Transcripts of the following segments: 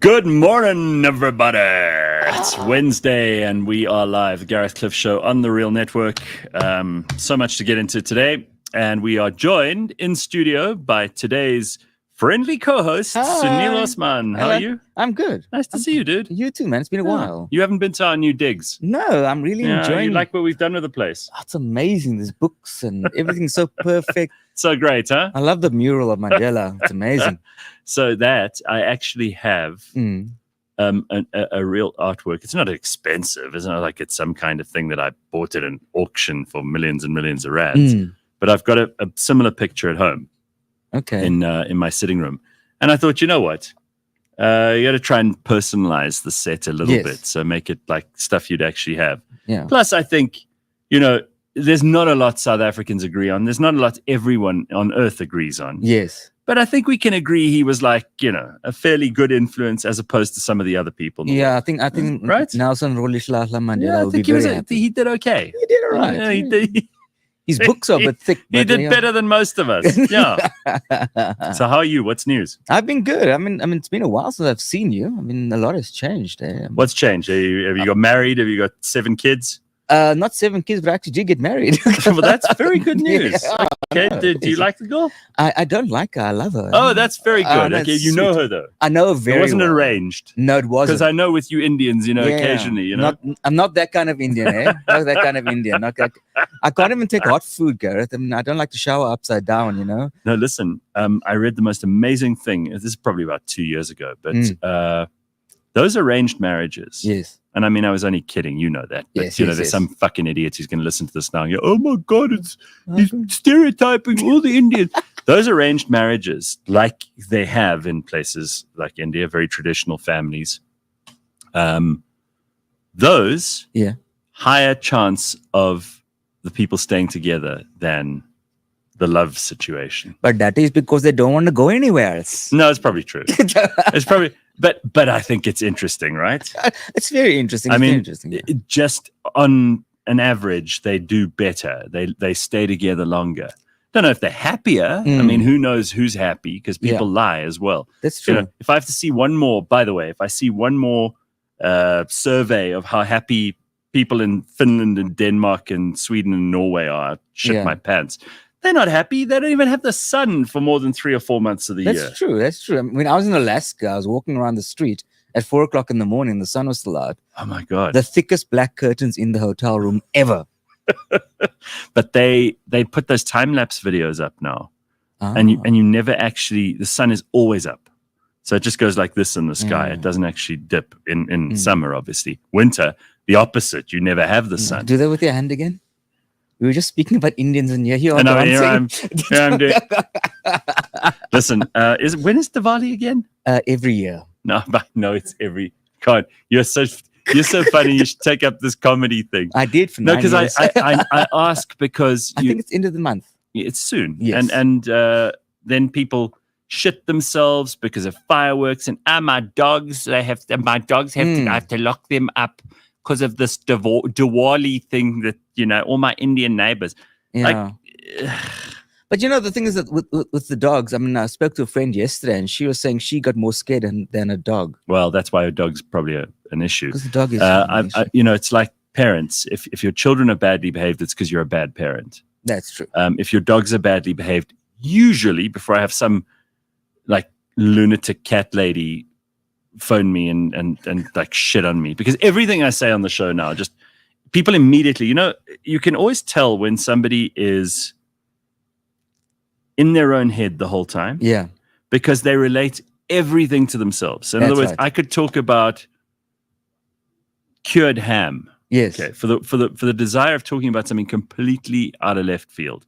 Good morning, everybody. It's Wednesday, and we are live. The Gareth Cliff Show on the Real Network. So much to get into today, and we are joined in studio by today's friendly co-host, Sunil Osman. How are you? I'm good. Nice to see you, dude. You too, man. It's been a while. You haven't been to our new digs. No, I'm really enjoying. You like what we've done with the place? Oh, it's amazing. There's books and everything's so perfect. So great, huh? I love the mural of Mandela. It's amazing. So that I actually have a real artwork. It's not expensive. It's not like it's some kind of thing that I bought at an auction for millions and millions of rands. But I've got a similar picture at home. Okay. In my sitting room, and I thought, you know what, you got to try and personalize the set a little bit, so make it like stuff you'd actually have. Yeah. Plus, I think, there's not a lot South Africans agree on. There's not a lot everyone on Earth agrees on. Yes. But I think we can agree he was like, a fairly good influence as opposed to some of the other people. Yeah, I think right? Nelson Rolihlahla Mandela. Yeah, I think he did okay. He did all right. Yeah, he did. His books are a bit thick. He did better than most of us. Yeah. So how are you? What's news? I've been good. I mean, it's been a while since I've seen you. I mean, a lot has changed. What's changed? Have you got married? Have you got 7 kids? Not 7 kids, but I actually did get married. Well, that's very good news. Yeah, okay. Do you like the girl? I don't like her. I love her. Oh, that's very good. Okay, you know her though. I know her very well. It wasn't arranged. No, it wasn't. Because I know with you Indians, occasionally, I'm not that kind of Indian, eh? Not that kind of Indian. I can't even take hot food, Gareth. I mean, I don't like to shower upside down, No, listen. I read the most amazing thing. This is probably about 2 years ago, but those arranged marriages. Yes. And I mean, I was only kidding, that. But, yes, there's some fucking idiot who's going to listen to this now and go, oh my God, he's stereotyping all the Indians. Those arranged marriages, like they have in places like India, very traditional families, those higher chance of the people staying together than the love situation. But that is because they don't want to go anywhere else. No, it's probably true. It's probably... But I think it's interesting, right? It's very interesting. Just on an average, they do better. They stay together longer. Don't know if they're happier. I mean, who knows who's happy, because people lie as well. That's true. If I have to see one more, by the way, if I see one more survey of how happy people in Finland and Denmark and Sweden and Norway are, I'd shit my pants. They're not happy. They don't even have the sun for more than 3 or 4 months of the year. That's true. That's true. I mean, when I was in Alaska, I was walking around the street at 4 o'clock in the morning. The sun was still out. Oh, my God. The thickest black curtains in the hotel room ever. But they put those time-lapse videos up now. Oh. And you never actually... The sun is always up. So it just goes like this in the sky. It doesn't actually dip in summer, obviously. Winter, the opposite. You never have the sun. Do that with your hand again? We were just speaking about Indians, and here I'm doing. Listen, when is Diwali again? Every year. No, it's every. God, you're so funny. You should take up this comedy thing. I did for 9 years. No, because I ask because I think it's end of the month. It's soon. Yes. And then people shit themselves because of fireworks and my dogs. I have to lock them up because of this Diwali thing that, all my Indian neighbors. Yeah. But the thing is that with the dogs, I mean, I spoke to a friend yesterday and she was saying she got more scared than a dog. Well, that's why a dog's probably an issue. Because the dog is it's like parents. If your children are badly behaved, it's because you're a bad parent. That's true. If your dogs are badly behaved, usually, before I have some like lunatic cat lady phone me and like shit on me, because everything I say on the show now, just people immediately, you can always tell when somebody is in their own head the whole time. Yeah. Because they relate everything to themselves. So in other words, I could talk about cured ham. Yes. Okay. For the desire of talking about something completely out of left field.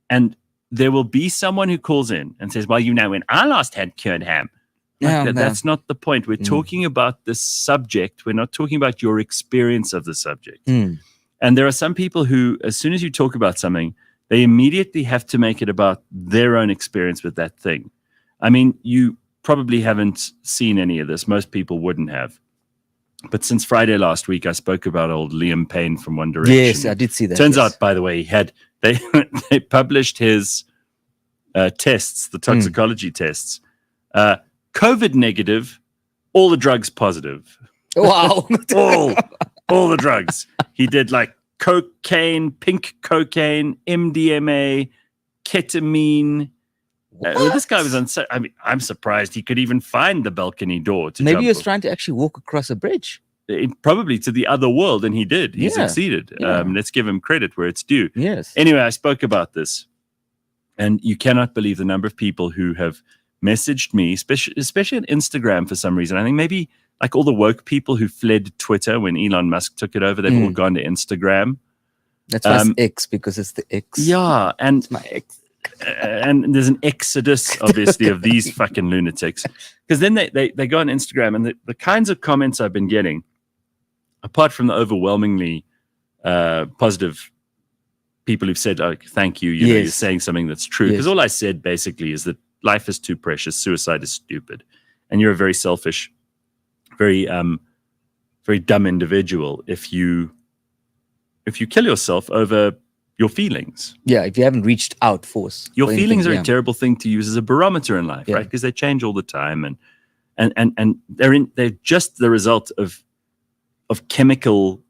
And there will be someone who calls in and says, well, when I last had cured ham. That's not the point. We're talking about the subject. We're not talking about your experience of the subject. And there are some people who, as soon as you talk about something, they immediately have to make it about their own experience with that thing. I mean, you probably haven't seen any of this. Most people wouldn't have. But since Friday last week, I spoke about old Liam Payne from One Direction. Yes, I did see that. Turns out, by the way, they published his tests, the toxicology tests. COVID negative, all the drugs positive. Wow. all the drugs. He did like cocaine, pink cocaine, MDMA, ketamine. This guy was I mean, I'm surprised he could even find the balcony door to Maybe he was jump trying to actually walk across a bridge. probably to the other world, and he did. He succeeded. Yeah. Let's give him credit where it's due. Yes. Anyway, I spoke about this, and you cannot believe the number of people who have messaged me, especially on Instagram for some reason. I think maybe like all the woke people who fled Twitter when Elon Musk took it over, they've all gone to Instagram. That's why it's X, because it's the X. Yeah, and It's my X. and there's an exodus, obviously, of these fucking lunatics. Because then they go on Instagram, and the kinds of comments I've been getting, apart from the overwhelmingly positive people who've said, "Oh, thank you, you're saying something that's true." Because all I said basically is that life is too precious, suicide is stupid, and you're a very selfish, very dumb individual if you kill yourself over your feelings. Yeah, if you haven't reached out your feelings are a terrible thing to use as a barometer in life, right? Because they change all the time, and they're just the result of chemical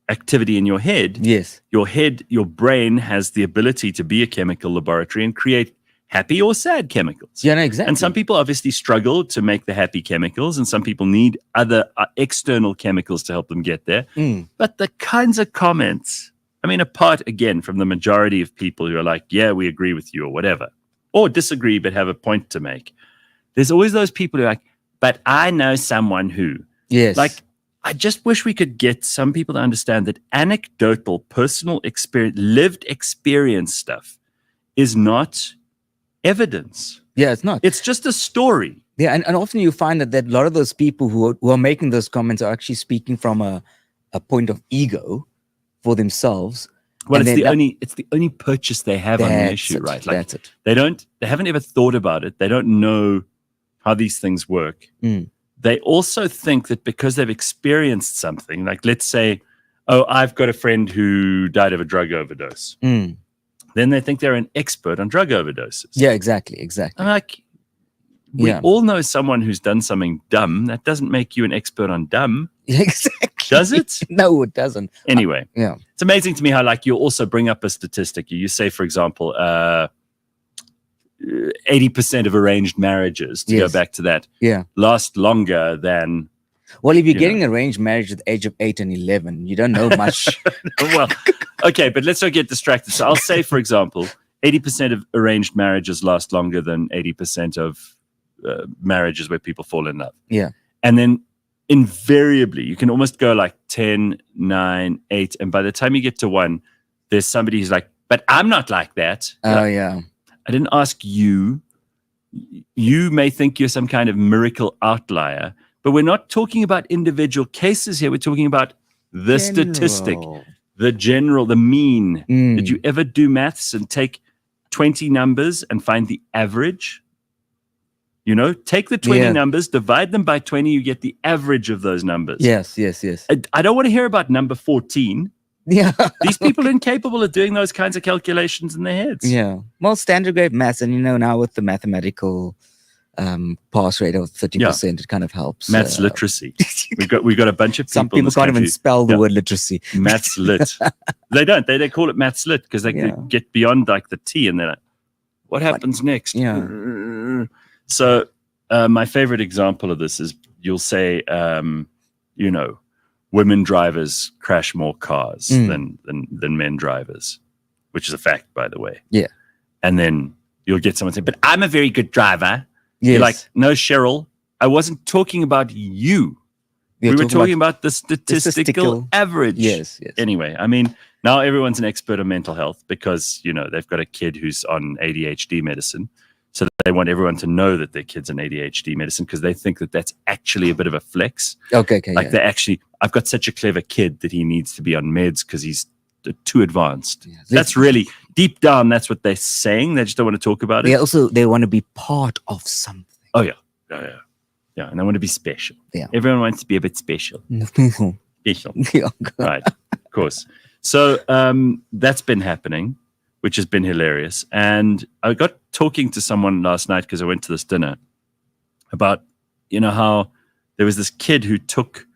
activity in your head. Yes. Your brain has the ability to be a chemical laboratory and create happy or sad chemicals. Yeah, no, exactly. And some people obviously struggle to make the happy chemicals, and some people need other external chemicals to help them get there. But the kinds of comments, I mean, apart again from the majority of people who are like, yeah, we agree with you or whatever, or disagree but have a point to make, there's always those people who are like, but I know someone who. Yes. Like, I just wish we could get some people to understand that anecdotal, personal experience, lived experience stuff is not evidence. Yeah, it's not. It's just a story. Yeah, and often you find that a lot of those people who are making those comments are actually speaking from a point of ego for themselves. Well, it's the only purchase they have on the issue, right? Like, that's it. They haven't ever thought about it. They don't know how these things work. They also think that because they've experienced something, like let's say, oh, I've got a friend who died of a drug overdose. Then they think they're an expert on drug overdoses. Yeah, exactly. I'm like, we all know someone who's done something dumb. That doesn't make you an expert on dumb. Exactly. Does it? No, it doesn't. Anyway, yeah. It's amazing to me how, like, you also bring up a statistic. You say, for example, 80% of arranged marriages, to go back to that, last longer than... Well, if you're getting arranged marriage at the age of 8 and 11, you don't know much. Well, okay, but let's not get distracted. So I'll say, for example, 80% of arranged marriages last longer than 80% of marriages where people fall in love. Yeah. And then invariably, you can almost go like 10, 9, 8. And by the time you get to 1, there's somebody who's like, but I'm not like that. Oh, yeah. I didn't ask you. You may think you're some kind of miracle outlier, but we're not talking about individual cases here. We're talking about the statistic, the general, the mean. Did you ever do maths and take 20 numbers and find the average? You know, take the 20 numbers, divide them by 20, you get the average of those numbers. Yes. I don't want to hear about number 14. Yeah. These people are incapable of doing those kinds of calculations in their heads. Yeah. Well, standard grade maths, and now with the mathematical pass rate of 30%, it kind of helps. Maths literacy. We've got a bunch of people. Some people can't even spell the word literacy. Maths lit. They don't. They call it maths lit because they get beyond like the T, and they're like, what happens next? Yeah. So my favorite example of this is you'll say, women drivers crash more cars than men drivers, which is a fact, by the way. Yeah. And then you'll get someone saying, but I'm a very good driver. Yes. You're like, no, Cheryl, I wasn't talking about you. We were talking about the statistical average. Yes. Anyway, I mean, now everyone's an expert on mental health because, they've got a kid who's on ADHD medicine. So they want everyone to know that their kid's on ADHD medicine because they think that that's actually a bit of a flex. Okay. Like I've got such a clever kid that he needs to be on meds because he's too advanced. Yeah, that's really, deep down, that's what they're saying. They just don't want to talk about it. They want to be part of something. Oh, yeah. Yeah, and they want to be special. Yeah. Everyone wants to be a bit special. Special. Yeah. Right, of course. So that's been happening, which has been hilarious. And I got talking to someone last night because I went to this dinner about, how there was this kid who took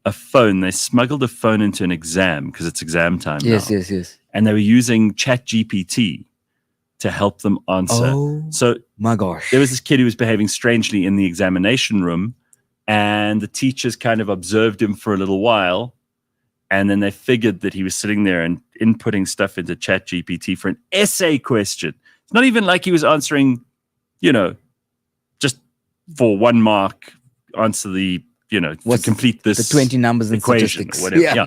a phone. They smuggled a phone into an exam because it's exam time Yes, now. yes. And they were using ChatGPT to help them answer. Oh, so my gosh. there was this kid who was behaving strangely in the examination room, and the teachers kind of observed him for a little while, and then they figured that he was sitting there and inputting stuff into ChatGPT for an essay question. It's not even like he was answering, just for 1 mark, answer the, to complete this the 20 numbers and equation statistics. or whatever. Yeah.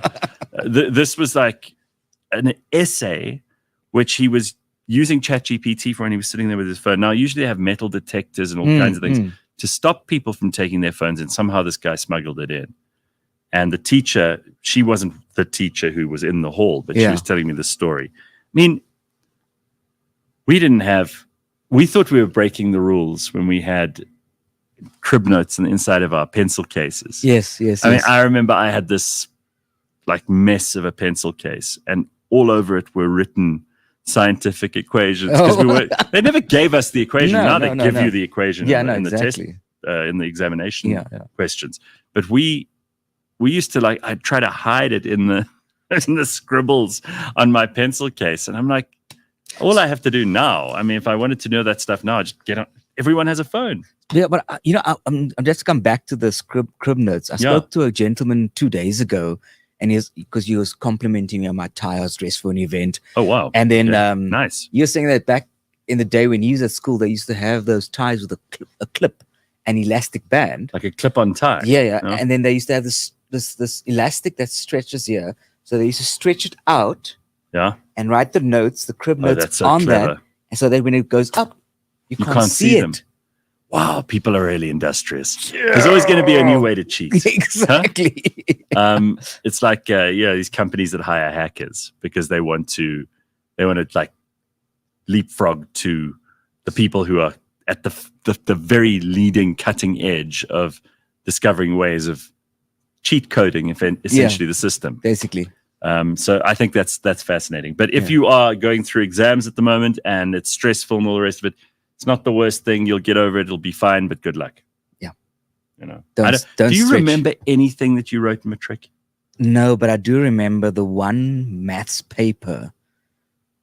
This was like an essay, which he was using ChatGPT for when he was sitting there with his phone. Now, usually they have metal detectors and all kinds of things to stop people from taking their phones, and somehow this guy smuggled it in. And the teacher, she wasn't the teacher who was in the hall, but she was telling me the story. I mean, we thought we were breaking the rules when we had crib notes on the inside of our pencil cases. Yes. I mean, I remember I had this like mess of a pencil case, and all over it were written scientific equations, because they never gave us the equation. Now they give you the equation in the test, in the examination questions. But we used to I'd try to hide it in the scribbles on my pencil case, and I'm like, all I have to do now, I mean, if I wanted to know that stuff now, I just get on. Everyone has a phone. Yeah, but I'm just come back to the crib notes. I spoke to a gentleman 2 days ago, and because he was complimenting me on my tie. I was dressed for an event. Oh, wow. And then nice. You're saying that back in the day when he was at school, they used to have those ties with a clip, an elastic band. Like a clip-on tie. Yeah. No? And then they used to have this elastic that stretches here. So they used to stretch it out and write the notes, the crib notes on that. And so that when it goes up, you can't see it. Them. Wow, people are really industrious. There's always going to be a new way to cheat. Exactly. Huh? It's like these companies that hire hackers because they want to like leapfrog to the people who are at the very leading cutting edge of discovering ways of cheat coding essentially the system. Basically. So I think that's fascinating. But if you are going through exams at the moment and it's stressful and all the rest of it, it's not the worst thing. You'll get over it. It'll be fine, but good luck. Yeah. Do you remember anything that you wrote in matric? No, but I do remember the one maths paper.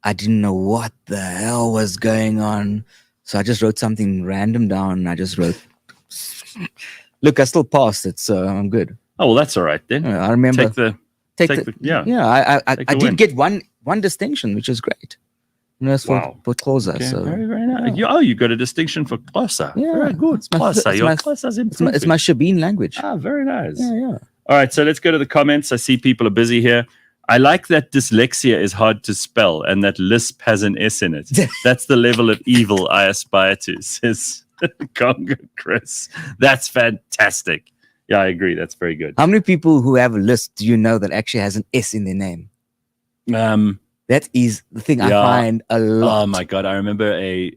I didn't know what the hell was going on. So I just wrote something random down. I just wrote, look, I still passed it, so I'm good. Oh, well, that's all right then. I remember. I did get one distinction, which is great. That's for closer. Okay, so very, very nice. You got a distinction for closer. Yeah, very good. It's my Shebeen language. Ah, very nice. Yeah. All right, so let's go to the comments. I see people are busy here. I like that dyslexia is hard to spell and that lisp has an S in it. That's the level of evil I aspire to, says Congo Chris. That's fantastic. Yeah, I agree. That's very good. How many people who have a lisp do you know that actually has an S in their name? That is the thing I find a lot. Oh my God. I remember a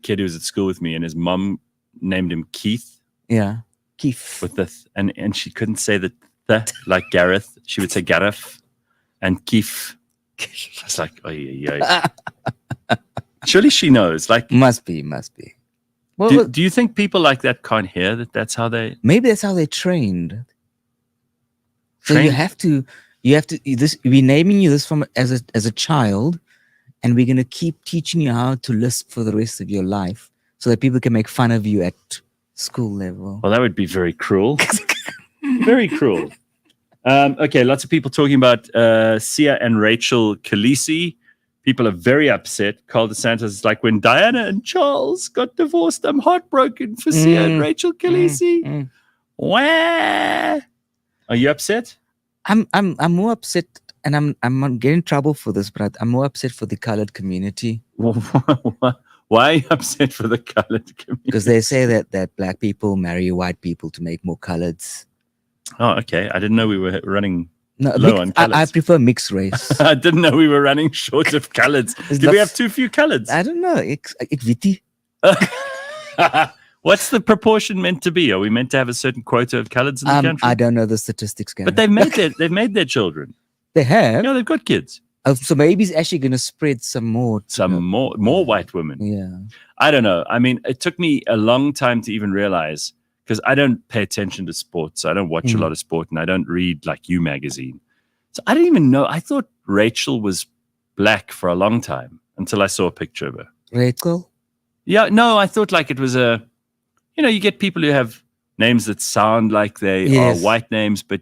kid who was at school with me and his mom named him Keith. Yeah. Keith. With and she couldn't say the like Gareth. She would say Gareth and Keith. I was like, oh yeah. Surely she knows. Like must be. Well, do you think people like that can't hear that? That's how they. Maybe that's how they're trained. So you have to. We're naming you this as a child, and we're gonna keep teaching you how to lisp for the rest of your life, so that people can make fun of you at school level. Well, that would be very cruel. Very cruel. Okay, lots of people talking about Sia and Rachel Khaleesi. People are very upset. Carl DeSantis is like, when Diana and Charles got divorced, I'm heartbroken for Sia and Rachel Khaleesi. Wah! Are you upset? I'm more upset, and I'm getting in trouble for this, but I'm more upset for the colored community. Why are you upset for the colored community? Because they say that black people marry white people to make more coloreds. Oh, okay. I didn't know we were running low on coloreds. I prefer mixed race. I didn't know we were running short of coloreds. Did we have too few coloreds? I don't know. Witty. What's the proportion meant to be? Are we meant to have a certain quota of coloreds in the country? I don't know the statistics, Gary. But they've made their children. They have? Yeah, they've got kids. So maybe it's actually going to spread some more. More white women. Yeah. I don't know. I mean, it took me a long time to even realize because I don't pay attention to sports. I don't watch a lot of sport, and I don't read like You magazine. So I didn't even know. I thought Rachel was black for a long time until I saw a picture of her. Rachel? Yeah, no, I thought like it was you get people who have names that sound like they are white names, but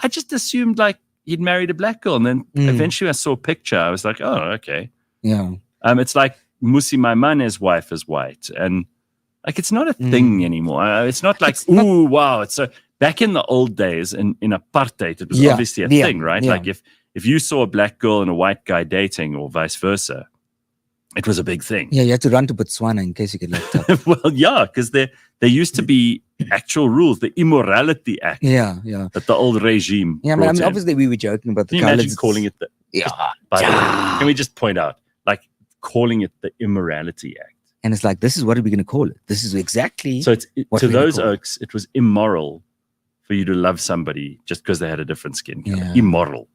I just assumed like he'd married a black girl. And then eventually I saw a picture. I was like, oh, okay. Yeah. It's like Musi Maimane's wife is white. And like, it's not a thing anymore. It's not like, wow. It's so back in the old days in apartheid, it was obviously a thing, right? Yeah. Like if you saw a black girl and a white guy dating or vice versa, it was a big thing. Yeah, you had to run to Botswana in case you get locked up. Well, yeah, because there used to be actual rules, the Immorality Act. Yeah. That the old regime. Yeah, I mean, obviously we were joking about the Can you colors. imagine calling it the? By the way, can we just point out, like calling it the Immorality Act? And it's like, this is what are we going to call it? This is exactly. So it's to those oaks, it was immoral for you to love somebody just because they had a different skin color. Yeah. Immoral.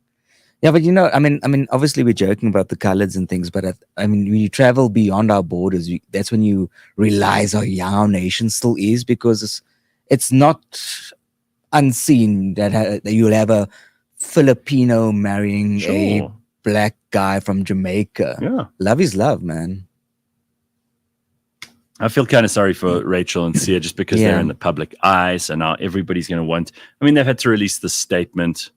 Yeah, but I mean, obviously we're joking about the colors and things, but I mean, when you travel beyond our borders, that's when you realize how young our nation still is, because it's not unseen that you'll have a Filipino marrying a black guy from Jamaica. Yeah, love is love, man. I feel kind of sorry for Rachel and Sia just because they're in the public eye, so now everybody's going to want. I mean, they've had to release this statement.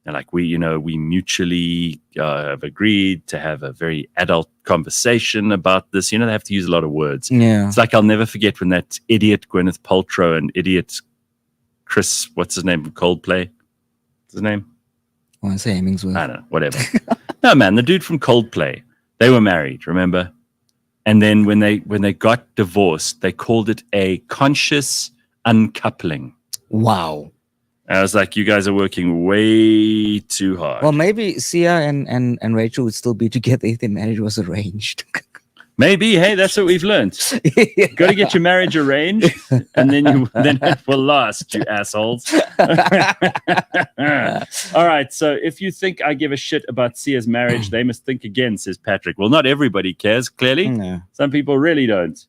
And like we mutually have agreed to have a very adult conversation about this. They have to use a lot of words. Yeah. It's like I'll never forget when that idiot Gwyneth Paltrow and idiot Chris, what's his name, from Coldplay? What's his name? I want to say Hemmingsworth. I don't know, whatever. No, man, the dude from Coldplay, they were married, remember? And then when they got divorced, they called it a conscious uncoupling. Wow. I was like, you guys are working way too hard. Well, maybe Sia and Rachel would still be together if their marriage was arranged. Maybe. Hey, that's what we've learned. Got to get your marriage arranged, and then it will last, you assholes. All right. So if you think I give a shit about Sia's marriage, they must think again, says Patrick. Well, not everybody cares, clearly. No. Some people really don't.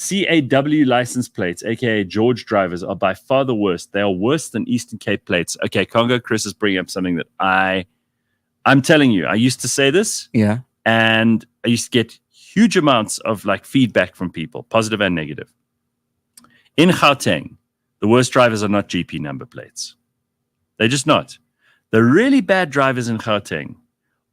CAW license plates, aka George drivers, are by far the worst. They are worse than Eastern Cape plates. Okay, Congo Chris is bringing up something that I'm telling you. I used to say this, and I used to get huge amounts of like feedback from people, positive and negative. In Gauteng, the worst drivers are not GP number plates. They're just not. The really bad drivers in Gauteng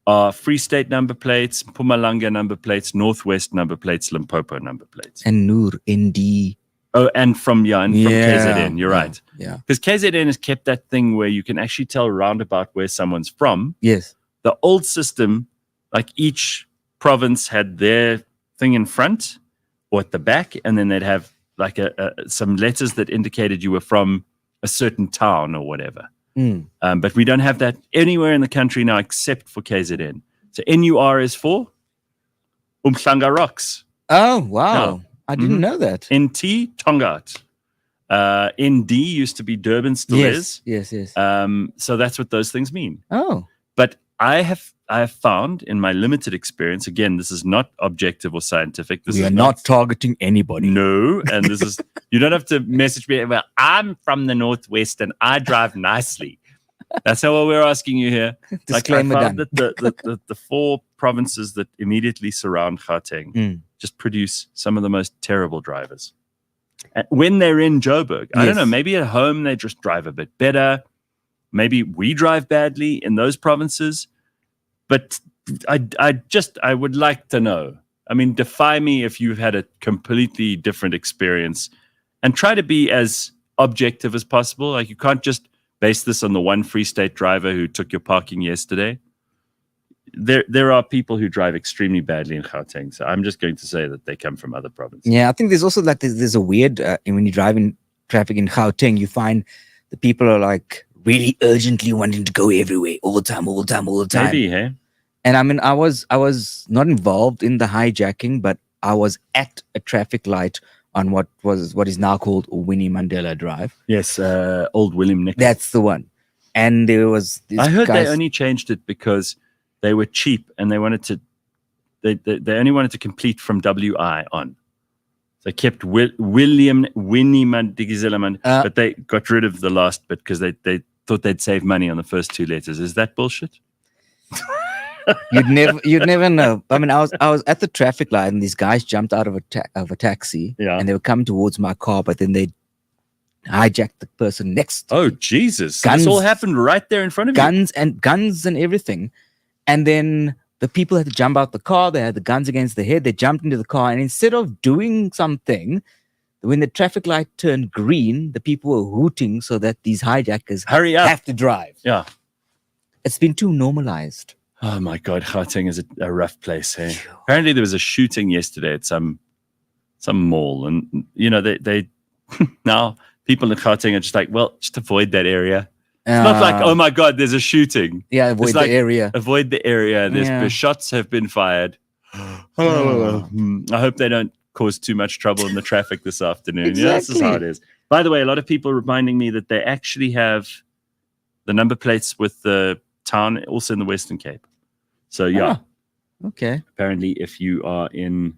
are Free State number plates, Mpumalanga number plates, Northwest number plates, Limpopo number plates. And Noor, ND. Oh, and from KZN. You're right. Yeah. Because KZN has kept that thing where you can actually tell roundabout where someone's from. Yes. The old system, like each province had their thing in front or at the back, and then they'd have like some letters that indicated you were from a certain town or whatever. But we don't have that anywhere in the country now except for KZN. So NUR is for Umhlanga Rocks. Oh, wow. No. I didn't know that. NT, Tongaat. ND used to be Durban, still is. Yes. So that's what those things mean. Oh. But I have found in my limited experience, again, this is not objective or scientific. We are not targeting anybody. No, and this is, you don't have to message me, well, I'm from the Northwest and I drive nicely. That's not what we're asking you here. Disclaimer like I found done. that the four provinces that immediately surround Gauteng just produce some of the most terrible drivers. And when they're in Joburg, I don't know, maybe at home they just drive a bit better. Maybe we drive badly in those provinces, but I would like to know. I mean, defy me if you've had a completely different experience, and try to be as objective as possible. Like, you can't just base this on the one Free State driver who took your parking yesterday. There are people who drive extremely badly in Gauteng, so I'm just going to say that they come from other provinces. Yeah, I think there's also like there's a weird when you drive in traffic in Gauteng, you find the people are like really urgently wanting to go everywhere all the time. Maybe, hey? And I mean, I was not involved in the hijacking, but I was at a traffic light on what is now called Winnie Mandela Drive. Yes, old William Nick. That's the one. And there was this I heard guys, they only changed it because they were cheap and they wanted to they only wanted to complete from WI on. They kept Winnie Mandigizelaman, but they got rid of the last bit because they thought they'd save money on the first 2 letters. Is that bullshit? You'd never know. I mean, I was at the traffic light and these guys jumped out of a taxi, and they were coming towards my car, but then they hijacked the person next. Oh Jesus! This all happened right there in front of you. Guns and everything, and then the people had to jump out the car. They had the guns against their head. They jumped into the car, and instead of doing something, when the traffic light turned green, the people were hooting so that these hijackers hurry up, have to drive. Yeah, it's been too normalized. Oh my God, Gauteng is a rough place. Hey, apparently there was a shooting yesterday at some mall, and you know they now people in Gauteng are just like, well, just avoid that area. It's not like, oh my God, there's a shooting. Yeah, avoid the area. Avoid the area. There's shots have been fired. I hope they don't cause too much trouble in the traffic this afternoon. Exactly. Yeah, this is how it is. By the way, a lot of people are reminding me that they actually have the number plates with the town also in the Western Cape. So yeah. Okay. Apparently if you are in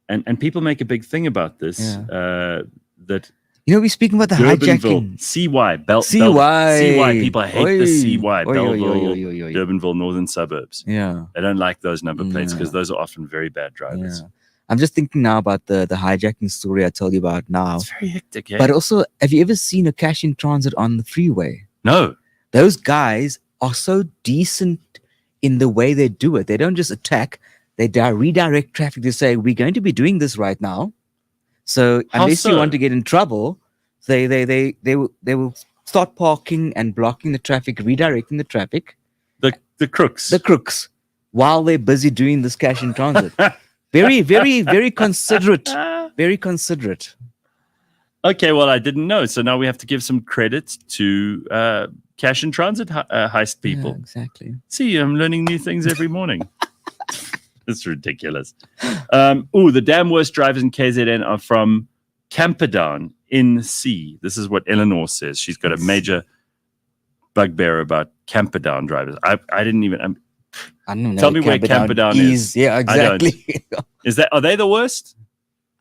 and people make a big thing about this, that you know, we're speaking about the hijacking. CY. People hate the CY. Belleville, Durbanville, northern suburbs. Yeah. They don't like those number plates because those are often very bad drivers. Yeah. I'm just thinking now about the hijacking story I told you about now. It's very hectic, yeah. But also, have you ever seen a cash in transit on the freeway? No. Those guys are so decent in the way they do it. They don't just attack. They redirect traffic to say, we're going to be doing this right now. So unless you want to get in trouble, they will start parking and blocking the traffic, redirecting the traffic. The crooks. While they're busy doing this cash in transit. Very, very, very considerate. Very considerate. Okay, well, I didn't know. So now we have to give some credit to cash in transit heist people. Yeah, exactly. See, I'm learning new things every morning. It's ridiculous. The damn worst drivers in KZN are from Camperdown in C. This is what Eleanor says. She's got a major bugbear about Camperdown drivers. I didn't even... I don't know. Tell me where Camperdown is. Yeah, exactly. Are they the worst?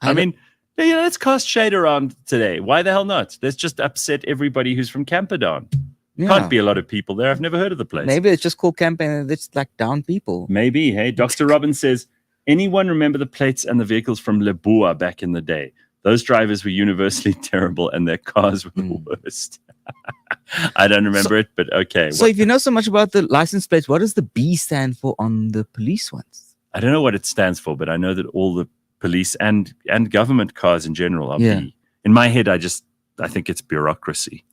I mean, let's cast shade around today. Why the hell not? Let's just upset everybody who's from Camperdown. Yeah. Can't be a lot of people there. I've never heard of the place. Maybe it's just called Camp and it's like down people. Maybe. Hey, Dr. Robin says, anyone remember the plates and the vehicles from Leboa back in the day? Those drivers were universally terrible and their cars were the worst. I don't remember it, but okay. So if you know so much about the license plates, what does the B stand for on the police ones? I don't know what it stands for, but I know that all the police and government cars in general are B. In my head, I think it's bureaucracy.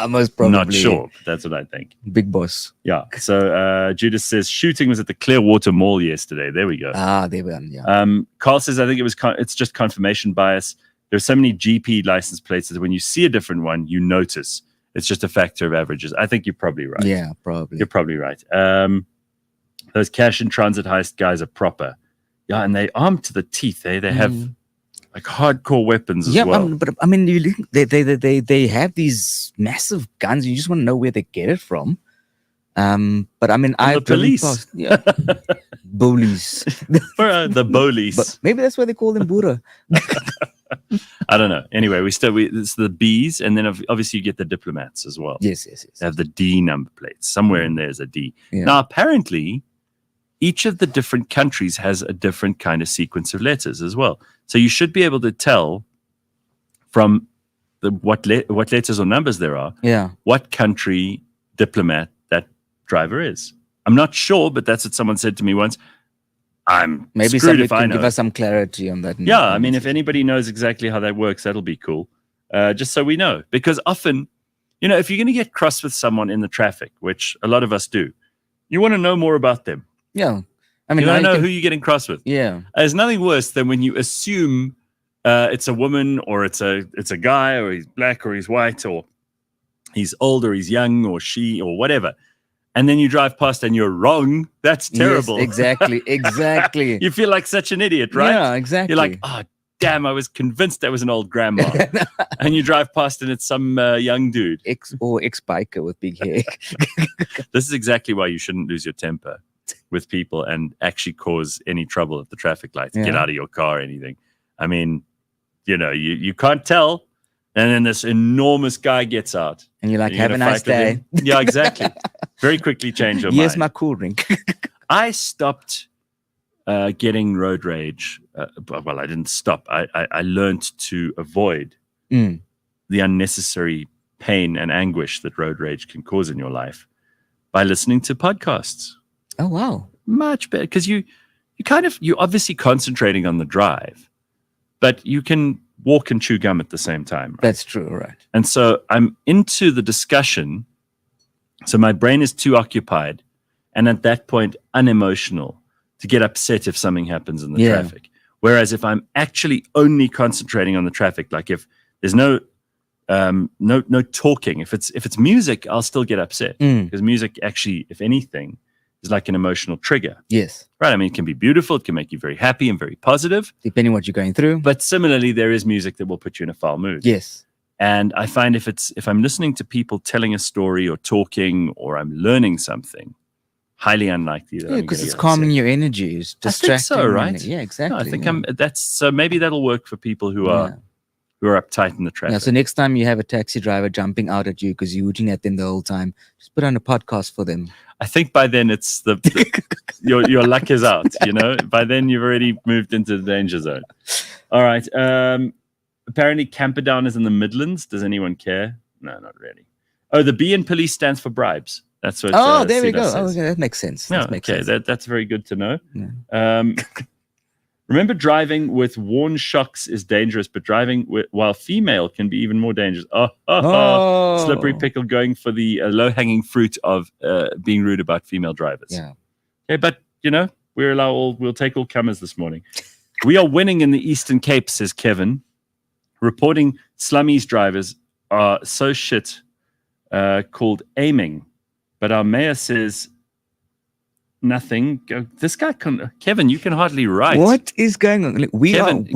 Most probably. Not sure, but that's what I think. Big boss. Yeah. So Judith says shooting was at the Clearwater Mall yesterday. There we go. There we are. Yeah. Carl says I think it's just confirmation bias. There's so many GP license plates that when you see a different one, you notice. It's just a factor of averages. I think you're probably right. Yeah, probably. You're probably right. Those cash in transit heist guys are proper. Yeah, and they armed to the teeth. They have like hardcore weapons as well. But I mean, they have these massive guns. You just want to know where they get it from. But I mean, the police, bullies, the bullies. But maybe that's why they call them Bura. I don't know. Anyway, it's the B's, and then obviously you get the diplomats as well. Yes. They have the D number plates. Somewhere in there is a D. Yeah. Now, apparently, each of the different countries has a different kind of sequence of letters as well. So you should be able to tell from what letters or numbers there are, what country diplomat that driver is. I'm not sure, but that's what someone said to me once. I'm maybe screwed somebody if I can know. give us some clarity on that. Yeah, I mean, if anybody knows exactly how that works, that'll be cool. Just so we know, because often, if you're going to get cross with someone in the traffic, which a lot of us do, you want to know more about them. Yeah, I mean, you want to know who you're getting cross with. Yeah, there's nothing worse than when you assume it's a woman or it's a guy or he's black or he's white or he's old or he's young or she or whatever. And then you drive past and you're wrong. That's terrible. Yes, exactly. You feel like such an idiot, right? Yeah, exactly. You're like, oh, damn, I was convinced that was an old grandma. And you drive past and it's some young dude. Ex-biker with big hair. This is exactly why you shouldn't lose your temper with people and actually cause any trouble at the traffic lights. Get out of your car or anything. I mean, you can't tell. And then this enormous guy gets out. And you're like, Are you have a gonna nice fight with day. him? Yeah, exactly. Very quickly change your Here's mind. my cool drink. I stopped getting road rage. Well, I didn't stop. I learned to avoid the unnecessary pain and anguish that road rage can cause in your life by listening to podcasts. Oh, wow. Much better, because you're obviously concentrating on the drive, but you can walk and chew gum at the same time. Right? That's true, right. And so I'm into the discussion. So my brain is too occupied and at that point unemotional to get upset if something happens in the traffic. Whereas if I'm actually only concentrating on the traffic, like if there's no talking, if it's music, I'll still get upset because music actually, if anything, is like an emotional trigger. Yes. Right. I mean, it can be beautiful. It can make you very happy and very positive. Depending on what you're going through. But similarly, there is music that will put you in a foul mood. Yes. And I find if I'm listening to people telling a story or talking or I'm learning something, highly unlikely that because it's calming your energy, it's distracting. I think so, right? Yeah, exactly. No, I think so maybe that'll work for people who are uptight in the traffic. Yeah, so next time you have a taxi driver jumping out at you because you're hooting at them the whole time, just put on a podcast for them. I think by then it's your luck is out, By then you've already moved into the danger zone. All right. Apparently Camperdown is in the Midlands. Does anyone care? No, not really. Oh, the B in police stands for bribes. That's what. There we go. Says. Oh, okay, that makes sense. That's very good to know. Yeah. Remember, driving with worn shocks is dangerous, but driving while female can be even more dangerous. Slippery pickle, going for the low-hanging fruit of being rude about female drivers. Yeah. Okay, but we'll take all comers this morning. We are winning in the Eastern Cape, says Kevin. Reporting slummies drivers are so shit, called aiming. But our mayor says nothing. This guy Kevin, you can hardly write. What is going on?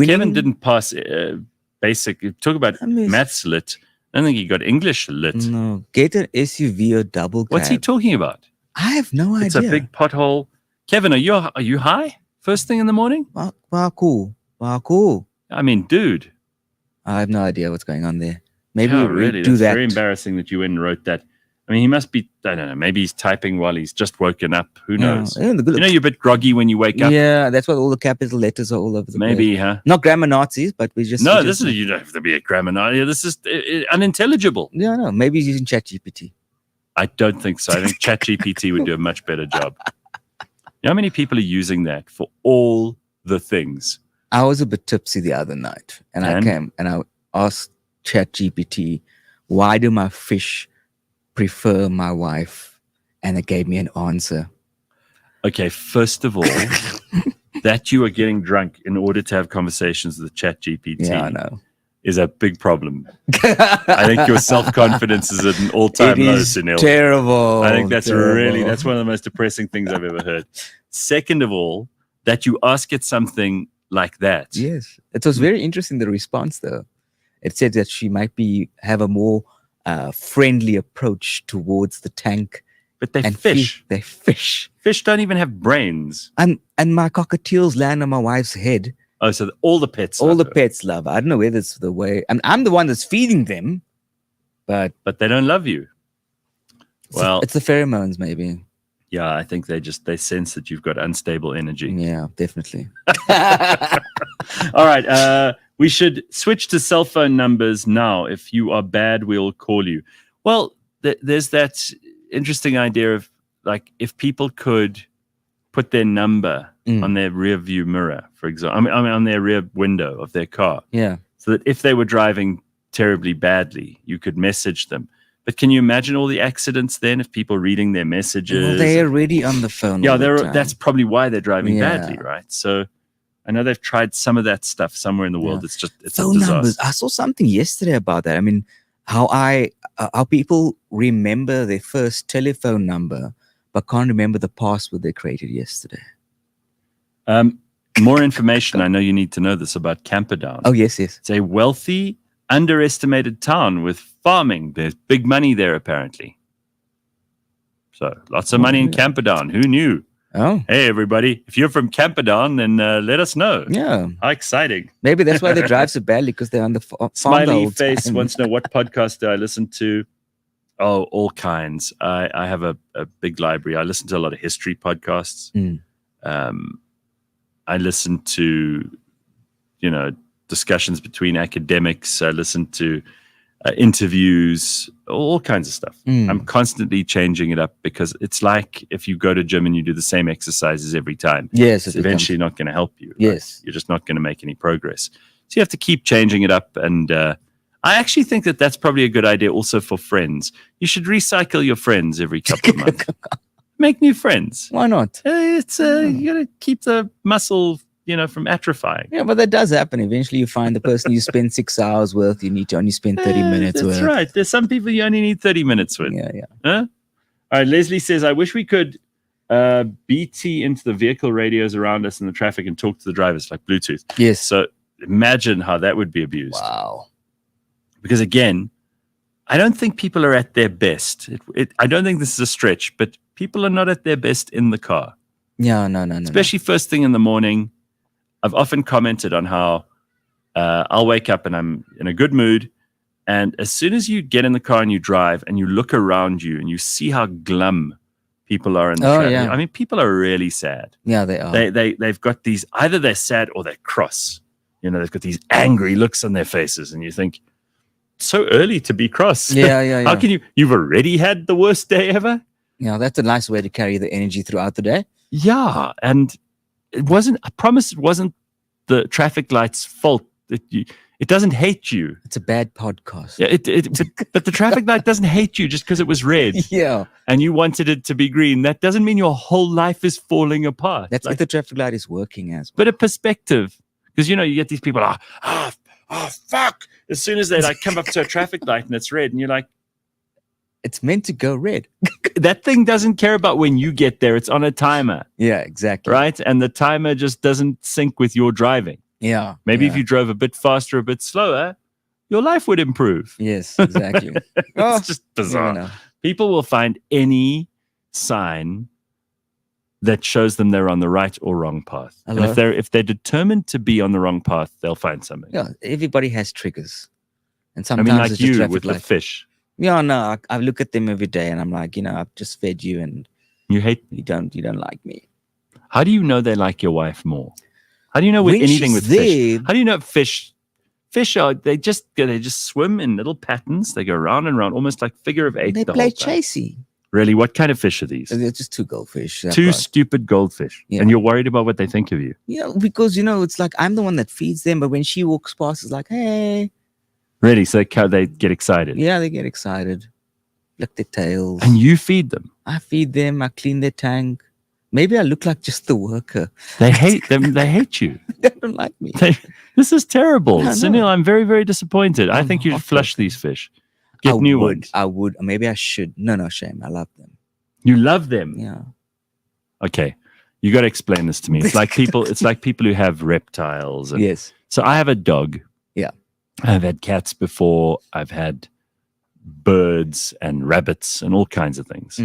Kevin didn't pass basic. Talk about maths lit. I don't think he got English lit. No, get an SUV or double cab. What's he talking about? I have no idea. It's a big pothole. Kevin, are you high first thing in the morning? Cool. I mean, dude. I have no idea what's going on there. Maybe really, do that's that. Very embarrassing that you went and wrote that. I mean, he must be, I don't know, maybe he's typing while he's just woken up. Who knows? Yeah, you're a bit groggy when you wake up. Yeah, that's why all the capital letters are all over the place. Maybe, huh? Not grammar Nazis, but you don't have to be a grammar Nazi. This is unintelligible. Yeah, no, maybe he's using ChatGPT. I don't think so. I think ChatGPT would do a much better job. You know how many people are using that for all the things? I was a bit tipsy the other night, and I came and I asked ChatGPT, why do my fish prefer my wife? And it gave me an answer. Okay, first of all, that you are getting drunk in order to have conversations with ChatGPT is a big problem. I think your self-confidence is at an all-time low, Sunil. Terrible. I think that's one of the most depressing things I've ever heard. Second of all, that you ask it something like that. Yes. It was very interesting, the response, though. It said that she might have a more friendly approach towards the tank. But they fish. They fish. Fish don't even have brains. And my cockatiels land on my wife's head. Oh, so all the pets love her. I don't know whether it's the way. I'm the one that's feeding them, but they don't love you. Well, it's the pheromones, maybe. Yeah, I think they sense that you've got unstable energy. Yeah, definitely. All right. We should switch to cell phone numbers now. If you are bad, we'll call you. Well, there's that interesting idea of, like, if people could put their number on their rear view mirror, for example, I mean on their rear window of their car. Yeah. So that if they were driving terribly badly, you could message them. But can you imagine all the accidents then if people reading their messages? Well, they're already on the phone. Yeah, that's probably why they're driving badly, right? So I know they've tried some of that stuff somewhere in the world. It's phone a disaster. Numbers. I saw something yesterday about that. I mean, how people remember their first telephone number but can't remember the password they created yesterday. More information. I know you need to know this about Camperdown. Oh, yes. It's a wealthy, underestimated town with farming. There's big money there, apparently. So lots of money in Camperdown. Who knew? Oh, Hey, everybody. If you're from Camperdown, then let us know. yeah. How exciting. Maybe that's why they drive so badly, because they're on the farm the Smiley whole face time. wants to know, what podcast do I listen to? Oh, all kinds. I have a big library. I listen to a lot of history podcasts. I listen to, discussions between academics. I listen to interviews, all kinds of stuff. I'm constantly changing it up, because it's like if you go to gym and you do the same exercises every time. Yes, It's eventually not going to help you. Yes. Right? You're just not going to make any progress. So you have to keep changing it up. And I actually think that that's probably a good idea also for friends. You should recycle your friends every couple of months. Make new friends. Why not? It's you got to keep the muscle, from atrophying. Yeah, but that does happen. Eventually, you find the person you spend 6 hours with, you need to only spend 30 minutes with. That's right. There's some people you only need 30 minutes with. Yeah. Huh? All right. Leslie says, I wish we could BT into the vehicle radios around us in the traffic and talk to the drivers like Bluetooth. Yes. So imagine how that would be abused. Wow. Because again, I don't think people are at their best. I don't think this is a stretch, but people are not at their best in the car. Yeah, no. Especially first thing in the morning. I've often commented on how I'll wake up and I'm in a good mood. And as soon as you get in the car and you drive and you look around you and you see how glum people are in the traffic. Yeah. I mean, people are really sad. Yeah, they are. They've got these, either they're sad or they're cross. They've got these angry looks on their faces. And you think, so early to be cross. Yeah. How can you've already had the worst day ever? Yeah, that's a nice way to carry the energy throughout the day. Yeah. And I promise it wasn't the traffic light's fault. It doesn't hate you. It's a bad podcast. Yeah, but the traffic light doesn't hate you just because it was red. Yeah. And you wanted it to be green. That doesn't mean your whole life is falling apart. That's if the traffic light is working as well. But a perspective. Because, you get these people, fuck. As soon as they come up to a traffic light and it's red and you're like, it's meant to go red. That thing doesn't care about when you get there. It's on a timer. Yeah, exactly. Right? And the timer just doesn't sync with your driving. Yeah. Maybe if you drove a bit faster, a bit slower, your life would improve. Yes, exactly. It's just bizarre. People will find any sign that shows them they're on the right or wrong path. And if they're determined to be on the wrong path, they'll find something. Yeah, everybody has triggers. And sometimes like it's you just with light. the fish. Yeah, no, I look at them every day and I'm like, I've just fed you and you hate me. You don't like me. How do you know they like your wife more? How do you know with anything with fish? How do you know fish are they just swim in little patterns? They go round and round, almost like figure of eight. They play chasey. Really? What kind of fish are these? They're just two goldfish. Two stupid goldfish. Yeah. And you're worried about what they think of you. Yeah, because it's like I'm the one that feeds them, but when she walks past, it's like, hey. Really? So they get excited? Yeah, they get excited. Lick their tails. And you feed them? I feed them. I clean their tank. Maybe I look like just the worker. They hate them. They hate you. They don't like me. This is terrible. No, Sunil, I'm very, very disappointed. I think you should flush these fish. Get new ones. I would. Maybe I should. No, shame. I love them. You love them? Yeah. Okay. You got to explain this to me. It's like people who have reptiles. And yes. So I have a dog. Yeah. I've had cats before. I've had birds and rabbits and all kinds of things.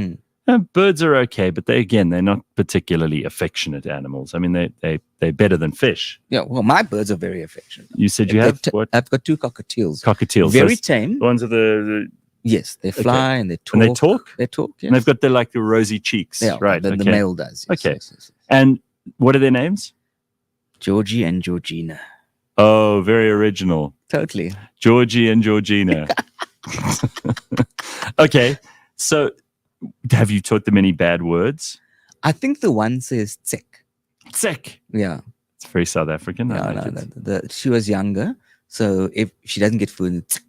Birds are okay, but they're not particularly affectionate animals. I mean, they're better than fish. Yeah, well, my birds are very affectionate. You said you have what? I've got two cockatiels. Cockatiels. Very tame. The ones with the yes, they fly and they talk. And they talk? They talk, yes. And they've got the rosy cheeks. Yeah, right. The male does. Yes, okay. Yes. And what are their names? Georgie and Georgina. Oh, very original. Totally. Georgie and Georgina. Okay. So have you taught them any bad words? I think the one says tsek. Tsek. Yeah. It's very South African. No. She was younger. So if she doesn't get food, tsek.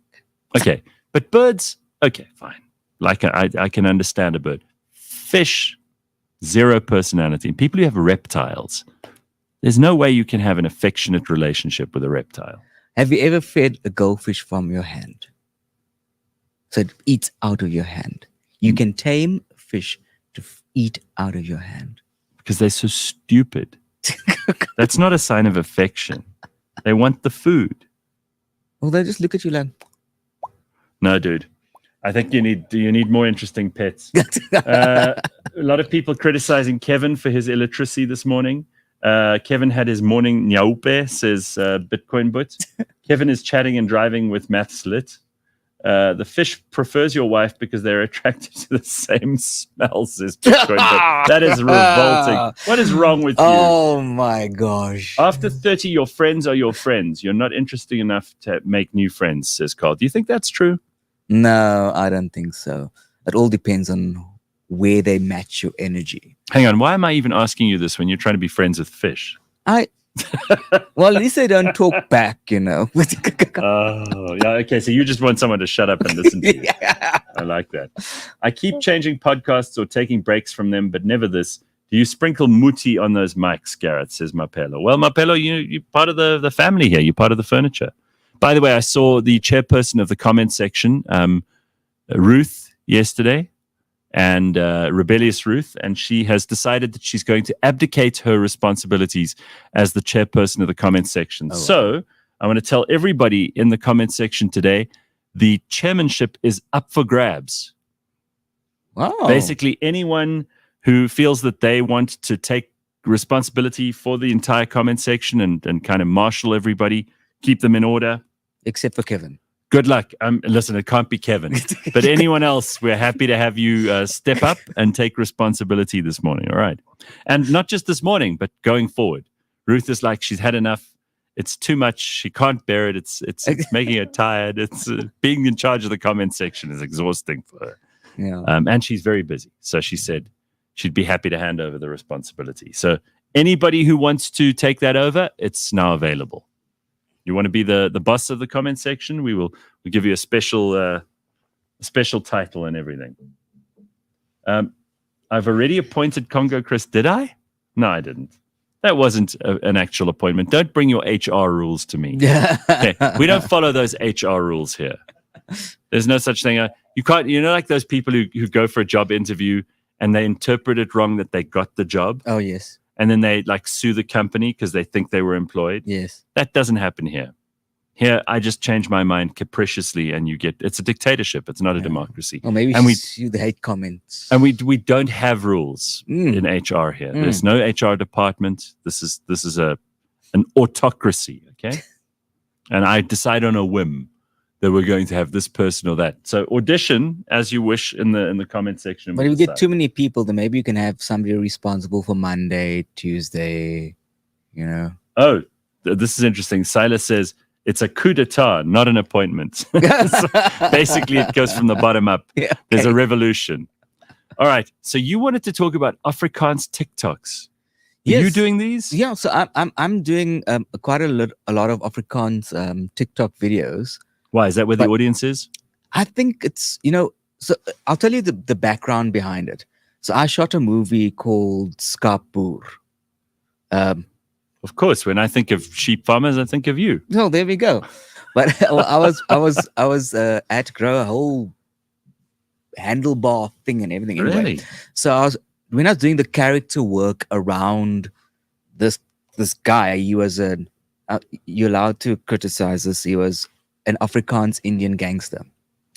Okay. But birds, okay, fine. Like I can understand a bird. Fish, zero personality. And people who have reptiles, there's no way you can have an affectionate relationship with a reptile. Have you ever fed a goldfish from your hand? So it eats out of your hand. You can tame fish to eat out of your hand. Because they're so stupid. That's not a sign of affection. They want the food. Well, they just look at you like... No, dude. I think you need more interesting pets. A lot of people criticizing Kevin for his illiteracy this morning. Kevin had his morning nyaupe, says Bitcoin But. Kevin is chatting and driving with Maths Lit. The fish prefers your wife because they're attracted to the same smells as Bitcoin But. That is revolting. What is wrong with you? Oh my gosh. After 30, your friends are your friends. You're not interesting enough to make new friends, says Carl. Do you think that's true? No, I don't think so. It all depends on where they match your energy. Hang on. Why am I even asking you this when you're trying to be friends with fish? Well, at least they don't talk back, Oh, yeah. Okay. So you just want someone to shut up and listen to you. Yeah. I like that. I keep changing podcasts or taking breaks from them, but never this. Do you sprinkle muti on those mics, Garrett, says Mapello. Well, Mapello, you're part of the family here. You're part of the furniture. By the way, I saw the chairperson of the comment section, Ruth, yesterday, and rebellious Ruth, and she has decided that she's going to abdicate her responsibilities as the chairperson of the comment section. Oh, wow. So I want to tell everybody in the comment section today, the chairmanship is up for grabs. Wow. Basically, anyone who feels that they want to take responsibility for the entire comment section and kind of marshal everybody, keep them in order. Except for Kevin. Good luck. Listen, it can't be Kevin. But anyone else, we're happy to have you step up and take responsibility this morning. All right. And not just this morning, but going forward. Ruth is like, she's had enough. It's too much. She can't bear it. It's making her tired. It's being in charge of the comment section is exhausting for her. Yeah. And she's very busy. So she said she'd be happy to hand over the responsibility. So anybody who wants to take that over, it's now available. You want to be the boss of the comment section? We'll give you a special title and everything. I've already appointed Congo Chris. Did I? No, I didn't. That wasn't an actual appointment. Don't bring your HR rules to me. Okay, we don't follow those HR rules here. There's no such thing. You can't. You know, like those people who go for a job interview and they interpret it wrong that they got the job. Oh yes. And then they like sue the company because they think they were employed. Yes. That doesn't happen here. Here, I just change my mind capriciously, and it's a dictatorship. It's not a democracy. Or maybe we sue the hate comments. And we don't have rules in HR here. There's no HR department. This is an autocracy. Okay, and I decide on a whim that we're going to have this person or that. So audition as you wish in the comment section. But if you get too many people, then maybe you can have somebody responsible for Monday, Tuesday, you know. Oh, this is interesting. Silas says it's a coup d'etat, not an appointment. So basically, it goes from the bottom up. Yeah, okay. There's a revolution. All right. So you wanted to talk about Afrikaans TikToks. Are you doing these? Yeah. So I'm doing quite a lot of Afrikaans TikTok videos. Why? Is that where the audience is? I think it's, so I'll tell you the background behind it. So I shot a movie called Skapboer. Of course, when I think of sheep farmers, I think of you. Oh, there we go. But I was had to grow a whole handlebar thing and everything. Anyway. Really? So when I was doing the character work around this guy, he was you're allowed to criticize this. He was an Afrikaans Indian gangster.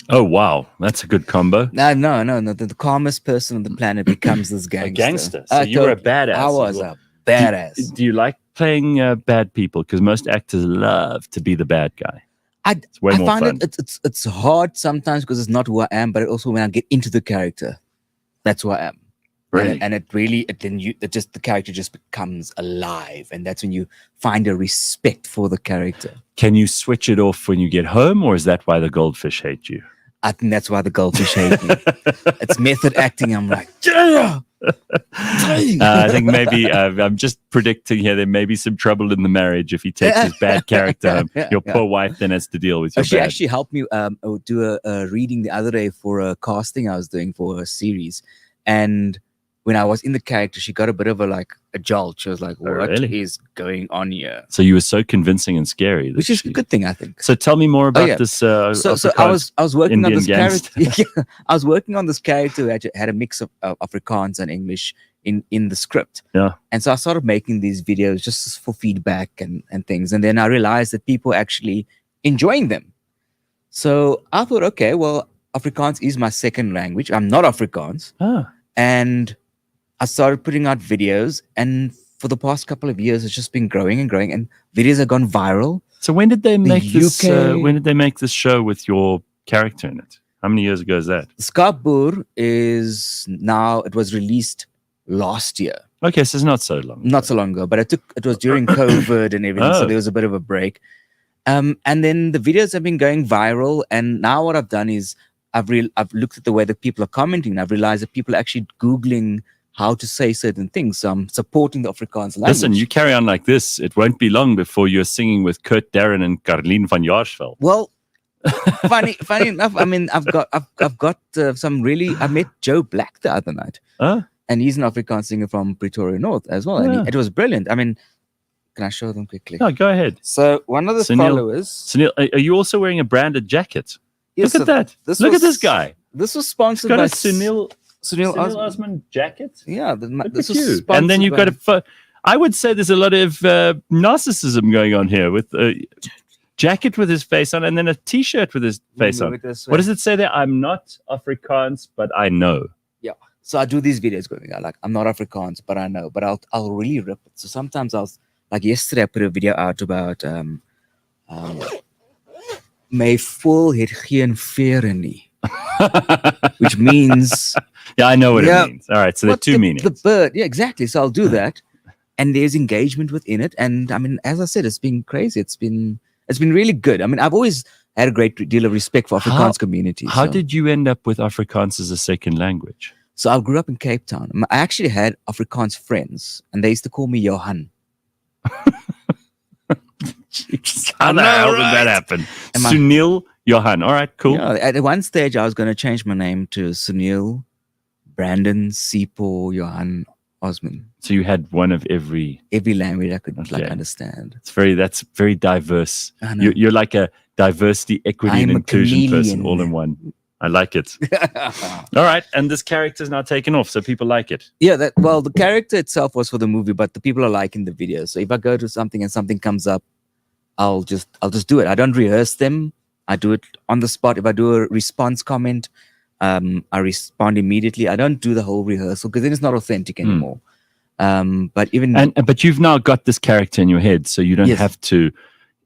Oh, wow. That's a good combo. No. The calmest person on the planet becomes this gangster. A gangster. So you were a badass. I was a badass. Do you like playing bad people? Because most actors love to be the bad guy. I more find fun. It's hard sometimes because it's not who I am, but also when I get into the character, that's who I am. Really? And the character just becomes alive, and that's when you find a respect for the character. Can you switch it off when you get home, or is that why the goldfish hate you? I think that's why the goldfish hate me. It's method acting. I'm like, yeah. I think maybe I'm just predicting here there may be some trouble in the marriage if he takes his bad character home. Your poor wife then has to deal with your She bad. actually helped me do a reading the other day for a casting I was doing for a series, and when I was in the character, she got a bit of a jolt. She was like, "What is going on here?" So you were so convincing and scary, which is a good thing, I think. So tell me more about this. So I was working Indian on this gangster. character. I was working on this character who had a mix of Afrikaans and English in the script. Yeah. And so I started making these videos just for feedback and things. And then I realized that people actually enjoying them. So I thought, okay, well, Afrikaans is my second language. I'm not Afrikaans. Ah. And I started putting out videos, and for the past couple of years, it's just been growing and growing, and videos have gone viral. So when did they make this? UK When did they make this show with your character in it? How many years ago is that? Skapboer is now. It was released last year. Okay, so it's not so long. Not so long ago, but it was during COVID and everything, so Oh. there was a bit of a break. And then the videos have been going viral, and now what I've done is I've looked at the way that people are commenting, and I've realized that people are actually Googling how to say certain things. So I'm supporting the Afrikaans language. Listen, you carry on like this, it won't be long before you're singing with Kurt Darren and Carlien van Jaarsveld. Well, funny enough, I mean, I've got some really. I met Joe Black the other night, and he's an Afrikaans singer from Pretoria North as well, and it was brilliant. I mean, can I show them quickly? No, go ahead. So one of the followers, Sunil, are you also wearing a branded jacket? Yes, Look at that! Look at this guy. This was sponsored Got by a Sunil Osman. Osman jacket. Yeah, this was You. sponsored And then you've got a. I would say there's a lot of narcissism going on here with a jacket with his face on, and then a T-shirt with his face on. What does it say there? I'm not Afrikaans, but I know. Yeah. So I do these videos going. I'm not Afrikaans, but I know. But I'll really rip it. So sometimes like yesterday, I put a video out about my full het geen vere nie. Which means yeah, I know what it means. All right, so there are two meanings. The bird, yeah, exactly. So I'll do that, and there's engagement within it. And I mean, as I said, it's been crazy. It's been really good. I mean, I've always had a great deal of respect for Afrikaans community. How did you end up with Afrikaans as a second language? So I grew up in Cape Town. I actually had Afrikaans friends, and they used to call me Johan. Jeez, how the hell did that happen? Sunil Johan. All right, cool. Yeah, at one stage, I was going to change my name to Sunil, Brandon, Sipo, Johan, Osman. So you had one of every language I could understand. That's very diverse. You're like a diversity, equity, and inclusion person all in one. I like it. All right, and this character is now taken off, so people like it. Yeah, the character itself was for the movie, but the people are liking the video. So if I go to something and something comes up, I'll just do it. I don't rehearse them. I do it on the spot. If I do a response comment, I respond immediately. I don't do the whole rehearsal because then it's not authentic anymore. But you've now got this character in your head, so you don't have to.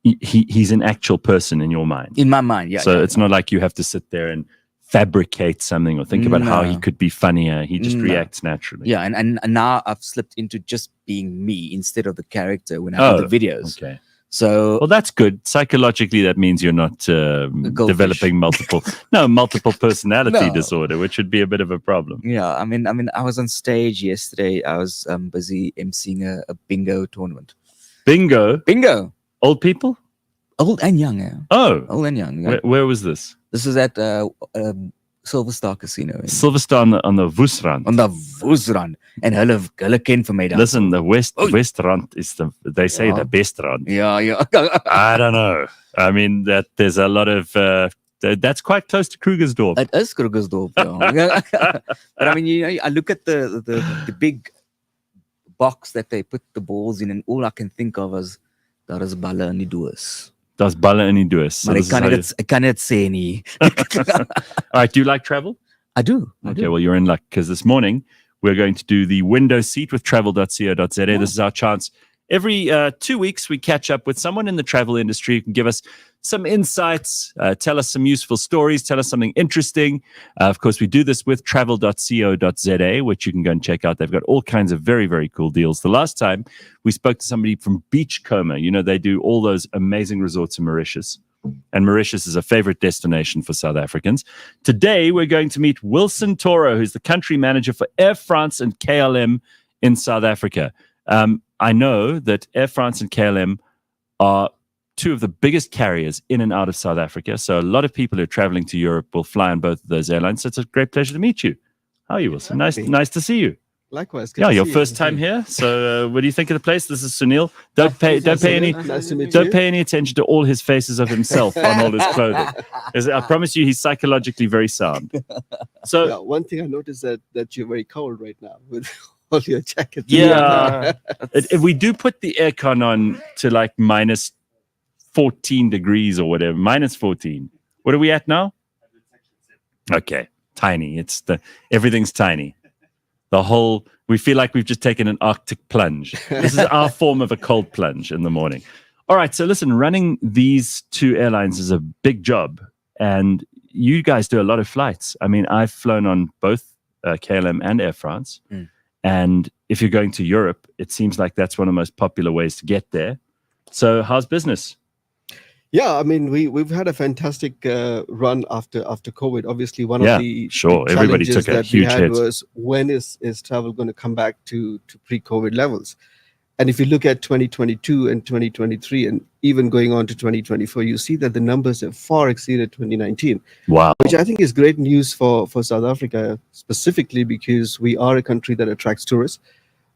He's an actual person in your mind. In my mind, yeah. So it's not like you have to sit there and fabricate something or think about how he could be funnier. He just reacts naturally. Yeah, and now I've slipped into just being me instead of the character when I do the videos. Okay. So well, that's good. Psychologically, that means you're not developing multiple personality disorder, which would be a bit of a problem. Yeah, I mean, I was on stage yesterday. I was busy emceeing a bingo tournament. Bingo. Old people? Old and young, yeah. Oh. Old and young. Yeah. Where was this? This was at Silver Star Casino. Silver Star on the Woesrand. On the Woesrand. And hulle ken vir my dan. Listen, the Westrand is they say the best rand. Yeah. I don't know. I mean, that there's a lot of... that's quite close to Krugersdorp. It is Krugersdorp, yeah. But I mean, I look at the big box that they put the balls in, and all I can think of is daar is balle in die doos. Daar's balle in die doos. Maar I cannot say any. All right, do you like travel? I do. Okay, well, you're in luck because this morning we're going to do the window seat with travel.co.za. Oh. This is our chance. Every 2 weeks, we catch up with someone in the travel industry who can give us some insights, tell us some useful stories, tell us something interesting. Of course, we do this with travel.co.za, which you can go and check out. They've got all kinds of very, very cool deals. The last time we spoke to somebody from Beachcomber. You know, they do all those amazing resorts in Mauritius. And Mauritius is a favorite destination for South Africans. Today, we're going to meet Wilson Toro, who's the country manager for Air France and KLM in South Africa. I know that Air France and KLM are two of the biggest carriers in and out of South Africa. So a lot of people who are traveling to Europe will fly on both of those airlines. So it's a great pleasure to meet you. How are you, Wilson? Nice to see you. Likewise. Yeah, your first time here. So what do you think of the place? This is Sunil. Don't pay any attention to all his faces of himself on all his clothing. I promise you, he's psychologically very sound. So yeah, one thing I noticed that you're very cold right now with all your jackets. Yeah. If we do put the aircon on to like minus 14 degrees or whatever, minus 14. What are we at now? Okay, tiny. Everything's tiny. We feel like we've just taken an Arctic plunge. This is our form of a cold plunge in the morning. All right, so listen, running these two airlines is a big job, and you guys do a lot of flights. I mean, I've flown on both KLM and Air France, and if you're going to Europe, it seems like that's one of the most popular ways to get there. So how's business? Yeah, I mean, we've had a fantastic run after COVID. Obviously, one of the everybody challenges took a that huge we had hit. was, when is travel going to come back to pre-COVID levels? And if you look at 2022 and 2023, and even going on to 2024, you see that the numbers have far exceeded 2019. Wow. Which I think is great news for South Africa, specifically because we are a country that attracts tourists.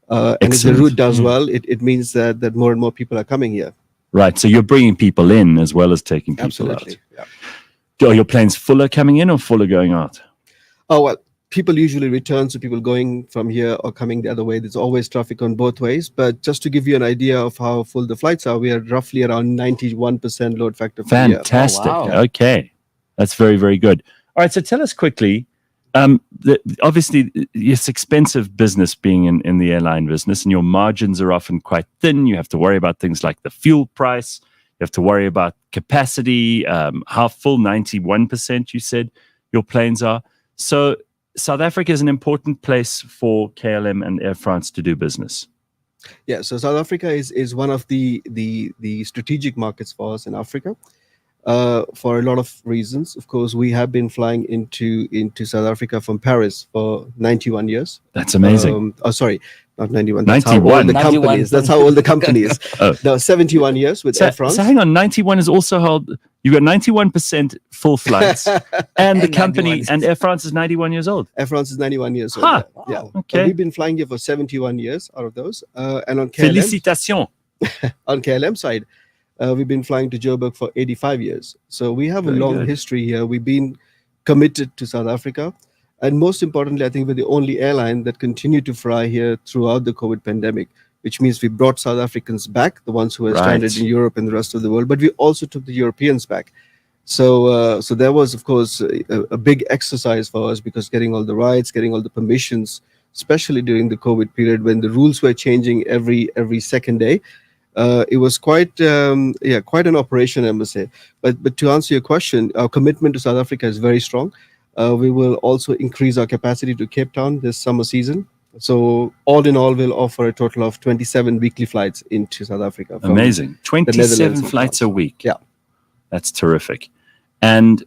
And if the route does well, it means that more and more people are coming here. Right. So you're bringing people in as well as taking people out. Yeah. Are your planes fuller coming in or fuller going out? Oh, well, people usually return. So people going from here or coming the other way, there's always traffic on both ways. But just to give you an idea of how full the flights are, we are roughly around 91% load factor per year. Fantastic. Oh, wow. Okay. That's very, very good. All right. So tell us quickly, obviously, it's expensive business being in the airline business, and your margins are often quite thin. You have to worry about things like the fuel price. You have to worry about capacity, how full, 91% you said your planes are. So South Africa is an important place for KLM and Air France to do business. Yeah, so South Africa is one of the strategic markets for us in Africa. For a lot of reasons. Of course, we have been flying into South Africa from Paris for 91 years. That's amazing. Sorry, not 91. 91. That's how old the company is. That's how old the company is. No, 71 years with Air France. So hang on, 91 is also how you got 91% full flights, and the company and Air France is 91 years old. Air France is 91 years old. Huh. Yeah. Okay. We've been flying here for 71 years out of those. And on KLM, Félicitations. on KLM side, we've been flying to Joburg for 85 years. So we have a long history here. We've been committed to South Africa. And most importantly, I think we're the only airline that continued to fly here throughout the COVID pandemic, which means we brought South Africans back, the ones who were stranded in Europe and the rest of the world, but we also took the Europeans back. So there was, of course, a big exercise for us, because getting all the rights, getting all the permissions, especially during the COVID period when the rules were changing every second day, it was quite an operation, I must say. But to answer your question, our commitment to South Africa is very strong. We will also increase our capacity to Cape Town this summer season. So all in all, we'll offer a total of 27 weekly flights into South Africa. Amazing. 27 flights a week. Yeah. That's terrific. And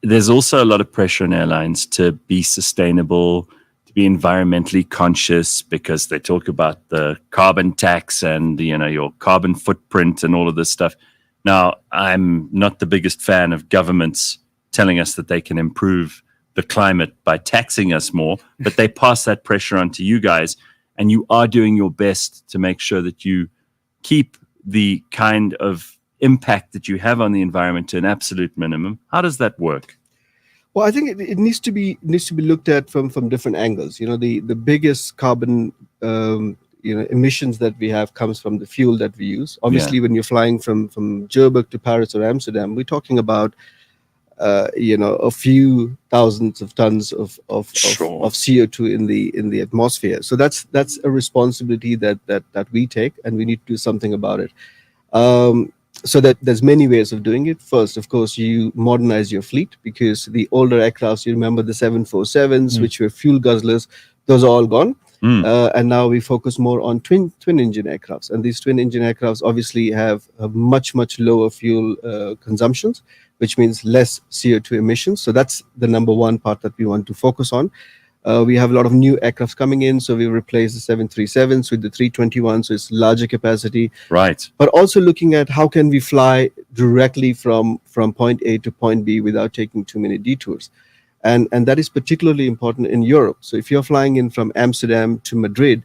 there's also a lot of pressure on airlines to be sustainable, to be environmentally conscious, because they talk about the carbon tax and, your carbon footprint and all of this stuff. Now, I'm not the biggest fan of governments telling us that they can improve the climate by taxing us more, but they pass that pressure on to you guys, and you are doing your best to make sure that you keep the kind of impact that you have on the environment to an absolute minimum. How does that work? Well, I think it needs to be looked at from different angles. The biggest carbon emissions that we have comes from the fuel that we use. Obviously, when you're flying from Joburg to Paris or Amsterdam, we're talking about a few thousands of tons of CO2 in the atmosphere. So that's a responsibility that we take, and we need to do something about it. So that there's many ways of doing it. First, of course, you modernize your fleet, because the older aircrafts, you remember the 747s, which were fuel guzzlers, those are all gone. And now we focus more on twin engine aircrafts. And these twin engine aircrafts obviously have a much lower fuel consumptions, which means less CO2 emissions. So that's the number one part that we want to focus on. We have a lot of new aircrafts coming in. So we replace the 737s with the 321, so it's larger capacity. Right. But also looking at how can we fly directly from point A to point B without taking too many detours. And that is particularly important in Europe. So if you're flying in from Amsterdam to Madrid,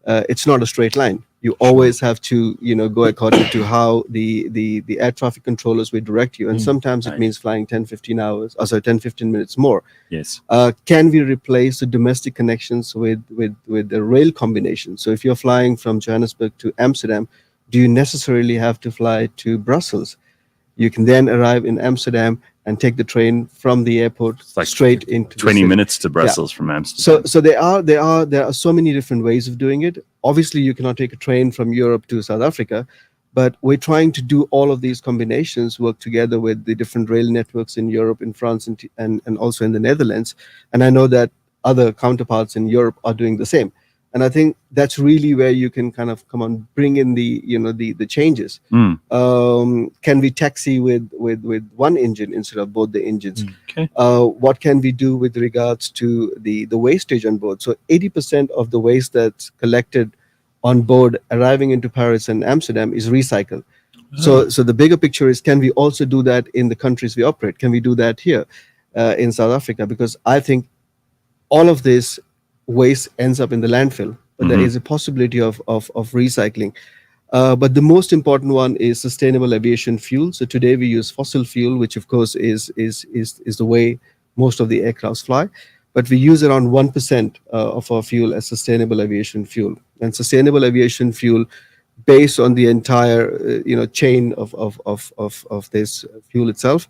it's not a straight line. You always have to, go according to how the air traffic controllers will direct you. And sometimes it means flying 10-15 minutes more. Yes. Can we replace the domestic connections with the rail combination? So if you're flying from Johannesburg to Amsterdam, do you necessarily have to fly to Brussels? You can then arrive in Amsterdam and take the train from the airport like straight into 20 minutes to Brussels from Amsterdam. So there are so many different ways of doing it. Obviously, you cannot take a train from Europe to South Africa, but we're trying to do all of these combinations, work together with the different rail networks in Europe, in France, and also in the Netherlands. And I know that other counterparts in Europe are doing the same. And I think that's really where you can kind of bring in the changes. Can we taxi with one engine instead of both the engines? Okay. What can we do with regards to the wastage on board? So 80% of the waste that's collected on board arriving into Paris and Amsterdam is recycled. So the bigger picture is, can we also do that in the countries we operate? Can we do that here in South Africa? Because I think all of this waste ends up in the landfill, but there is a possibility of recycling. But the most important one is sustainable aviation fuel. So today we use fossil fuel, which of course is the way most of the aircrafts fly. But we use around 1% of our fuel as sustainable aviation fuel. And sustainable aviation fuel, based on the entire chain of this fuel itself,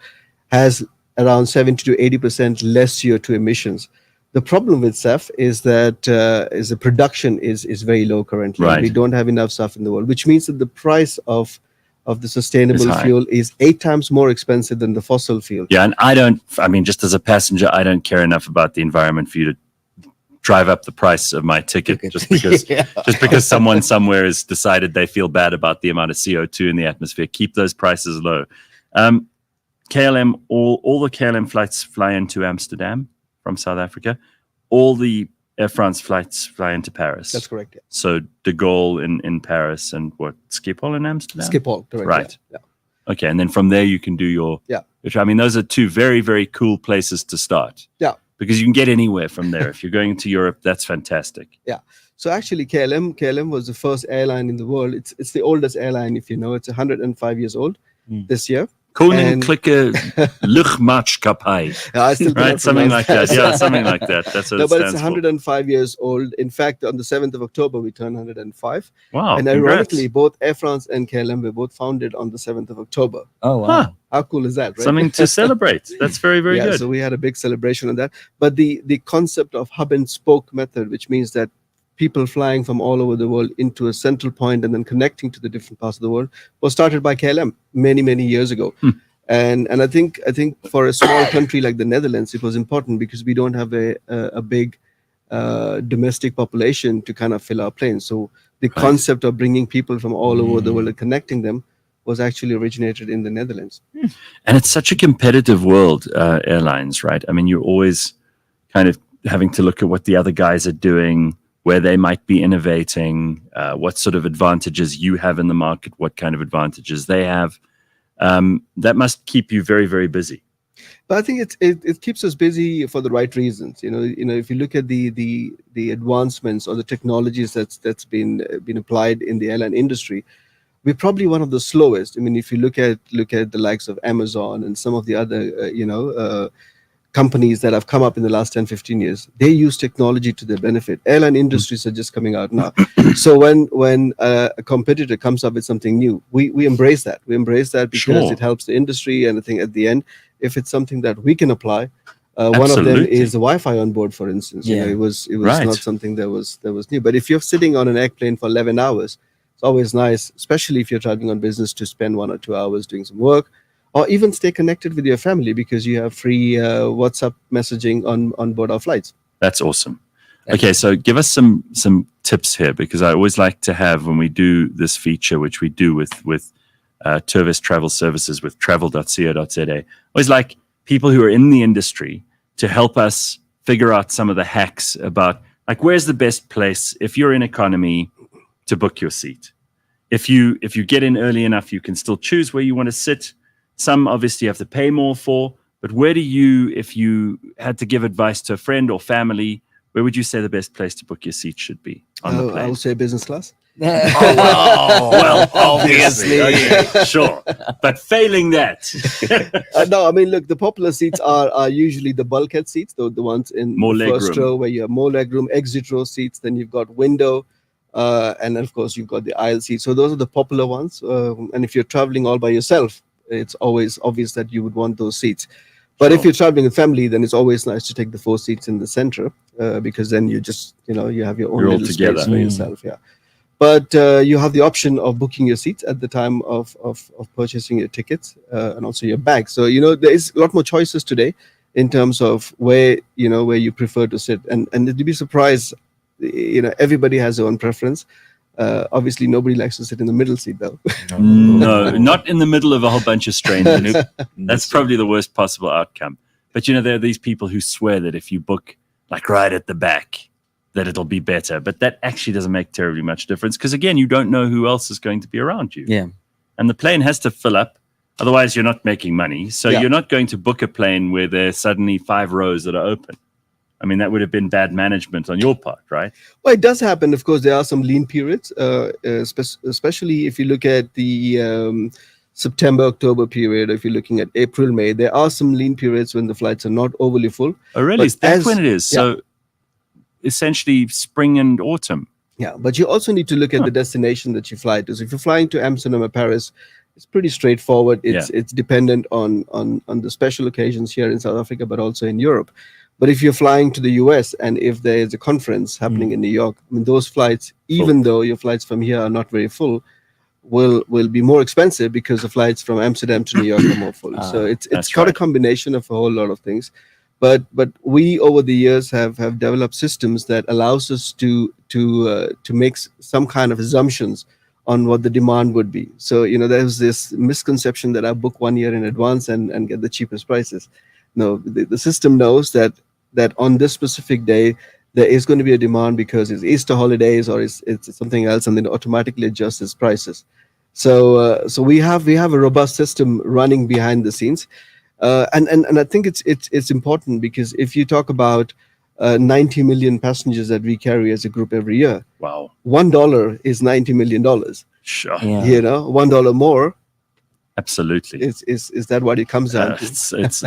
has around 70 to 80% less CO2 emissions. The problem with SAF is that the production is very low currently. Right. We don't have enough SAF in the world, which means that the price of the sustainable high. fuel is 8 times more expensive than the fossil fuel. Yeah, and just as a passenger, I don't care enough about the environment for you to drive up the price of my ticket just because someone somewhere has decided they feel bad about the amount of CO2 in the atmosphere. Keep those prices low. KLM, all the KLM flights fly into Amsterdam from South Africa. All the Air France flights fly into Paris. That's correct. Yeah. So De Gaulle in Paris and Schiphol in Amsterdam? Schiphol, correct. Right. Yeah. Okay, and then from there you can do your... Yeah. I mean, those are two very, very cool places to start. Yeah. Because you can get anywhere from there. If you're going to Europe, that's fantastic. Yeah. So actually, KLM was the first airline in the world. It's the oldest airline, if you know. It's 105 years old this year. Koninklijke Luchtmaatschappij. I still right, something like that. Yeah, something like that. That's what no, it but stands it's 105 years old. In fact, on the 7th of October, we turn 105. Wow. And ironically, both Air France and KLM were both founded on the 7th of October. Oh, wow. Huh. How cool is that, right? Something to celebrate. That's very, very good. So we had a big celebration on that. But the concept of hub and spoke method, which means that people flying from all over the world into a central point and then connecting to the different parts of the world, was started by KLM many, many years ago. And I think for a small country like the Netherlands, it was important because we don't have a big domestic population to kind of fill our planes. So the concept of bringing people from all over the world and connecting them was actually originated in the Netherlands. And it's such a competitive world, airlines, right? I mean, you're always kind of having to look at what the other guys are doing, where they might be innovating, what sort of advantages you have in the market, what kind of advantages they have. That must keep you very, very busy. But I think it keeps us busy for the right reasons. You know, if you look at the advancements or the technologies that's been applied in the airline industry, we're probably one of the slowest. I mean, if you look at the likes of Amazon and some of the other companies that have come up in the last 10, 15 years, they use technology to their benefit. Airline industries are just coming out now. So when a competitor comes up with something new, we embrace that. We embrace that because it helps the industry. And I think at the end, if it's something that we can apply, one of them is the Wi-Fi on board, for instance. Yeah. You know, it was not something that was new. But if you're sitting on an airplane for 11 hours, it's always nice, especially if you're traveling on business, to spend 1 or 2 hours doing some work, or even stay connected with your family because you have free WhatsApp messaging on board our flights. That's awesome. Okay, so give us some tips here, because I always like to have, when we do this feature, which we do with Turvis Travel Services, with travel.co.za, always like people who are in the industry to help us figure out some of the hacks about, like, where's the best place if you're in economy to book your seat. If you get in early enough, you can still choose where you want to sit. Some obviously you have to pay more for, but where do you, if you had to give advice to a friend or family, where would you say the best place to book your seat should be on the plane? I would say business class. Well, obviously. Okay, sure. But failing that. No, I mean, look, the popular seats are usually the bulkhead seats, the ones in More the first row where you have more legroom, exit row seats, then you've got window, and then, of course, you've got the aisle seats. So those are the popular ones. And if you're traveling all by yourself, it's always obvious that you would want those seats. But if you're traveling with family, then it's always nice to take the 4 seats in the center, because then you just, you have your own You're all little together. space for yourself. Yeah. But you have the option of booking your seats at the time of purchasing your tickets, and also your bag. So, there is a lot more choices today in terms of where you prefer to sit. And to be surprised, everybody has their own preference. Obviously, nobody likes to sit in the middle seat, though. No, not in the middle of a whole bunch of strangers. That's probably the worst possible outcome. But, there are these people who swear that if you book like right at the back, that it'll be better. But that actually doesn't make terribly much difference because, again, you don't know who else is going to be around you. Yeah. And the plane has to fill up. Otherwise, you're not making money. So you're not going to book a plane where there's suddenly 5 rows that are open. I mean, that would have been bad management on your part, right? Well, it does happen. Of course, there are some lean periods, especially if you look at the September, October period. If you're looking at April, May, there are some lean periods when the flights are not overly full. Oh, really? That's when it is. So essentially spring and autumn. Yeah, but you also need to look at the destination that you fly to. So if you're flying to Amsterdam or Paris, it's pretty straightforward. It's dependent on the special occasions here in South Africa, but also in Europe. But if you're flying to the US and if there is a conference happening in New York, I mean, those flights, even though your flights from here are not very full, will be more expensive because the flights from Amsterdam to New York are more full. So it's got a combination of a whole lot of things. But we over the years have developed systems that allows us to make some kind of assumptions on what the demand would be. So there's this misconception that I book 1 year in advance and get the cheapest prices. No, the system knows that on this specific day there is going to be a demand because it's Easter holidays or it's something else, and then it automatically adjusts its prices. So we have a robust system running behind the scenes, and I think it's important because if you talk about 90 million passengers that we carry as a group every year, wow, $1 is $90 million. Sure, $1 more. Absolutely. Is that what it comes down to?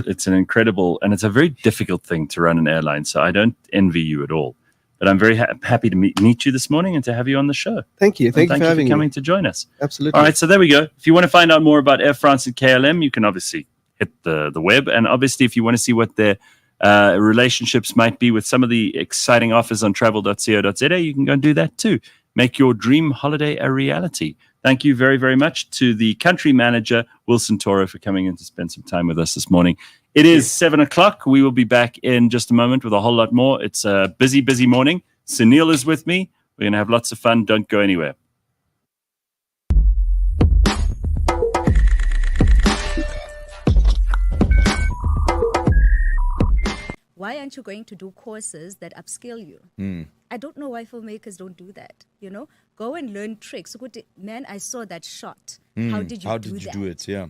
It's an incredible, and it's a very difficult thing to run an airline. So I don't envy you at all. But I'm very happy to meet you this morning and to have you on the show. Thank you. Thank you for coming to join us. Absolutely. All right, so there we go. If you want to find out more about Air France and KLM, you can obviously hit the web. And obviously, if you want to see what their relationships might be with some of the exciting offers on travel.co.za, you can go and do that too. Make your dream holiday a reality. Thank you very, very much to the country manager, Wilson Toro, for coming in to spend some time with us this morning. It is 7 o'clock. We will be back in just a moment with a whole lot more. It's a busy, busy morning. Sunil is with me. We're going to have lots of fun. Don't go anywhere. Why aren't you going to do courses that upskill you? I don't know why filmmakers don't do that. Go and learn tricks. Man, I saw that shot. How did you do it? Yeah.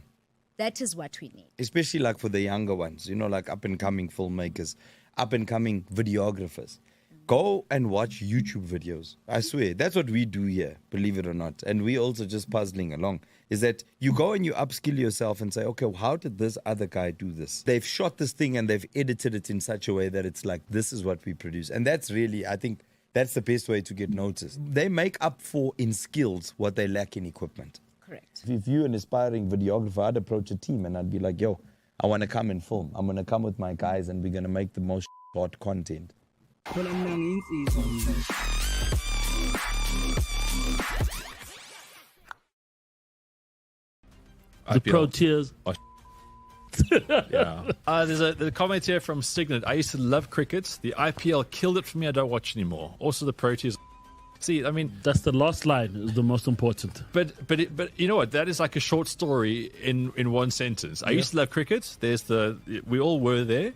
That is what we need. Especially like for the younger ones, like up and coming filmmakers, up and coming videographers. Go and watch YouTube videos. I swear, that's what we do here, believe it or not. And we also just puzzling along, is that you go and you upskill yourself and say, okay, well, how did this other guy do this? They've shot this thing and they've edited it in such a way that it's like, this is what we produce. And that's really, I think, that's the best way to get noticed. They make up for in skills what they lack in equipment. Correct. If you're an aspiring videographer, I'd approach a team and I'd be like, yo, I want to come and film. I'm going to come with my guys and we're going to make the most hot content. The pro tiers. Yeah. There's a comment here from Signet. I used to love cricket. The IPL killed it for me. I don't watch anymore. Also, the pro tiers. See, I mean, That's the last line is the most important. but you know what? That is like a short story in one sentence. I used to love cricket. We all were there.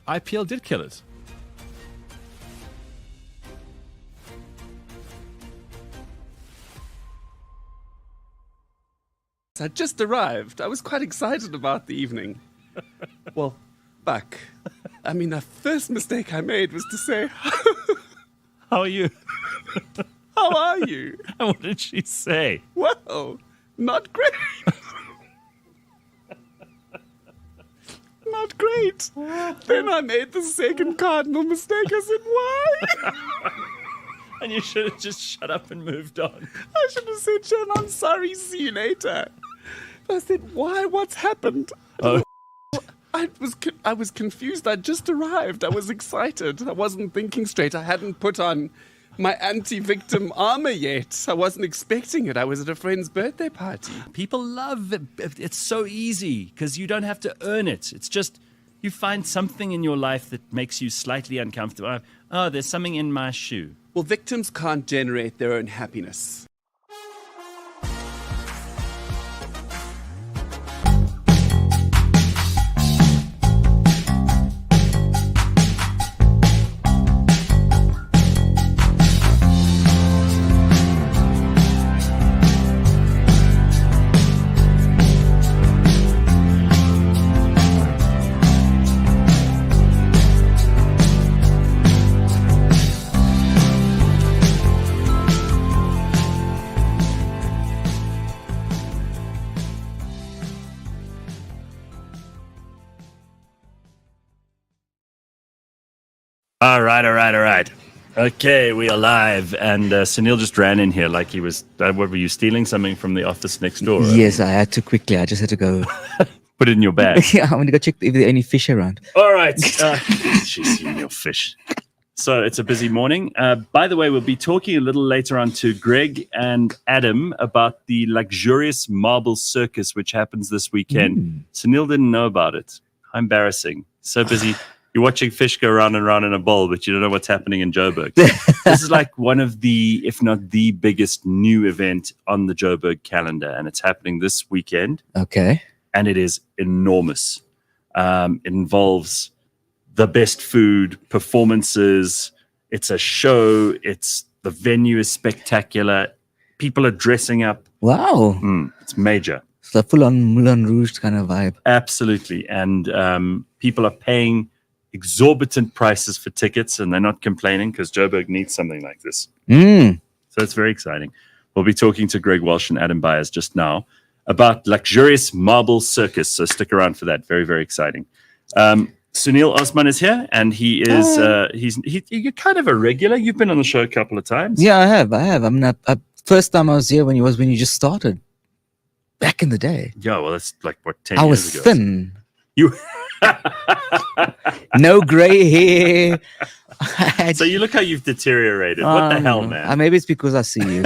IPL did kill it. I just arrived. I was quite excited about the evening. Well, back. I mean, the first mistake I made was to say, How are you? how are you? And what did she say? Well, not great. Not great. Then I made the second cardinal mistake. I said, why? And you should have just shut up and moved on. I should have said, Jen, I'm sorry, see you later. I said, why? What's happened? I was confused. I'd just arrived. I was excited. I wasn't thinking straight. I hadn't put on my anti-victim armor yet. I wasn't expecting it. I was at a friend's birthday party. People love it. It's so easy because you don't have to earn it. It's just you find something in your life that makes you slightly uncomfortable. Oh, there's something in my shoe. Well, victims can't generate their own happiness. All right. Okay, we are live. And Sunil just ran in here like he was, what were you, stealing something from the office next door? Yes, I had to quickly. I just had to go. Put it in your bag. Yeah, I want to go check if there are any fish around. All right. She's seen your fish. So it's a busy morning. By the way, we'll be talking a little later on to Greg and Adam about the luxurious marble circus, which happens this weekend. Sunil didn't know about it. How embarrassing. So busy. You're watching fish go round and round in a bowl, but you don't know what's happening in Joburg. This is like one of the, if not the biggest new event on the Joburg calendar, and it's happening this weekend. Okay. And it is enormous. It involves the best food, performances. It's a show. The venue is spectacular. People are dressing up. Wow. It's major. It's a full-on Moulin Rouge kind of vibe. Absolutely. And people are paying exorbitant prices for tickets, and they're not complaining because Joburg needs something like this. So it's very exciting. We'll be talking to Greg Walsh and Adam Byers just now about luxurious marble circus. So stick around for that. Very, very exciting. Sunil Osman is here, and he is you're kind of a regular. You've been on the show a couple of times. Yeah, I have. I mean, first time I was here when you just started. Back in the day. Yeah, well, that's like what 10 I years was ago. thin. You. No gray hair. So you look how you've deteriorated. What the hell, man? Maybe it's because I see you.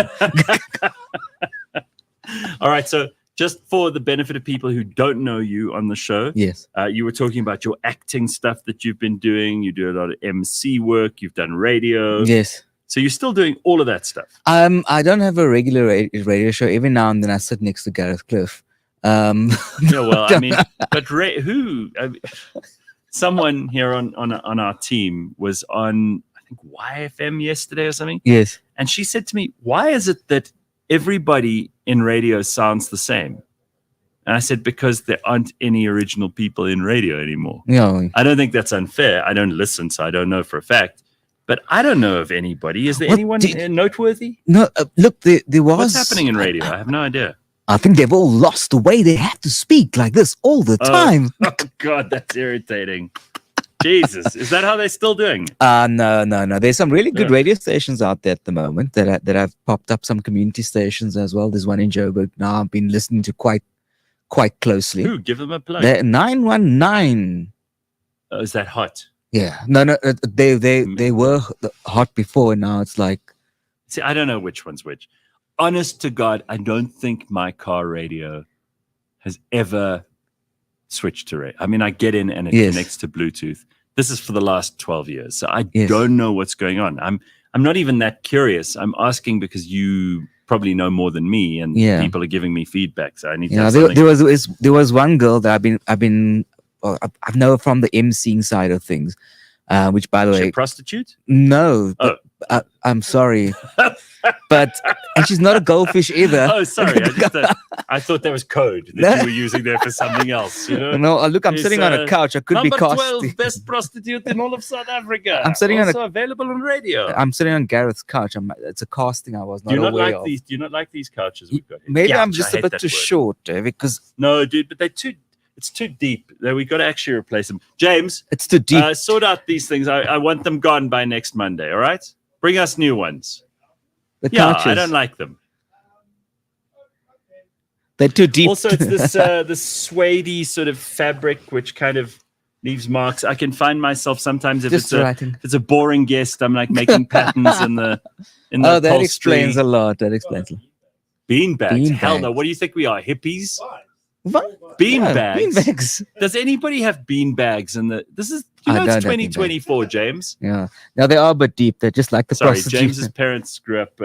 All right. So just for the benefit of people who don't know you on the show, Yes. You were talking about your acting stuff that you've been doing. You do a lot of MC work. You've done radio. Yes. So you're still doing all of that stuff. I don't have a regular radio show. Every now and then I sit next to Gareth Cliff. Yeah, well, I mean, but someone here on our team was on, I think, YFM yesterday or something. Yes. And she said to me, why is it that everybody in radio sounds the same? And I said, because there aren't any original people in radio anymore. Yeah. I don't think that's unfair. I don't listen, so I don't know for a fact. But I don't know of anybody. Is there anyone noteworthy? No, look, there was... What's happening in radio? I have no idea. I think they've all lost the way they have to speak like this all the time. Oh, God, that's irritating. Jesus, is that how they're still doing? No. There's some really good radio stations out there at the moment that have popped up. Some community stations as well. There's one in Joburg now. I've been listening to quite closely. Who? Give them a plug. 919. Oh, is that hot? Yeah. No. They were hot before, and now it's like. See, I don't know which one's which. Honest to God, I don't think my car radio has ever switched to radio. I mean, I get in and it connects to Bluetooth. This is for the last 12 years. So I don't know what's going on. I'm not even that curious. I'm asking because you probably know more than me, and people are giving me feedback. So I need to have something. There was one girl that I've known from the emceeing side of things, which, by the way, a prostitute? No, I'm sorry, and she's not a goldfish either. Oh, sorry, I thought there was code that you were using there for something else. You know? No, look, I'm sitting on a couch. I could be Number casting. 12 best prostitute in all of South Africa. I'm sitting also available on radio. I'm sitting on Gareth's couch. It's a casting I was not aware of. Do you not like these couches we've got here? Maybe I'm just a bit too short, because no, dude, but it's too deep. We got to actually replace them. James, it's too deep. Sort out these things. I want them gone by next Monday. All right, bring us new ones. The couches. I don't like them. They're too deep. Also, it's this suede sort of fabric which kind of leaves marks. I can find myself sometimes if Just writing. if it's a boring guest, I'm like making patterns in the Oh, that upholstery. explains a lot. That explains a lot. Beanbags. Hell no. Beanbags. What do you think we are? Hippies? What? Beanbags. Yeah, beanbags. Does anybody have beanbags in the? This is you know I it's don't have 2024, James. Yeah. Now they are a bit deep. They're just like the Sorry, prostitutes. James's parents grew up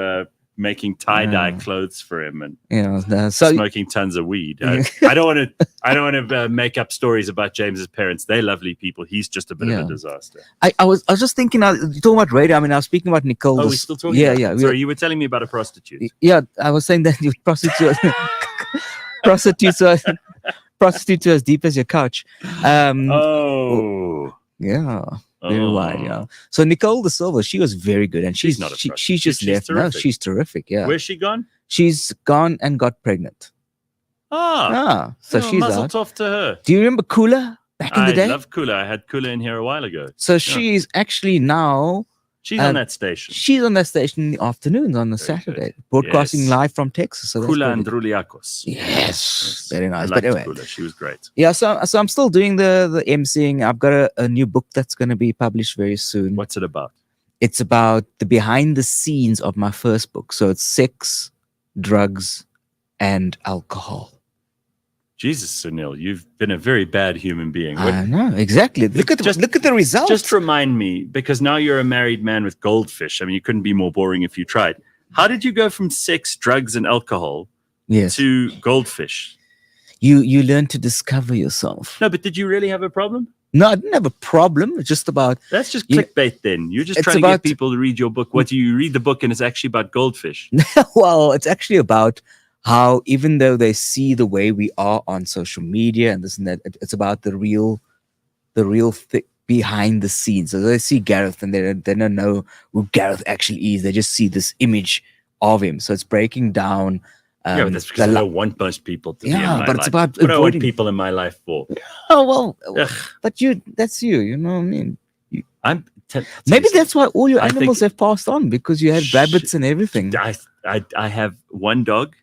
making tie-dye clothes for him and So smoking tons of weed. I don't want to make up stories about James's parents. They're lovely people. He's just a bit of a disaster. I was just thinking. You're talking about radio. I mean, I was speaking about Nicole. Oh, we're still talking. Yeah, about yeah. Sorry, you were telling me about a prostitute. Yeah, I was saying that you prostitutes, prostitutes are as deep as your couch. Oh, yeah. Very wide, yeah. So Nicole De Silva, she was very good, and she's not a prostitute. she's just She's left. No, terrific. she's terrific. Yeah, where's she gone? she's gone and got pregnant. So she's muzzle out. tough to her. Do you remember Kula back in the day? I love Kula. I had Kula in here a while ago. So she's actually now She's on that station. she's on that station in the afternoons on a Very Saturday, good. broadcasting Yes. live from Texas. So that's Kula very and good. Druliakos. Yes, very nice. I But liked anyway, Kula. She was great. yeah. So I'm still doing the emceeing. I've got a new book that's going to be published very soon. What's it about? It's about the behind the scenes of my first book. So it's sex, drugs, and alcohol. Jesus, Sunil, you've been a very bad human being. I know exactly. Look at the results. Just remind me, because now you're a married man with goldfish. I mean, you couldn't be more boring if you tried. How did you go from sex, drugs, and alcohol yes. to goldfish? You learn to discover yourself. No, but did you really have a problem? No, I didn't have a problem. It's just about That's just You- clickbait then. You're just It's trying to about- get people to read your book. What do you read the book and it's actually about goldfish? well, it's actually about how even though they see the way we are on social media and this and that, it's about the real behind the scenes. So they see Gareth and they don't know who Gareth actually is. They just see this image of him. So it's breaking down. Yeah, but that's because I don't want most people to be in Yeah, my but life. it's about what do I want avoiding- people in my life for? Oh well, Ugh. but that's you. You know what I mean? Maybe seriously, that's why all your I think- animals have passed on because you had Shh. rabbits and everything. I have one dog.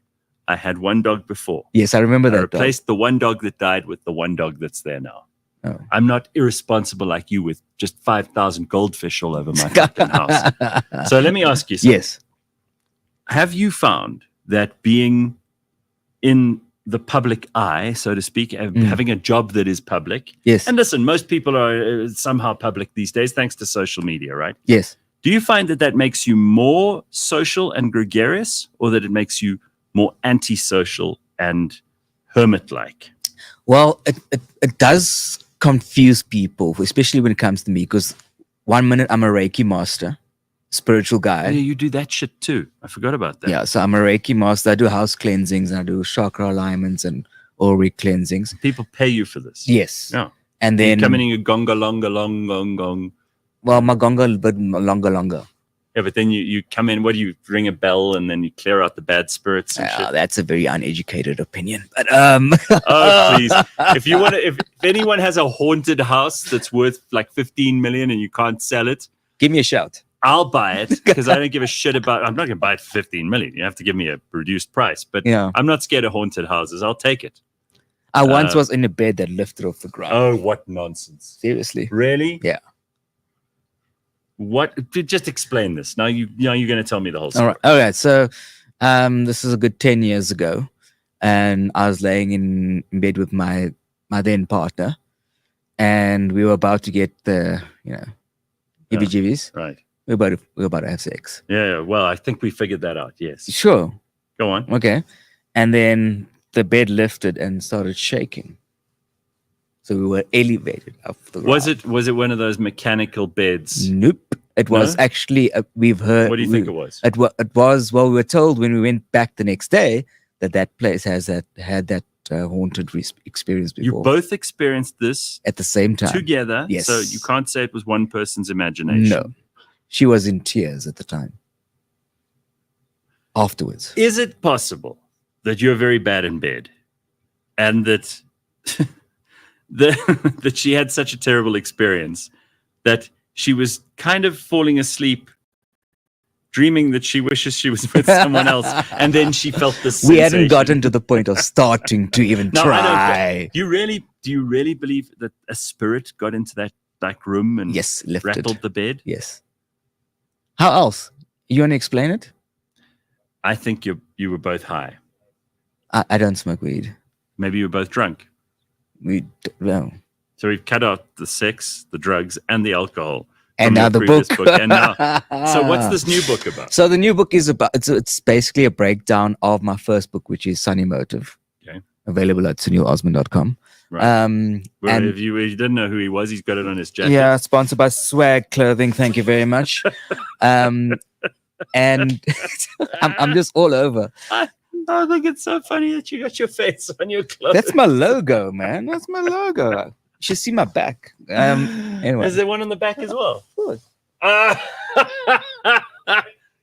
I had one dog before. Yes, I remember I that. dog. replaced the one dog that died with the one dog that's there now. Oh. I'm not irresponsible like you with just 5,000 goldfish all over my fucking house. So let me ask you something. Yes. Have you found that being in the public eye, so to speak, having a job that is public, Yes. and listen, most people are somehow public these days thanks to social media, right? Yes. Do you find that makes you more social and gregarious, or that it makes you more antisocial and hermit-like? Well, it does confuse people, especially when it comes to me, because 1 minute I'm a Reiki master, spiritual guy. Yeah, you do that shit too. I forgot about that. Yeah, so I'm a Reiki master. I do house cleansings and I do chakra alignments and auric cleansings. People pay you for this. Yes. Yeah. And You then, come in and you gonga longa long gong gong. well, my gonga a little bit longer. Yeah, but then you come in, what do you ring a bell and then you clear out the bad spirits and shit? That's a very uneducated opinion. But Oh, please. If you want to, if anyone has a haunted house that's worth like 15 million and you can't sell it, give me a shout. I'll buy it because I don't give a shit about. I'm not going to buy it for 15 million. You have to give me a reduced price, but Yeah. I'm not scared of haunted houses. I'll take it. I once was in a bed that lifted off the ground. Oh, what nonsense! Seriously. Really? Yeah. What? Just explain this. Now you're going to tell me the whole story. All right. So, this is a good 10 years ago, and I was laying in bed with my then partner, and we were about to get the heebie-jeebies. Right. We were about to have sex. Yeah. Well, I think we figured that out. Yes. Sure. Go on. Okay. And then the bed lifted and started shaking. So we were elevated off the Was ground. it one of those mechanical beds? Nope. It was No? actually, we've heard. What do you think it was? It was, well, we were told when we went back the next day that place had that haunted experience before. You both experienced this At the same time. together. Yes. So you can't say it was one person's imagination. No. She was in tears at the time. Afterwards. Is it possible that you're very bad in bed and that that she had such a terrible experience that she was kind of falling asleep dreaming that she wishes she was with someone else, and then she felt this. We hadn't gotten to the point of starting to even No, I try. don't. Do you really believe that a spirit got into that like room and Yes, lifted. rattled the bed? Yes. How else? You want to explain it? I think you were both high. I don't smoke weed. Maybe you were both drunk. No. So we've cut out the sex, the drugs, and the alcohol. And from now your the previous book. And now, so what's this new book about? So the new book is about, it's basically a breakdown of my first book, which is Sunny Motive. Okay. Available at sunilosman.com. Right. Well, and if you didn't know who he was, he's got it on his jacket. yeah, sponsored by Swag Clothing. Thank you very much. And I'm just all over. I think it's so funny that you got your face on your clothes. That's my logo, man. That's my logo. You should see my back. Anyway. Is there one on the back as well? Of course.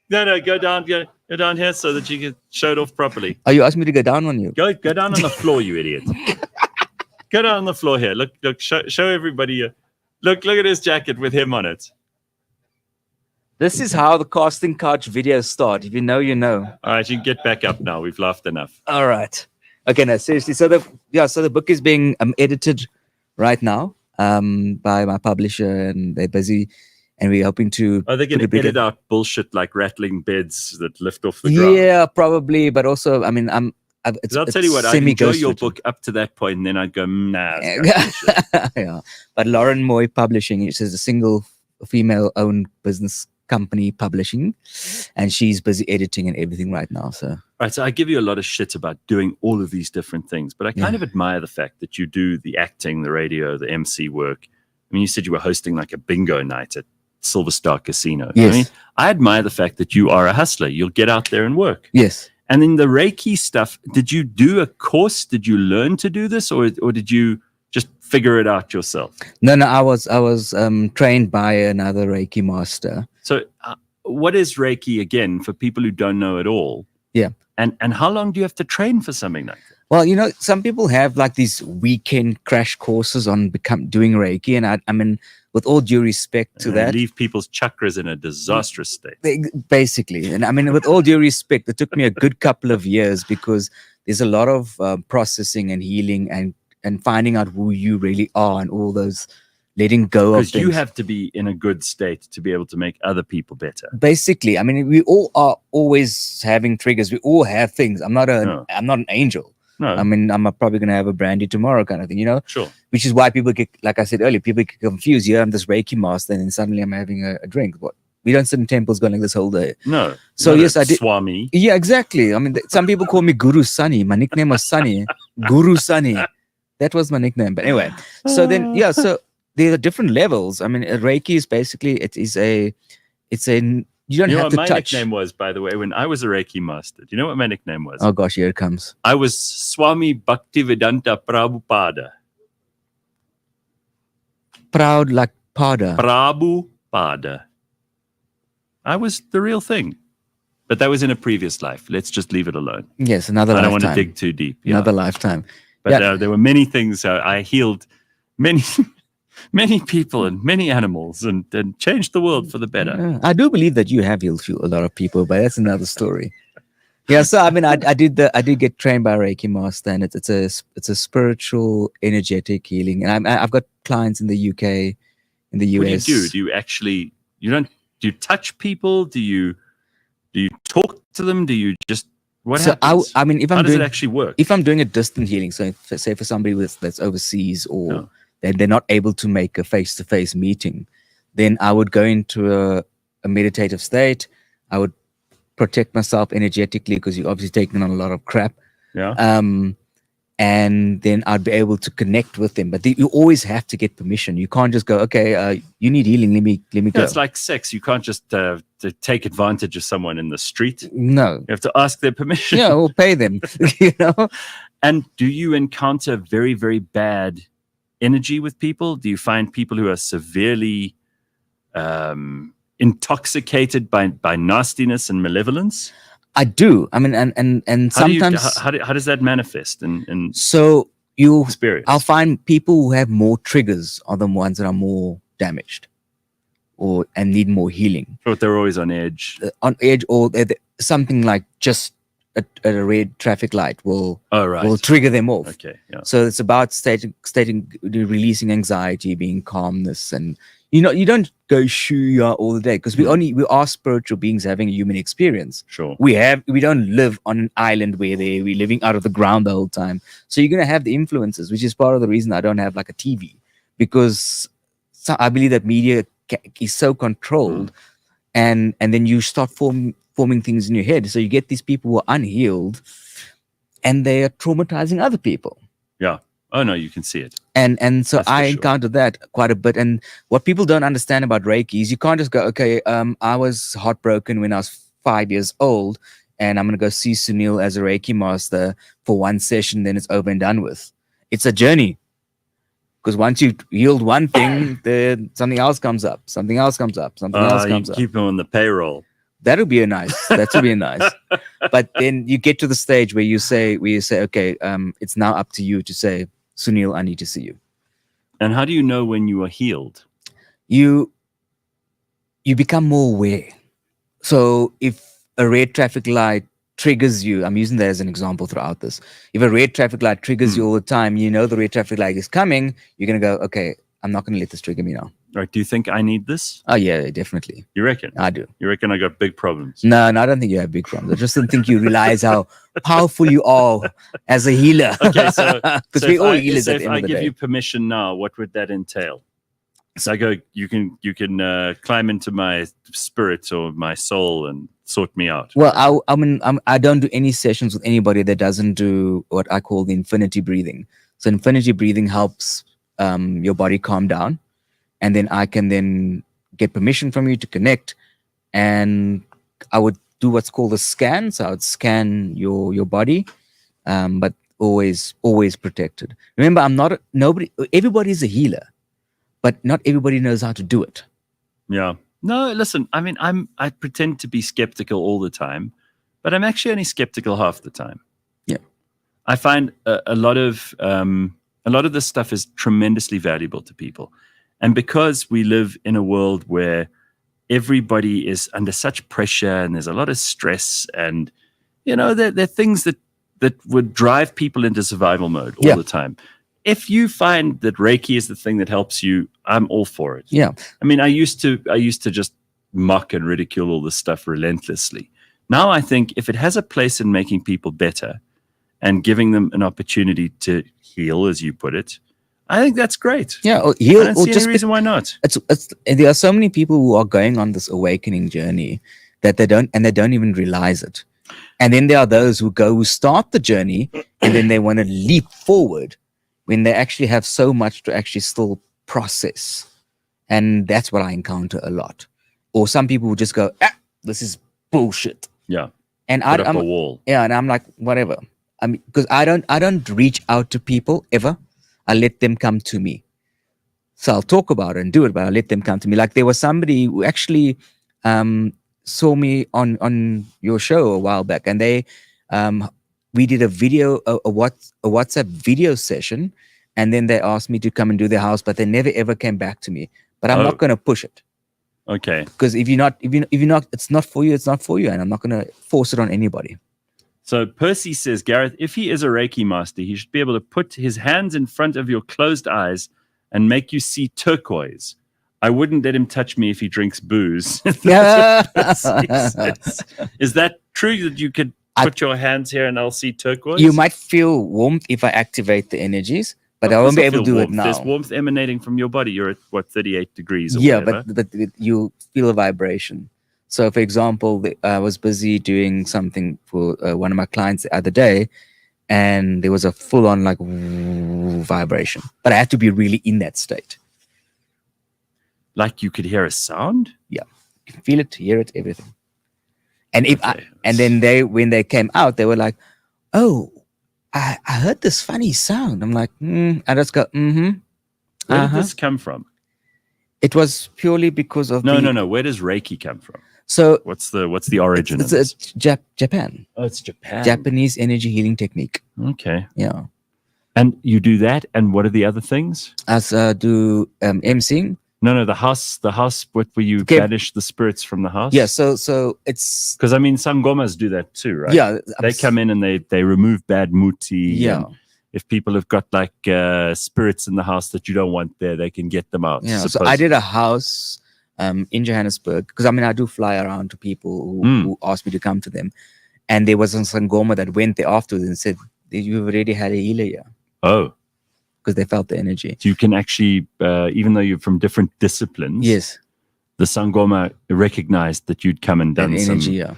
No, go down here so that you can show it off properly. Are you asking me to go down on you? Go down on the floor, you idiot. Go down on the floor here. Look, show everybody. Look at his jacket with him on it. This is how the casting couch videos start. If you know, you know. All right, you can get back up now. We've laughed enough. All right. Okay, no, seriously. So the book is being edited right now by my publisher, and they're busy, and we're hoping to. Are they going to edit out bullshit like rattling beds that lift off the ground? Yeah, probably. But also, I mean, I'll tell you what, I'd enjoy your book up to that point, and then I'd go, nah. Yeah. But Lauren Moy Publishing, which is a single female-owned business company publishing, and she's busy editing and everything right now. So I give you a lot of shit about doing all of these different things, but I kind of admire the fact that you do the acting, the radio, the MC work. I mean, you said you were hosting like a bingo night at Silver Star Casino. Yes. I mean, I admire the fact that you are a hustler. You'll get out there and work. yes. And then the Reiki stuff, did you do a course? Did you learn to do this, or did you just figure it out yourself? No, I was trained by another Reiki master. So what is Reiki again for people who don't know at all? Yeah. And how long do you have to train for something like that? Well, you know, some people have like these weekend crash courses on doing Reiki, and I mean, with all due respect to that, leave people's chakras in a disastrous state. Basically. And I mean, with all due respect, it took me a good couple of years because there's a lot of processing and healing and finding out who you really are and all those letting go of things. Because you have to be in a good state to be able to make other people better. Basically, I mean, we all are always having triggers. We all have things. I'm not an angel. No. I mean, I'm probably going to have a brandy tomorrow kind of thing, you know? Sure. Which is why people get, like I said earlier, people get confused. Yeah, I'm this Reiki master, and then suddenly I'm having a drink. What? We don't sit in temples going like this whole day. No. So yes, I did. Swami. Yeah, exactly. I mean, some people call me Guru Sunny. My nickname was Sunny. Guru Sunny. That was my nickname. But anyway, so then, yeah, so there are different levels. I mean, Reiki is basically, you don't have to touch. My nickname was, by the way, when I was a Reiki master. Do you know what my nickname was? Oh gosh, here it comes. I was Swami Bhaktivedanta Prabhupada. Proud like Pada. Prabhupada. I was the real thing. But that was in a previous life. Let's just leave it alone. Yes, another lifetime. I don't want to dig too deep. Yeah. Another lifetime. But there were many things. I healed many many people and many animals and changed the world for the better. Yeah, I do believe that you have healed a lot of people, but that's another story. Yeah, so I mean, I did get trained by a Reiki master, and it's a spiritual, energetic healing. And I've got clients in the UK, in the US. What do you do? Do you actually do you touch people? Do you talk to them? Do you just what happens? I mean, how does it actually work? If I'm doing a distant healing, so say for somebody that's overseas or they're not able to make a face-to-face meeting, then I would go into a meditative state. I would protect myself energetically because you're obviously taking on a lot of crap. Yeah. And then I'd be able to connect with them. But you always have to get permission. You can't just go, okay, you need healing. Let me go. It's like sex. You can't just to take advantage of someone in the street. No. You have to ask their permission. Yeah, or pay them, you know. And do you encounter very, very bad energy with people? Do you find people who are severely intoxicated by nastiness and malevolence? I do. I mean, and sometimes how does that manifest in so experience? I'll find people who have more triggers are the ones that are more damaged. and need more healing. But they're always on edge. Or something like just a red traffic light will trigger them off. Okay, yeah. So it's about releasing anxiety, being calmness, and you don't go shoo all the day, because we are spiritual beings having a human experience. Sure. We don't live on an island where we're living out of the ground the whole time. So you're gonna have the influences, which is part of the reason I don't have like a TV, because I believe that media is so controlled, and then you start forming things in your head. So you get these people who are unhealed, and they are traumatizing other people. Yeah. Oh no, you can see it. And so That's for I sure. encountered that quite a bit. And what people don't understand about Reiki is you can't just go, okay, I was heartbroken when I was 5 years old, and I'm gonna go see Sunil as a Reiki master for one session, then it's over and done with. It's a journey. Because once you've healed one thing, then something else comes up, something else comes up, something else comes up. Keep them on the payroll. That would be nice. That would be nice. But then you get to the stage where you say, okay, it's now up to you to say, Sunil, I need to see you. And how do you know when you are healed? You become more aware. So if a red traffic light triggers you, I'm using that as an example throughout this. If a red traffic light triggers you all the time, you know the red traffic light is coming, you're going to go, okay, I'm not going to let this trigger me now. Right? Do you think I need this? Oh, yeah, definitely. You reckon? I do. You reckon I got big problems? No, I don't think you have big problems. I just don't think you realize how powerful you are as a healer. Okay, so because so we're if all I- healers so at the if end I of the give day. you permission now, what would that entail? So I go, you can climb into my spirit or my soul and sort me out. Well, I don't do any sessions with anybody that doesn't do what I call the infinity breathing. So infinity breathing helps your body calm down, and then I can then get permission from you to connect, and I would do what's called a scan. So I would scan your body, but always protected. Remember, everybody's a healer, but not everybody knows how to do it. Yeah. No, listen, I mean, I pretend to be skeptical all the time, but I'm actually only skeptical half the time. Yeah. I find a lot of this stuff is tremendously valuable to people. And because we live in a world where everybody is under such pressure and there's a lot of stress, and there are things that would drive people into survival mode all the time. If you find that Reiki is the thing that helps you, I'm all for it. Yeah. I mean, I used to just mock and ridicule all this stuff relentlessly. Now I think if it has a place in making people better and giving them an opportunity to heal, as you put it, I think that's great. Yeah, or I heal, don't or see just any reason why not. there are so many people who are going on this awakening journey that they don't even realize it. And then there are those who start the journey and then they want to leap forward when they actually have so much to actually still process. And that's what I encounter a lot. Or some people will just go, this is bullshit. Yeah. And Put up a wall. Yeah, and I'm like, whatever. I mean, because I don't reach out to people ever. I let them come to me. So I'll talk about it and do it, but I let them come to me. Like there was somebody who actually saw me on your show a while back, and we did a video, a WhatsApp video session, and then they asked me to come and do their house, but they never ever came back to me. But I'm not going to push it. Okay. Because if you're not, it's not for you, it's not for you, and I'm not going to force it on anybody. So Percy says, Gareth, if he is a Reiki master, he should be able to put his hands in front of your closed eyes and make you see turquoise. I wouldn't let him touch me if he drinks booze. That's what Percy says. Is that true that you could put your hands here and I'll see turquoise? You might feel warmth if I activate the energies, but I won't be able to do it now. There's warmth emanating from your body. You're at, 38 degrees or whatever? but you feel a vibration. So, for example, I was busy doing something for one of my clients the other day, and there was a full-on like vibration. But I had to be really in that state. Like you could hear a sound? Yeah, you can feel it, hear it, everything. And when they came out, they were like, "Oh, I heard this funny sound." I'm like, I just go, Where did this come from? It was purely because of No. Where does Reiki come from? So what's the origin of it's this? Japan. Oh, it's Japan. Japanese energy healing technique. Okay. Yeah. And you do that, and what are the other things? As do emceeing, No, the house. What where you Okay. banish the spirits from the house? Yeah, so it's Because I mean, sangomas do that too, right? yeah, They come in and they remove bad muti. Yeah. And if people have got like spirits in the house that you don't want there, they can get them out. Yeah, so I supposedly. did a house in Johannesburg because I mean I do fly around to people who asked me to come to them, and there was a Sangoma that went there afterwards and said, "You've already had a healer here," Oh, because they felt the energy. so you can actually, even though you're from different disciplines, Yes, the sangoma recognized that you'd come and done an some. energy. Yeah,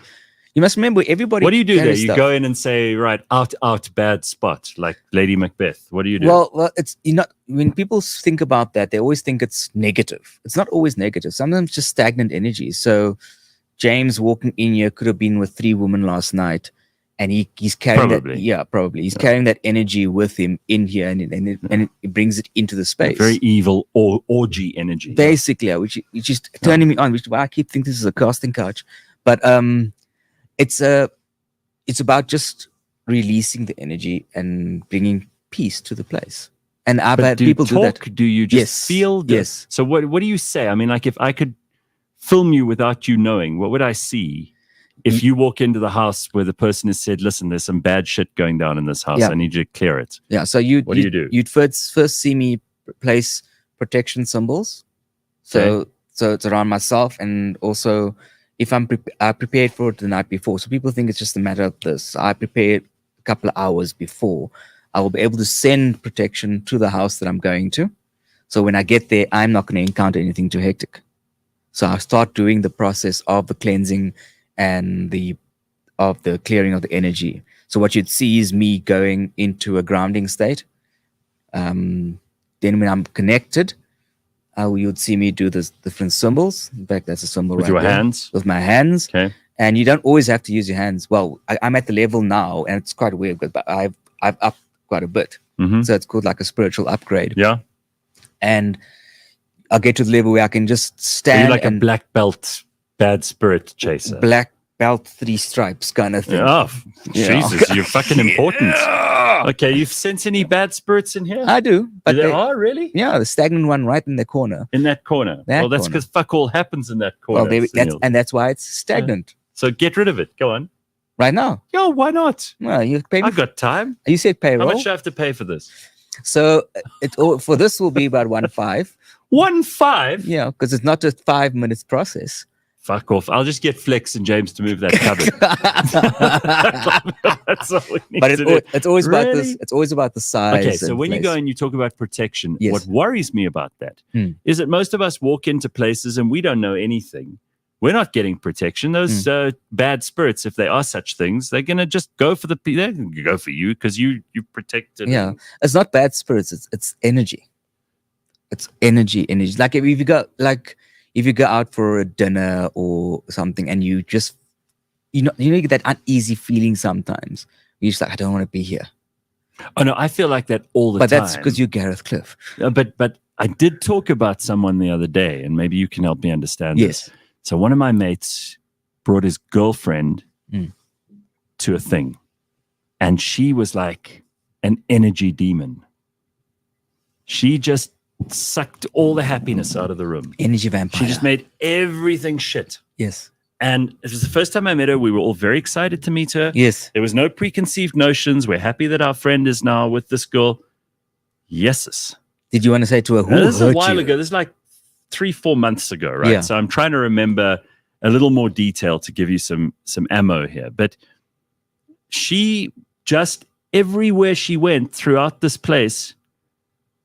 you must remember everybody. What do you do there? carries You stuff. go in and say, right, out, bad spot, like Lady Macbeth. What do you do? Well, it's when people think about that, they always think it's negative. It's not always negative. Sometimes just stagnant energy. So James walking in here could have been with 3 women last night, and he's carrying Probably. that. Yeah, probably he's carrying that energy with him in here, and it brings it into the space. Very evil orgy energy. Basically, yeah, which is turning me on. Which is why I keep thinking this is a casting couch, but it's about just releasing the energy and bringing peace to the place. And I've But had do you people do talk? that. Do you just Yes. feel? Yes. So what do you say? I mean, like if I could film you without you knowing, what would I see? If you walk into the house where the person has said, "Listen, there's some bad shit going down in this house. Yeah. I need you to clear it." Yeah. So What do you do? You'd first see me place protection symbols. So it's around myself, and also if I prepared for it the night before. So people think it's just a matter of this. I prepared a couple of hours before. I will be able to send protection to the house that I'm going to. So when I get there, I'm not going to encounter anything too hectic. So I start doing the process of the cleansing and the clearing of the energy. So what you'd see is me going into a grounding state. Then when I'm connected, you'd see me do the different symbols. In fact, that's a symbol With right your there. hands? With my hands. Okay. And you don't always have to use your hands. Well, I'm at the level now, and it's quite weird, but I've upped quite a bit. Mhm. So it's called like a spiritual upgrade. Yeah. And I'll get to the level where I can just Are stand you like a and black belt bad spirit chaser? black belt 3 stripes kind of thing. Oh, Yeah. Jesus, you're fucking important. Okay, you've sensed any bad spirits in here? I do, but There they- are really yeah, the stagnant one right in the corner. in that corner. That Well, that's corner. because fuck all happens in that corner. Well, Sunil. that's why it's stagnant So get rid of it. Go on. right now. Yo, why not? Well, you pay me. I've got time. You said How payroll, much do I have to pay for this? so for this will be about 1.5. 1.5. Yeah, because it's not just 5 minutes process. Fuck off. I'll just get Flex and James to move that cupboard. That's all we need But to do. it's always about this. Really? It's always about the size. Okay, so and when you place. go and you talk about protection, Yes. what worries me about that Hmm. is that most of us walk into places and we don't know anything. We're not getting protection. Those bad spirits, if they are such things, they're gonna just go for they're gonna go for you because you protected. Yeah, it's not bad spirits. It's energy. It's energy. Like if you go out for a dinner or something, and you just you get that uneasy feeling sometimes. You're just like, I don't want to be here. Oh no, I feel like that all the But time. that's because you're Gareth Cliff. But I did talk about someone the other day, and maybe you can help me understand this. Yes. So one of my mates brought his girlfriend Mm. to a thing, and she was like an energy demon. She just sucked all the happiness out of the room. Energy vampire. She just made everything shit. yes. And it was the first time I met her. We were all very excited to meet her. Yes. There was no preconceived notions. We're happy that our friend is now with this girl. Yeses. Did you want to say to her, who Now, this is a hurt while you? ago. This is like 3-4 months ago, right? Yeah. So I'm trying to remember a little more detail to give you some ammo here. But she just everywhere she went throughout this place,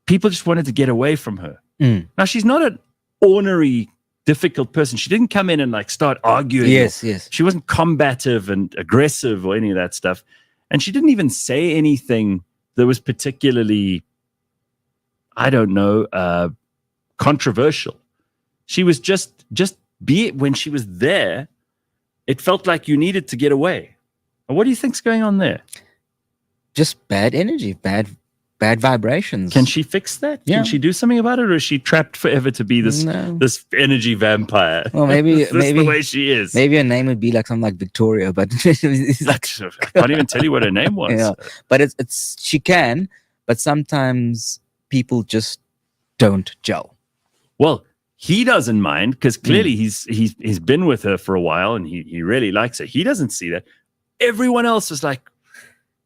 people just wanted to get away from her. Mm. Now she's not an ornery, difficult person. She didn't come in and like start arguing. Yes, yes. She wasn't combative and aggressive or any of that stuff. And she didn't even say anything that was particularly, I don't know, controversial. She was just be it when she was there, it felt like you needed to get away. What do you think's going on there? Just bad energy, bad vibrations. Can she fix that? Yeah. Can she do something about it, or is she trapped forever to be this No. this energy vampire? Well, maybe Is this the way she is. maybe her name would be like something like Victoria, but it's like, I can't even tell you what her name was. yeah. But it's she can, but sometimes people just don't gel. Well, He doesn't mind because clearly he's been with her for a while and he really likes her. He doesn't see that. Everyone else is like,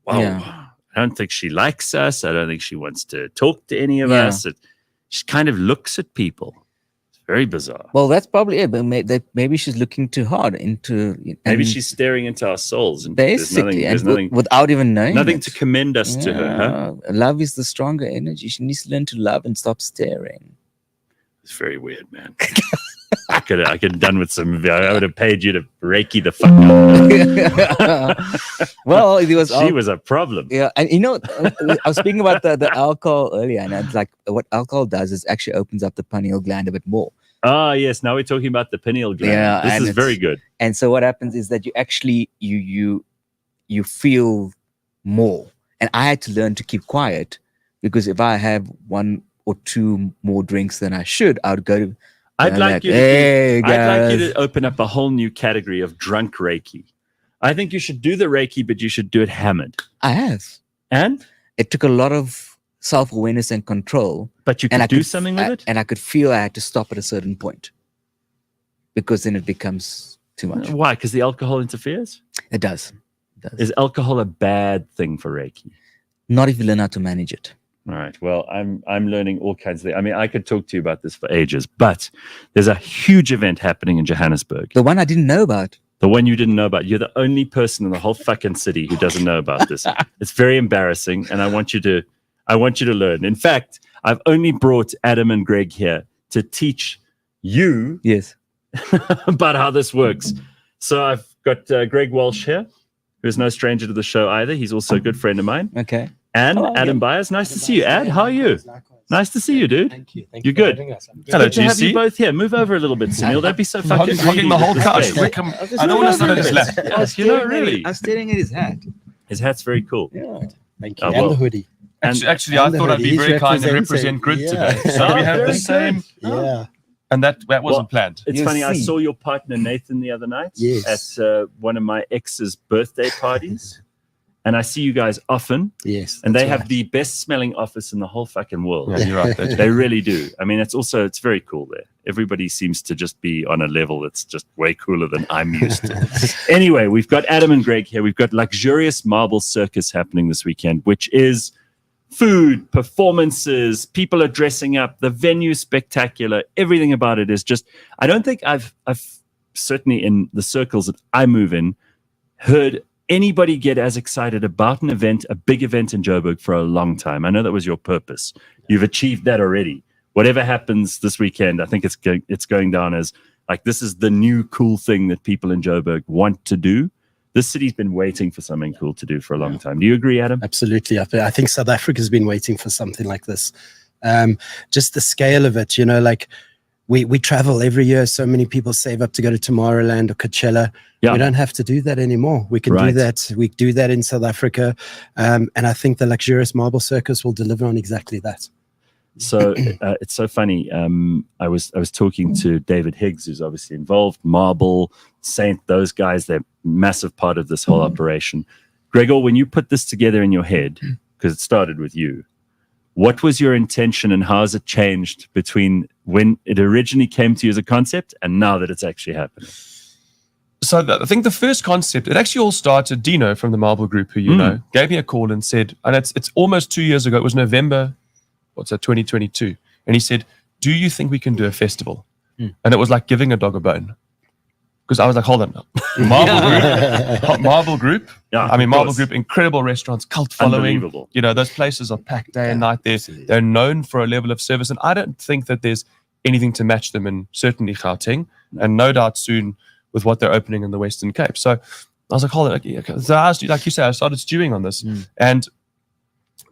wow, I don't think she likes us. I don't think she wants to talk to any of us. She kind of looks at people. It's very bizarre. Well, that's probably it. But maybe she's looking too hard into. Maybe she's staring into our souls. And basically, there's nothing, without even knowing. Nothing to commend us to her. Huh? Love is the stronger energy. She needs to learn to love and stop staring. It's very weird, man. I could have done with some. I would have paid you to Reiki the fuck up. Well, it was. She was a problem. Yeah, and I was speaking about the alcohol earlier, and it's like what alcohol does is actually opens up the pineal gland a bit more. Ah, yes. Now we're talking about the pineal gland. Yeah, this is very good. And so what happens is that you actually you feel more. And I had to learn to keep quiet because if I have one or two more drinks than I should, I would go to. I'd like you to open up a whole new category of drunk Reiki. I think you should do the Reiki, but you should do it hammered. I have. And? It took a lot of self-awareness and control. But you could do something with it? And I could feel I had to stop at a certain point. Because then it becomes too much. Why? Because the alcohol interferes? It does. Is alcohol a bad thing for Reiki? Not if you learn how to manage it. All right. Well, I'm learning all kinds of things. I mean, I could talk to you about this for ages, but there's a huge event happening in Johannesburg. The one I didn't know about. The one you didn't know about. You're the only person in the whole fucking city who doesn't know about this. It's very embarrassing, and I want you to learn. In fact, I've only brought Adam and Greg here to teach you about how this works. So I've got Greg Walsh here, who is no stranger to the show either. He's also a good friend of mine. Okay. And Adam Byers, nice to see you. Ad, how are you? Nice to see you, dude. Thank you. You're good. Hello, Good to have you both here. Move over a little bit, Sunil. Don't be so fucking hogging the whole couch. I don't want to sit on his lap. Yes, you know, really. I was staring at his hat. His hat's very cool. Yeah. Thank you. Oh, and well. the hoodie. Actually, I thought I'd be very kind and represent Grid today. So we have the same. Yeah. And that wasn't planned. It's funny. I saw your partner Nathan the other night at one of my ex's birthday parties. And I see you guys often. Yes. And they have the best smelling office in the whole fucking world. Yeah, you're right. They really do. I mean, it's very cool there. Everybody seems to just be on a level that's just way cooler than I'm used to. Anyway, we've got Adam and Greg here. We've got luxurious marble circus happening this weekend, which is food, performances, people are dressing up, the venue's spectacular. Everything about it is just, I don't think I've certainly in the circles that I move in, heard anybody get as excited about an event, a big event in Joburg for a long time. I know that was your purpose. You've achieved that already. Whatever happens this weekend, I think it's going down as like this is the new cool thing that people in Joburg want to do. This city's been waiting for something cool to do for a long time. Do you agree, Adam? Absolutely. I think South Africa's been waiting for something like this. Just the scale of it, like we travel every year. So many people save up to go to Tomorrowland or Coachella. Yeah. We don't have to do that anymore. We can do that. We do that in South Africa. And I think the luxurious marble circus will deliver on exactly that. So it's so funny. I was talking to David Higgs, who's obviously involved, Marble, Saint, those guys, they're massive part of this whole operation. Gregor, when you put this together in your head, because it started with you, what was your intention and how has it changed between when it originally came to you as a concept and now that it's actually happening? So I think the first concept, it actually all started, Dino from the Marble Group, who you know, gave me a call and said, and it's almost 2 years ago, it was November, 2022. And he said, do you think we can do a festival? And it was like giving a dog a bone. Because I was like, hold on. Marble Group. Yeah, I mean, Marble Group, incredible restaurants, cult following. Those places are packed day and night. They're known for a level of service. And I don't think that there's anything to match them in certainly Gauteng. And no doubt soon with what they're opening in the Western Cape. So I was like, hold on. Okay. So like you say, I started stewing on this. And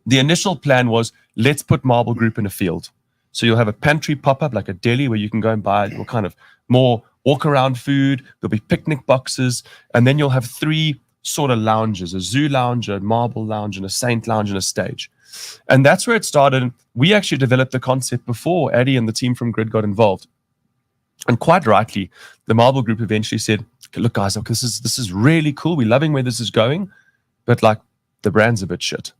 the initial plan was, let's put Marble Group in a field. So you'll have a pantry pop-up, like a deli, where you can go and buy your kind of more walk-around food. There'll be picnic boxes. And then you'll have 3 sort of lounges, a zoo lounge, a marble lounge, and a saint lounge, and a stage. And that's where it started. We actually developed the concept before Addy and the team from Grid got involved. And quite rightly, the Marble Group eventually said, okay, look, guys, this is really cool. We're loving where this is going. But like, the brand's a bit shit.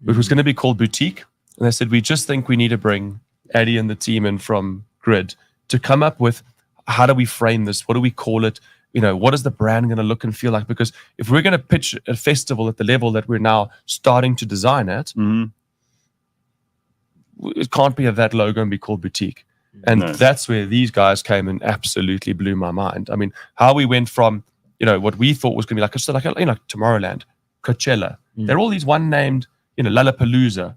It was going to be called Boutique. And they said, we just think we need to bring Addy and the team in from Grid to come up with how do we frame this? What do we call it? What is the brand going to look and feel like? Because if we're going to pitch a festival at the level that we're now starting to design at, it can't be of that logo and be called boutique. And that's where these guys came and absolutely blew my mind. I mean, how we went from, what we thought was going to be like Tomorrowland, Coachella. They're all these one-named, Lollapalooza,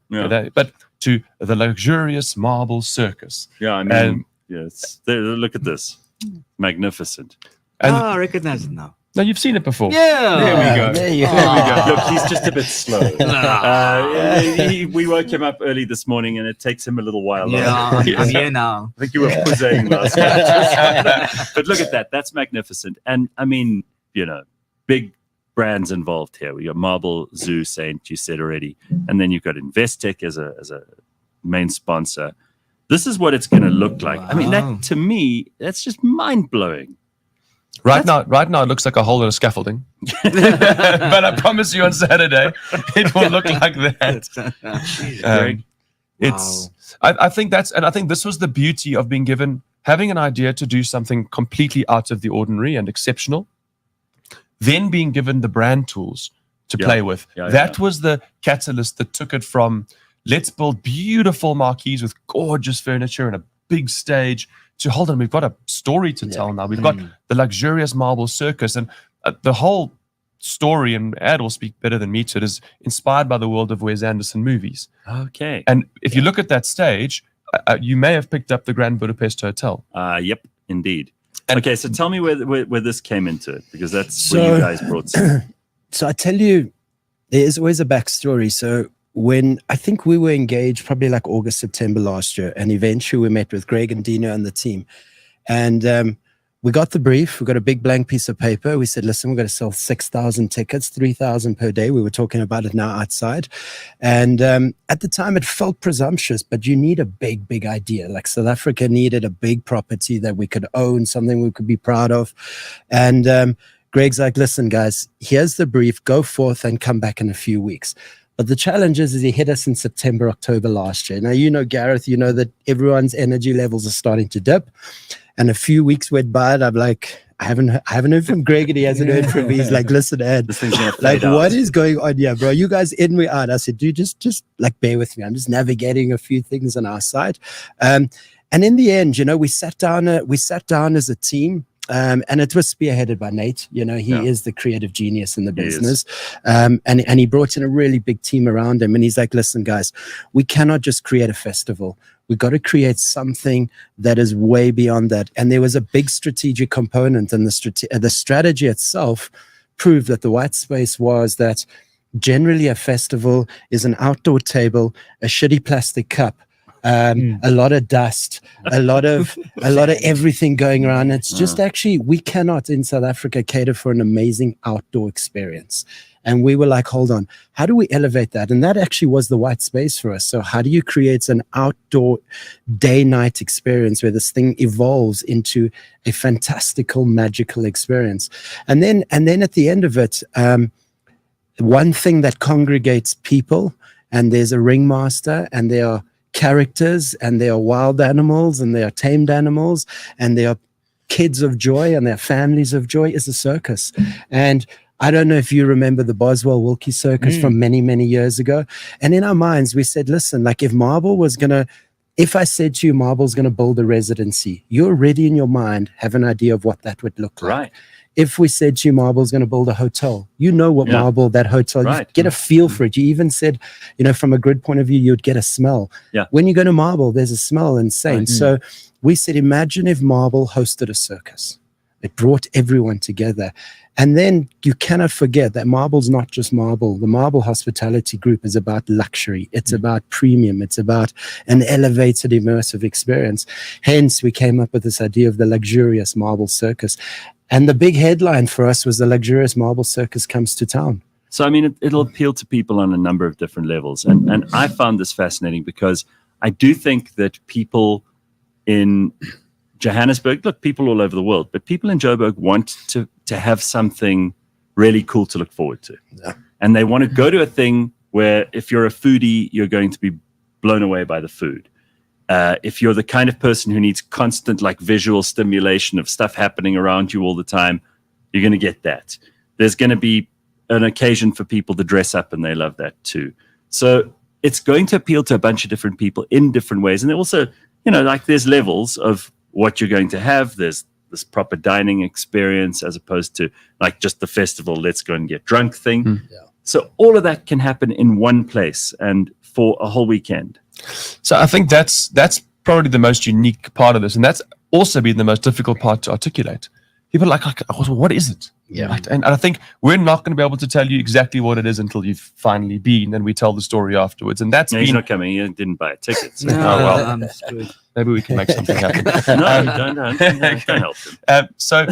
but to the luxurious marble circus. Yeah, I mean, look at this. Magnificent. I recognize it now. No, you've seen it before. Yeah. There we go. There you go. Look, he's just a bit slow. We woke him up early this morning, and it takes him a little while. Yeah, I'm here now. I think you were puzzling last night. But look at that. That's magnificent. And I mean, big brands involved here. We got Marble, Zoo, Saint, you said already. And then you've got Investec as a main sponsor. This is what it's going to look like. Wow. I mean, that to me, that's just mind-blowing. Right now, it looks like a hole in a scaffolding. But I promise you on Saturday, it will look like that. I think I think this was the beauty of having an idea to do something completely out of the ordinary and exceptional, then being given the brand tools to play with. That was the catalyst that took it from, let's build beautiful marquees with gorgeous furniture and a big stage, to hold on, we've got a story to tell now. We've got the luxurious marble circus, and the whole story, and Ad will speak better than me to it, is inspired by the world of Wes Anderson movies. Okay. And if you look at that stage, you may have picked up the Grand Budapest Hotel. Yep, indeed. Okay, so tell me where this came into it, because that's where you guys brought some. So I tell you, there is always a backstory. So when I think we were engaged probably like August, September last year, and eventually we met with Greg and Dino and the team. And we got the brief. We got a big blank piece of paper. We said, listen, we're going to sell 6,000 tickets, 3,000 per day. We were talking about it now outside. And at the time, it felt presumptuous, but you need a big, big idea. Like South Africa needed a big property that we could own, something we could be proud of. And Greg's like, listen, guys, here's the brief. Go forth and come back in a few weeks. But the challenge is he hit us in September, October last year. Now, Gareth, that everyone's energy levels are starting to dip. And a few weeks went by, and I'm like, I haven't heard from Greg, and he hasn't heard from me. He's like, listen, Ed, like, what is going on here, bro? You guys in, we out. I said, dude, just like bear with me. I'm just navigating a few things on our side. And in the end, we sat down as a team. And it was spearheaded by Nate. He is the creative genius in the business. And he brought in a really big team around him. And he's like, listen, guys, we cannot just create a festival. We've got to create something that is way beyond that. And there was a big strategic component, and the strategy itself proved that the white space was that generally a festival is an outdoor table, a shitty plastic cup, a lot of dust, a lot of everything going around. It's just actually, we cannot in South Africa cater for an amazing outdoor experience. And we were like, hold on, how do we elevate that? And that actually was the white space for us. So how do you create an outdoor day-night experience where this thing evolves into a fantastical, magical experience? And then at the end of it, one thing that congregates people, and there's a ringmaster, and there are characters, and there are wild animals, and there are tamed animals, and there are kids of joy, and there are families of joy, is a circus. And I don't know if you remember the Boswell Wilkie Circus from many, many years ago. And in our minds, we said, listen, like if I said to you, Marble's going to build a residency, you already in your mind have an idea of what that would look like. Right. If we said to you, Marble's going to build a hotel, what Marble, that hotel, you get a feel for it. You even said, from a grid point of view, you'd get a smell. Yeah. When you go to Marble, there's a smell insane. Right. So we said, imagine if Marble hosted a circus. It brought everyone together. And then you cannot forget that Marble's not just Marble. The Marble Hospitality Group is about luxury. It's about premium. It's about an elevated, immersive experience. Hence, we came up with this idea of the luxurious Marble Circus. And the big headline for us was the luxurious Marble Circus comes to town. So, I mean, it'll appeal to people on a number of different levels. And I found this fascinating because I do think that people in Johannesburg, look, people all over the world, but people in Joburg want to have something really cool to look forward to. Yeah. And they want to go to a thing where if you're a foodie, you're going to be blown away by the food. If you're the kind of person who needs constant like visual stimulation of stuff happening around you all the time, you're going to get that. There's going to be an occasion for people to dress up, and they love that too. So it's going to appeal to a bunch of different people in different ways. And also, like there's levels of what you're going to have. There's this proper dining experience as opposed to like just the festival, let's go and get drunk thing. So all of that can happen in one place and for a whole weekend. So I think that's probably the most unique part of this, and that's also been the most difficult part to articulate. People are like, what is it? Yeah. Right? And I think we're not going to be able to tell you exactly what it is until you've finally been, and we tell the story afterwards. And that's he's not coming. He didn't buy tickets. No, well. I'm screwed. Maybe we can make something happen. No, don't help him. So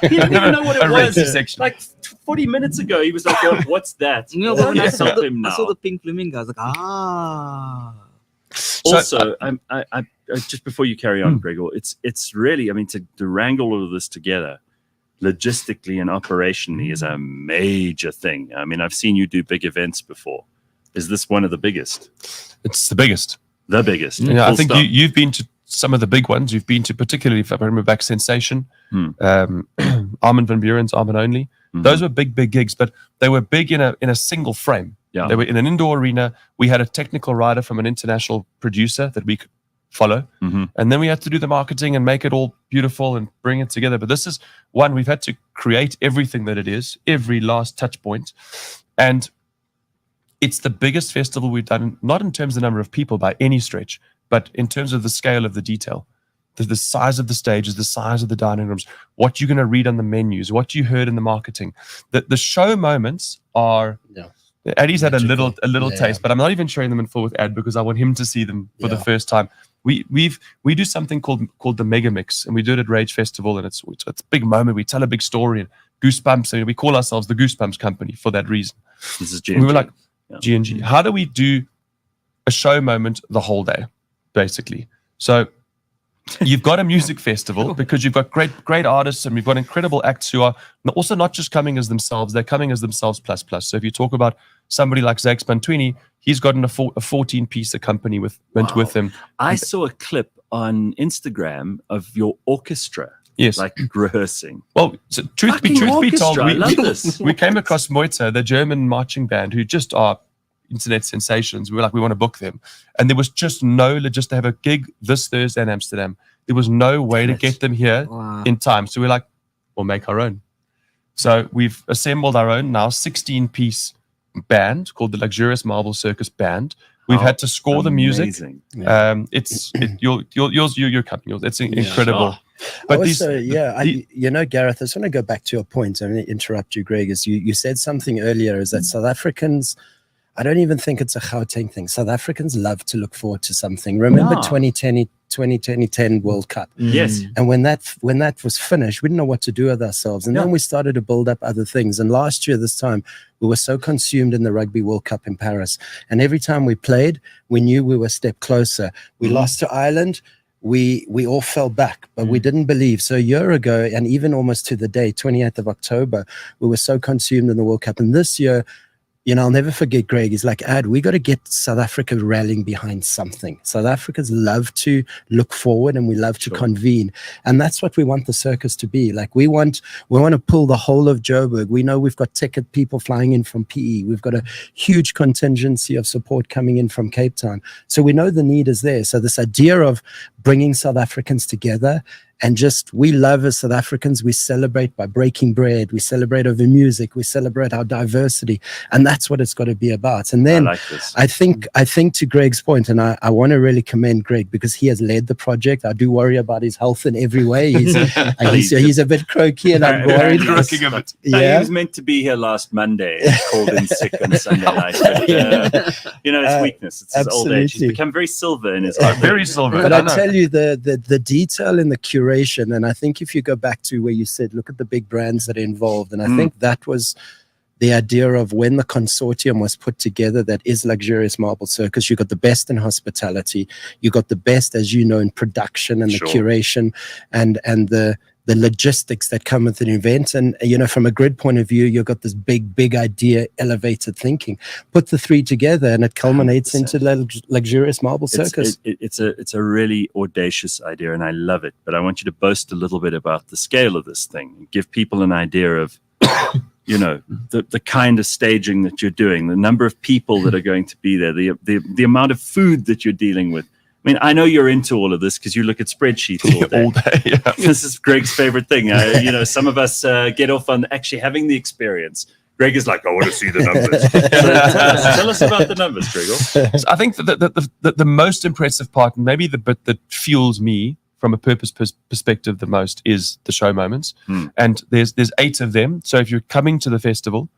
He didn't even know what it A was. Raiki section. Like 40 minutes ago, he was like, what's that? You know, but when I Yes, saw, help him I now. saw the pink flamingo, I was like, Also, I just before you carry on, Gregor, it's really, to wrangle all of this together logistically and operationally is a major thing. I've seen you do big events before. Is this one of the biggest? it's the biggest. The biggest. Yeah, I Full think stop. you've been to some of the big ones. You've been to, particularly if I remember back, Sensation, Armin van Buren's Armin Only. Those were big gigs, but they were big in a single frame. Yeah. They were in an indoor arena. We had a technical writer from an international producer that we could follow. And then we had to do the marketing and make it all beautiful and bring it together. But this is one we've had to create everything that it is, every last touch point. And it's the biggest festival we've done, not in terms of the number of people by any stretch, but in terms of the scale of the detail. The size of the stages, the size of the dining rooms, what you're going to read on the menus, what you heard in the marketing. The show moments are... Addy's had a little taste, but I'm not even showing them in full with Ad because I want him to see them for the first time. We do something called the Mega Mix, and we do it at Rage Festival, and it's a big moment. We tell a big story, and Goosebumps, and we call ourselves the Goosebumps Company for that reason. This is G&G. We were like, G&G. How do we do a show moment the whole day, basically? So you've got a music festival because you've got great artists, and we've got incredible acts who are also not just coming as themselves, they're coming as themselves plus. So if you talk about somebody like Zach Spantwini, he's gotten a 14-piece accompaniment with him. I saw a clip on Instagram of your orchestra. Yes. Like rehearsing. Well, so truth be told, I love this. we came across Moita, the German marching band, who just are internet sensations. We were like, we want to book them. And there was just just to have a gig this Thursday in Amsterdam. There was no way to get them here in time. So we're like, we'll make our own. So we've assembled our own now 16-piece band called the Luxurious Marble Circus Band. We've had to score the music. You're coming. It's incredible. But Gareth, I just want to go back to your point. I'm going to interrupt you, Greg. As you said something earlier, is that South Africans, I don't even think it's a Gauteng thing. South Africans love to look forward to something. Remember 2010 World Cup? Yes. And when that was finished, we didn't know what to do with ourselves. And then we started to build up other things. And last year, this time, we were so consumed in the Rugby World Cup in Paris. And every time we played, we knew we were a step closer. We lost to Ireland. We all fell back, but we didn't believe. So a year ago, and even almost to the day, 28th of October, we were so consumed in the World Cup. And this year, I'll never forget Greg. He's like, we got to get South Africa rallying behind something. South Africans love to look forward, and we love to convene. And that's what we want the circus to be. Like we want to pull the whole of Joburg. We know we've got ticket people flying in from PE. We've got a huge contingency of support coming in from Cape Town. So we know the need is there. So this idea of bringing South Africans together, and we love as South Africans, we celebrate by breaking bread, we celebrate over music, we celebrate our diversity, and that's what it's got to be about. And then I think to Greg's point, and I want to really commend Greg because he has led the project. I do worry about his health in every way. He's a bit croaky, and I'm worried. He was meant to be here last Monday, called in sick on Sunday night. But, it's weakness. It's his old age. He's become very silver in his life. Very silver. But I tell you, the detail in the curation, and I think if you go back to where you said, look at the big brands that are involved, and I think that was the idea of when the consortium was put together, that is Luxurious Marble Circus. You got the best in hospitality, you got the best, as you know, in production and the curation and the the logistics that come with an event. And, from a grid point of view, you've got this big idea, elevated thinking. Put the three together and it culminates 100%. Into the luxurious marble circus. It's a really audacious idea, and I love it. But I want you to boast a little bit about the scale of this thing and give people an idea of, the kind of staging that you're doing, the number of people that are going to be there, the amount of food that you're dealing with. I mean, I know you're into all of this because you look at spreadsheets all day. Yeah. This is Greg's favorite thing. Some of us get off on actually having the experience. Greg is like, I want to see the numbers. Tell us about the numbers, Gregor. So I think that the most impressive part, and maybe the bit that fuels me from a purpose perspective the most, is the show moments. And there's 8 of them. So if you're coming to the festival,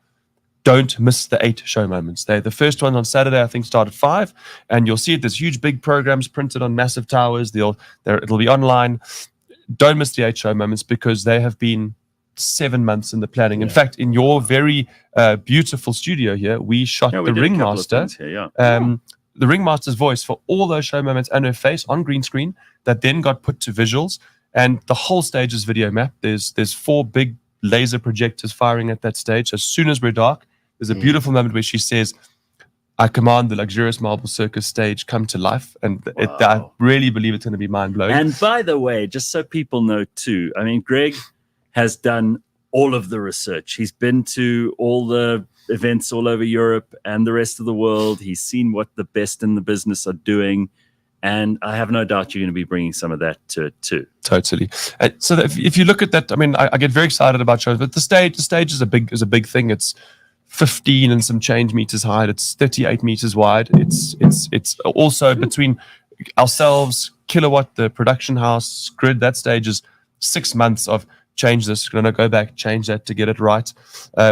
don't miss the 8 show moments. The first one on Saturday, I think, started at 5, and you'll see it. There's huge, big programs printed on massive towers. It'll be online. Don't miss the 8 show moments because they have been 7 months in the planning. In fact, in your very beautiful studio here, we shot the Ringmaster. The Ringmaster's voice for all those show moments and her face on green screen that then got put to visuals, and the whole stage is video mapped. There's 4 big laser projectors firing at that stage. As soon as we're dark, there's a beautiful moment where she says, I command the luxurious marble circus stage come to life. And I really believe it's going to be mind-blowing. And by the way, just so people know too, I mean, Greg has done all of the research. He's been to all the events all over Europe and the rest of the world. He's seen what the best in the business are doing. And I have no doubt you're going to be bringing some of that to it too. Totally. So if you look at that, I mean, I get very excited about shows, but the stage is a big thing. It's 15 and some change meters high. It's 38 meters wide. It's also between ourselves, Kilowatt, the production house, Grid. That stage is 6 months of change this, going to go back, change that to get it right.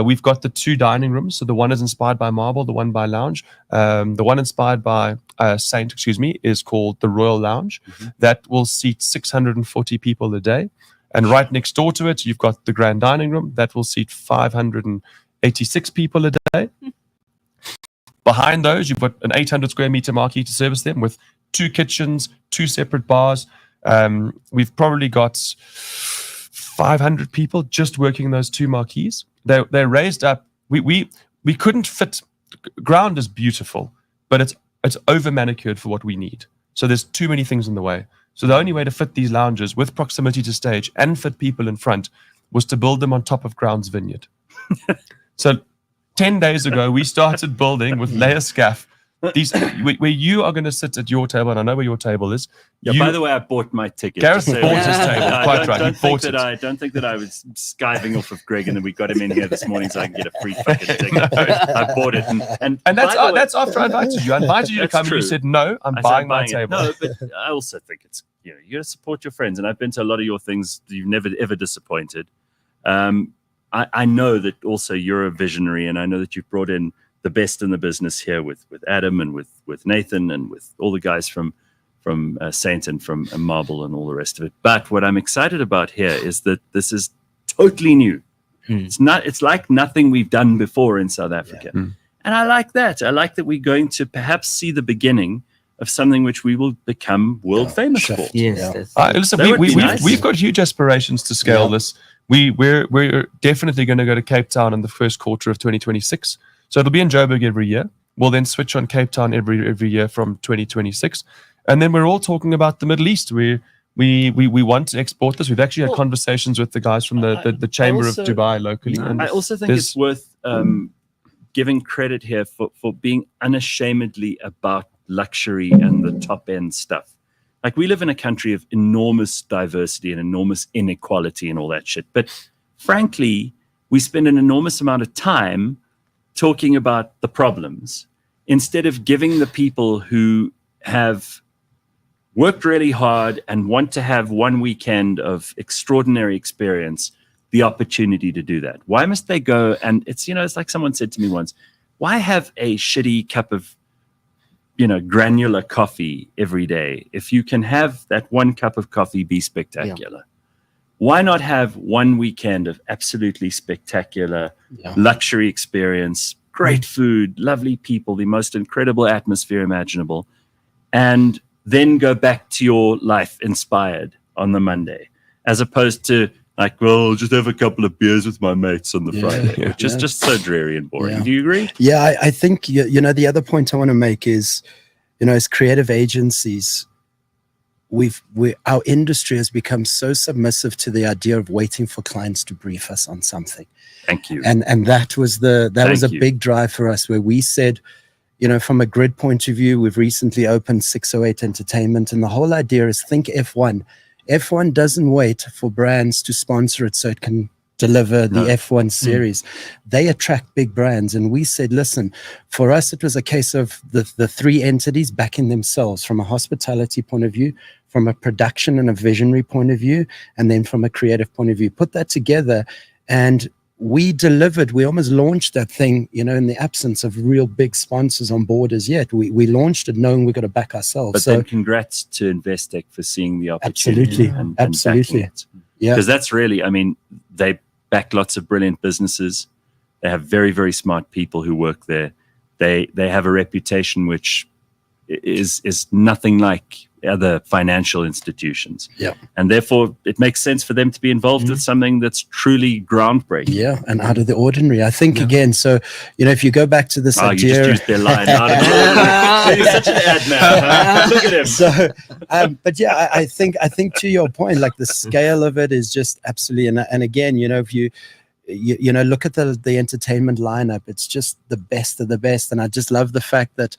We've got the 2 dining rooms. So the one is inspired by marble, the one by lounge. The one inspired by Saint, is called the Royal Lounge. That will seat 640 people a day. And right next door to it, you've got the grand dining room. That will seat 586 people a day. Behind those, you've got an 800 square meter marquee to service them with 2 kitchens, 2 separate bars. We've probably got 500 people just working those 2 marquees. They're raised up. We couldn't fit. Ground is beautiful, but it's over manicured for what we need. So there's too many things in the way. So the only way to fit these lounges with proximity to stage and fit people in front was to build them on top of Ground's vineyard. So 10 days ago, we started building with layer scaff. These where you are going to sit at your table, and I know where your table is. By the way, I bought my ticket. Gareth bought his table. Quite right. I don't think that I was skiving off of Greg, and then we got him in here this morning so I can get a free fucking ticket. I bought it, and that's after I invited you. I invited you to come, and you said no. I'm buying my table. No, but I also think it's you got to support your friends, and I've been to a lot of your things. You've never ever disappointed. I know that also you're a visionary, and I know that you've brought in the best in the business here with Adam and with Nathan and with all the guys from Saint and from Marble and all the rest of it. But what I'm excited about here is that this is totally new. It's like nothing we've done before in South Africa. And I like that. I like that we're going to perhaps see the beginning of something which we will become world famous for. Yes. Listen, we've got huge aspirations to scale this. We're definitely going to go to Cape Town in the first quarter of 2026. So it'll be in Joburg every year. We'll then switch on Cape Town every year from 2026. And then we're all talking about the Middle East. We want to export this. We've actually had conversations with the guys from the Chamber of Dubai locally. And I also think it's worth giving credit here for being unashamedly about luxury and the top end stuff. Like, we live in a country of enormous diversity and enormous inequality and all that shit. But frankly, we spend an enormous amount of time talking about the problems instead of giving the people who have worked really hard and want to have one weekend of extraordinary experience the opportunity to do that. Why must they go? And it's like someone said to me once, why have a shitty cup of granular coffee every day if you can have that one cup of coffee be spectacular? Why not have one weekend of absolutely spectacular luxury experience, great food, lovely people, the most incredible atmosphere imaginable, and then go back to your life inspired on the Monday, as opposed to Like, well, I'll just have a couple of beers with my mates on the Friday, which is just so dreary and boring. Yeah. Do you agree? Yeah, I think, the other point I want to make is, as creative agencies, our industry has become so submissive to the idea of waiting for clients to brief us on something. Thank you. And that was a big drive for us, where we said, from a grid point of view, we've recently opened 608 Entertainment, and the whole idea is think F1. F1 doesn't wait for brands to sponsor it so it can deliver the F1 series. They attract big brands. And we said, listen, for us, it was a case of the three entities backing themselves from a hospitality point of view, from a production and a visionary point of view, and then from a creative point of view. Put that together, and we delivered. We almost launched that thing, in the absence of real big sponsors on board as yet. We launched it knowing we've got to back ourselves. But then congrats to Investec for seeing the opportunity. Absolutely. Yeah. Because that's really, they back lots of brilliant businesses. They have very, very smart people who work there. They have a reputation which is nothing like other financial institutions. Yeah. And therefore, it makes sense for them to be involved with something that's truly groundbreaking. Yeah, and out of the ordinary. I think, again, so, if you go back to this idea... you just used their line. Out of the ordinary. You're such an ad man. Huh? Look at him. So, but yeah, I think to your point, like the scale of it is just absolutely... And again, if you look at the entertainment lineup, it's just the best of the best. And I just love the fact that,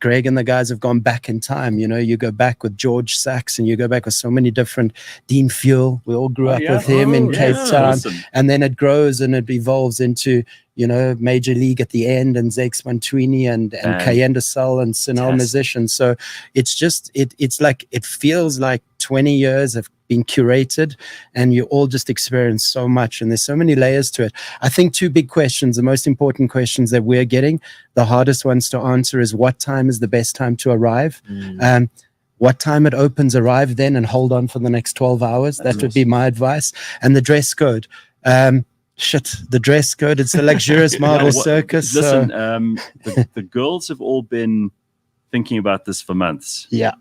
Greg and the guys have gone back in time. You go back with George Sachs, and you go back with so many different Dean Fuel. We all grew up with him in Cape Town. Awesome. And then it grows and it evolves into, Major League at the end, and Zakes Mantwini and Kayenda Sal and Sunil musicians. So it's just, it's like, it feels like 20 years have been curated, and you all just experience so much, and there's so many layers to it. I think two big questions, the most important questions that we're getting, the hardest ones to answer, is what time is the best time to arrive? What time it opens, arrive then and hold on for the next 12 hours. That would be my advice. And the dress code. The dress code. It's the luxurious marble circus. Listen, the girls have all been thinking about this for months. Yeah.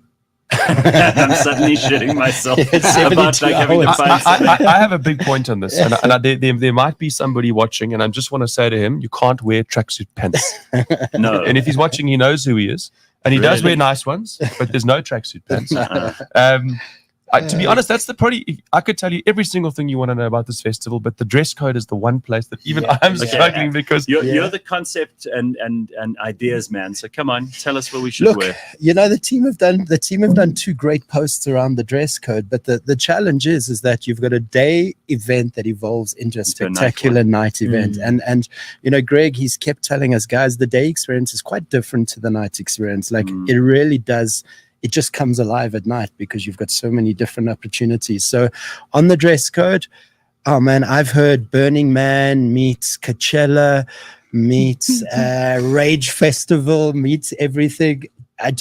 I'm suddenly shitting myself about having to find something. I have a big point on this, and there might be somebody watching, and I just want to say to him, you can't wear tracksuit pants. No. And if he's watching, he knows who he is, and he does wear nice ones, but there's no tracksuit pants. To be honest, that's I could tell you every single thing you want to know about this festival, but the dress code is the one place that even I'm struggling, because you're the concept and ideas man. So come on, tell us what we should wear. The team have done two great posts around the dress code, but the challenge is that you've got a day event that evolves into a spectacular night event. And Greg, he's kept telling us, guys, the day experience is quite different to the night experience. Like it really does. It just comes alive at night because you've got so many different opportunities. So on the dress code, oh man, I've heard Burning Man meets Coachella, meets Rage Festival, meets everything.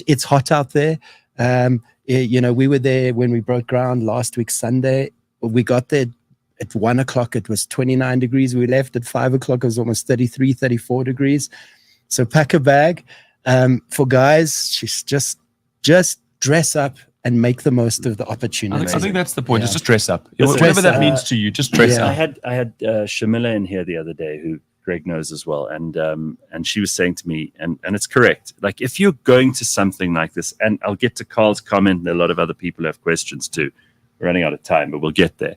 It's hot out there. We were there when we broke ground last week, Sunday. We got there at 1 o'clock. It was 29 degrees. We left at 5 o'clock. It was almost 33, 34 degrees. So pack a bag. For guys, just dress up and make the most of the opportunity. I think that's the point. Just dress up. Whatever that means to you, just dress up. I had Shamila in here the other day, who Greg knows as well, and she was saying to me, and it's correct. Like if you're going to something like this, and I'll get to Carl's comment, and a lot of other people have questions too. We're running out of time, but we'll get there.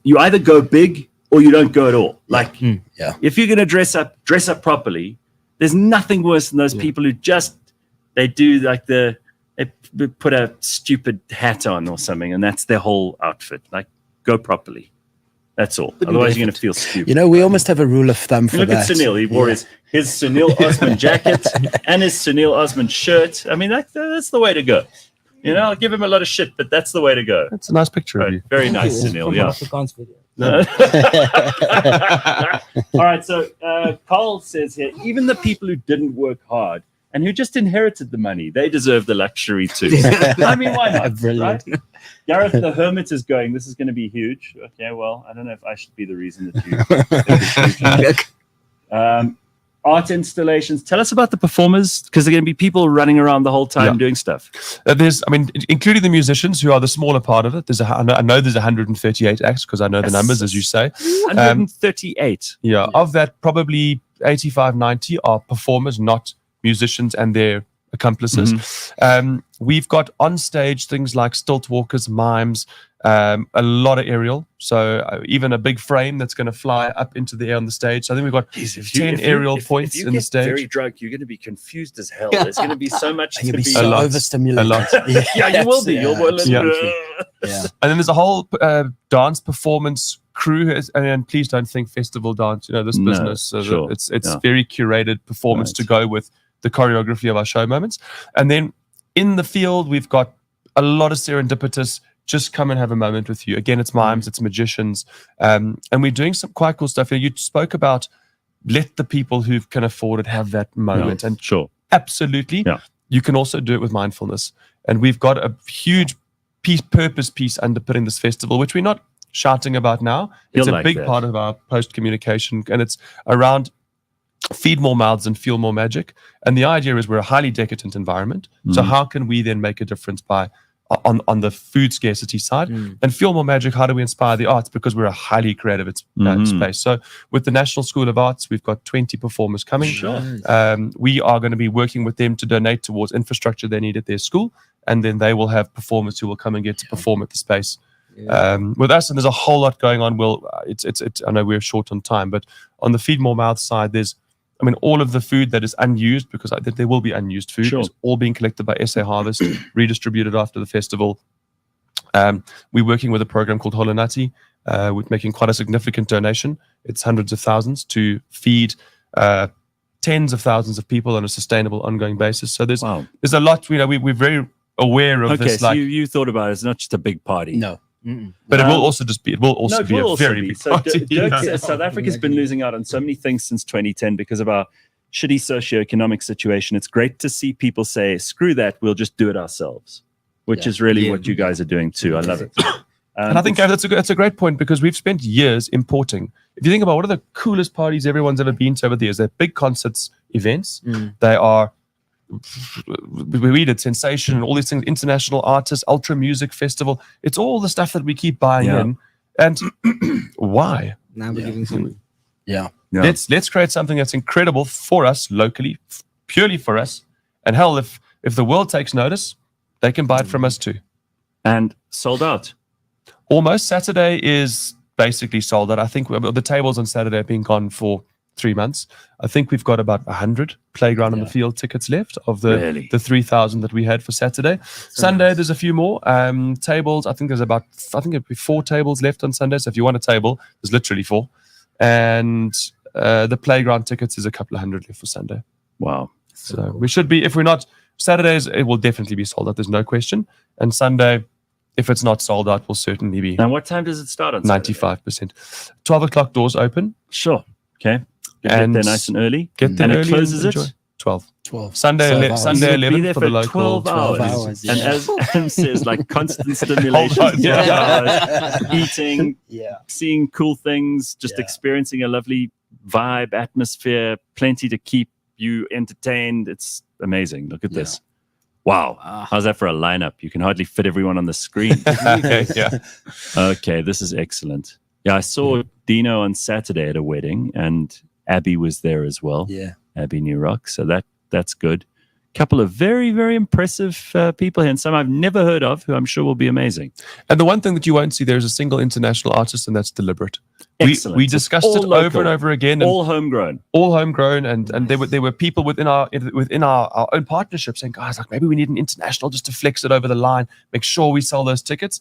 You either go big or you don't go at all. Like if you're going to dress up properly. There's nothing worse than those people who they do like they put a stupid hat on or something, and that's their whole outfit. Like, go properly. That's all. Otherwise, you're going to feel stupid. We almost have a rule of thumb for that. Look at Sunil. He wore his Sunil Osman jacket and his Sunil Osman shirt. I mean, that's the way to go. I'll give him a lot of shit, but that's the way to go. That's a nice picture of you. Very nice, Sunil. All right. So Carl says here, even the people who didn't work hard and who just inherited the money, they deserve the luxury too. I mean, why not? Brilliant. Right? Gareth the Hermit is going, this is going to be huge. Okay, well, I don't know if I should be the reason that you. art installations. Tell us about the performers, because there are going to be people running around the whole time doing stuff. Including the musicians who are the smaller part of it. I know there's 138 acts because I know the numbers, as you say. 138. Of that, probably 85, 90 are performers, not musicians and their accomplices. We've got on stage things like stilt walkers, mimes, a lot of aerial. So even a big frame that's going to fly up into the air on the stage. So I think we've got 10 aerial points if you in the get stage. very drunk, you're going to be confused as hell. There's going to be so much to You'll be be so lot. overstimulated. A lot. Yeah, you will be. You'll be And then there's a whole dance performance crew, and please don't think festival dance, this business. So it's very curated performance to go with the choreography of our show moments. And then in the field, we've got a lot of serendipitous, just come and have a moment with you. Again, it's mimes, it's magicians. And we're doing some quite cool stuff. You spoke about let the people who can afford it have that moment. And absolutely, you can also do it with mindfulness. And we've got a huge purpose piece underpinning this festival, which we're not shouting about now. It's a big part of our post communication, and it's around feed more mouths and fuel more magic. And the idea is we're a highly decadent environment. So how can we then make a difference by on the food scarcity side and fuel more magic? How do we inspire the arts? Because we're a highly creative space. So with the National School of Arts, we've got 20 performers coming. We are going to be working with them to donate towards infrastructure they need at their school, and then they will have performers who will come and get to perform at the space with us. And there's a whole lot going on. I know we're short on time, but on the Feed More Mouths side, there's all of the food that is unused, because there will be unused food, is all being collected by SA Harvest, redistributed after the festival. We're working with a program called Holonati. We're making quite a significant donation. It's hundreds of thousands to feed tens of thousands of people on a sustainable, ongoing basis. So there's a lot. We're very aware of this. So you thought about it. It's not just a big party. No. But it will also be a very big party. Dirk says South Africa's been losing out on so many things since 2010 because of our shitty socioeconomic situation. It's great to see people say, screw that, we'll just do it ourselves, which is really what you guys are doing too. I love it. And I think that's a great point, because we've spent years importing. If you think about what are the coolest parties everyone's ever been to over the years, they're big concerts, events. They are, we did Sensation and all these things, international artists, Ultra Music Festival. It's all the stuff that we keep buying in. And why? Now we're giving something. Let's create something that's incredible for us locally, purely for us. And hell, if the world takes notice, they can buy it from us too. And sold out. Almost. Saturday is basically sold out. I think the tables on Saturday have been gone for 3 months. I think we've got about 100 playground on the field tickets left of the 3,000 that we had for Saturday. Sunday, there's a few more tables. I think it'd be 4 tables left on Sunday. So if you want a table, there's literally 4. And the playground tickets is a couple of hundred left for Sunday. Wow. So we should be, if we're not, Saturdays, it will definitely be sold out. There's no question. And Sunday, if it's not sold out, will certainly be. And what time does it start on Saturday? 95%. 12 o'clock doors open. Sure. Okay. Get there nice and early. Get there and early. It closes and at 12. Sunday, Sunday 11 be there for for the local 12 hours. Yeah. And as Adam says, like constant stimulation, eating, seeing cool things, just experiencing a lovely vibe, atmosphere, plenty to keep you entertained. It's amazing. Look at this. Wow. How's that for a lineup? You can hardly fit everyone on the screen. Okay, this is excellent. Yeah, I saw Dino on Saturday at a wedding, and Abby was there as well. Yeah. Abby New Rock. So that's good. Couple of very, very impressive people here, and some I've never heard of, who I'm sure will be amazing. And the one thing that you won't see there is a single international artist, and that's deliberate. Excellent. We discussed it local, over and over again. All homegrown. And there were people within our own partnership saying, guys, like maybe we need an international just to flex it over the line, make sure we sell those tickets.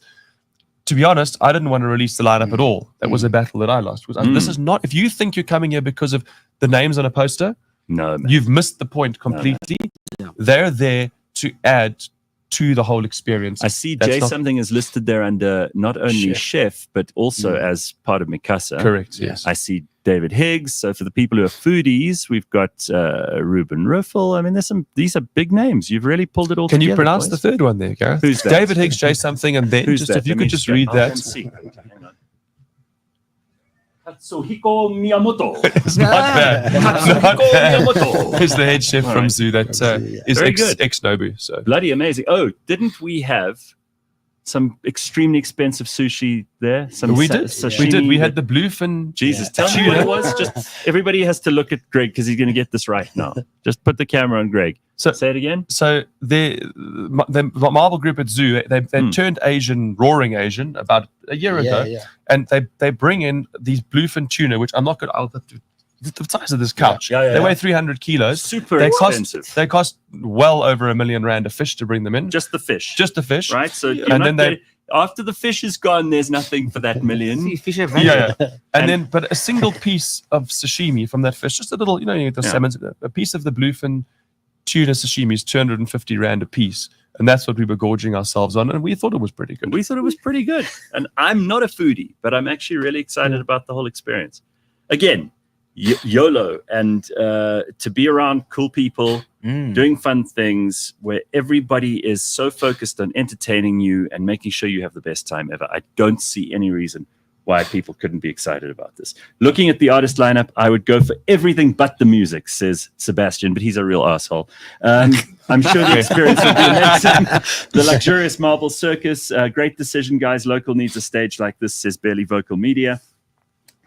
To be honest, I didn't want to release the lineup at all. That was a battle that I lost. This is not, if you think you're coming here because of the names on a poster, no, man. You've missed the point completely. No. They're there to add to the whole experience. I see something is listed there under not only chef but also as part of Mikasa. Correct, yes. I see David Higgs. So for the people who are foodies, we've got Ruben Riffle. I mean, these are big names. You've really pulled it all together. Can you pronounce the third one there, Gareth? Who's that? David Higgs, J something, and then if you could just read that. Hang on. Katsuhiko Miyamoto. It's not bad. Not bad. Miyamoto. He's the head chef from Zoo that is Very good. ex-Nobu. So Bloody amazing. Oh, didn't we have some extremely expensive sushi there? Some we did. sashimi We did. We that- had the bluefin. Jesus, tell me what it was. Just everybody has to look at Greg because he's going to get this right now. Just put the camera on Greg. So say it again. So the Marvel group at Zoo, they turned Asian, roaring Asian, about a year ago, and they bring in these bluefin tuna, which I'm not good. I'll have to. The size of this couch. They weigh 300 kilos. Super expensive. They cost well over R1 million a fish to bring them in. Just the fish. Just the fish. Right. So and then after the fish is gone, there's nothing for that million. Fish are valuable. And then, but a single piece of sashimi from that fish, just a little, you get the salmon, a piece of the bluefin tuna sashimi is 250 Rand a piece. And that's what we were gorging ourselves on. And we thought it was pretty good. We thought it was pretty good. And I'm not a foodie, but I'm actually really excited about the whole experience. Again, YOLO, and to be around cool people doing fun things where everybody is so focused on entertaining you and making sure you have the best time ever. I don't see any reason why people couldn't be excited about this. Looking at the artist lineup, I would go for everything but the music, says Sebastian, but he's a real asshole. I'm sure the experience would be amazing. The luxurious marble circus, great decision, guys. Local needs a stage like this, says Barely Vocal Media.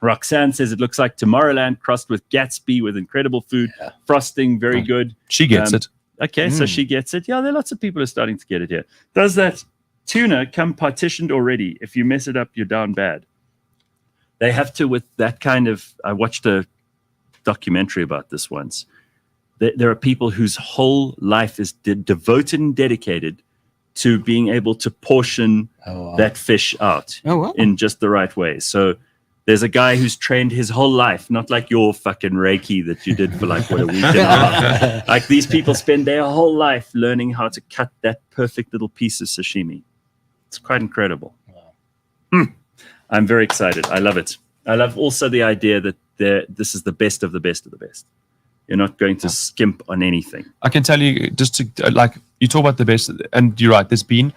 Roxanne says it looks like Tomorrowland crossed with Gatsby with incredible food, frosting, very good. She gets it. Okay, so she gets it. Yeah, there are lots of people who are starting to get it here. Does that tuna come partitioned already? If you mess it up, you're down bad. They have to with that kind of... I watched a documentary about this once. There are people whose whole life is devoted and dedicated to being able to portion that fish out in just the right way. So... there's a guy who's trained his whole life, not like your fucking Raiki that you did for a week and a half. Like these people spend their whole life learning how to cut that perfect little piece of sashimi. It's quite incredible. I'm very excited. I love it. I love also the idea that this is the best of the best of the best. You're not going to skimp on anything. I can tell you, just to you talk about the best, and you're right, there's been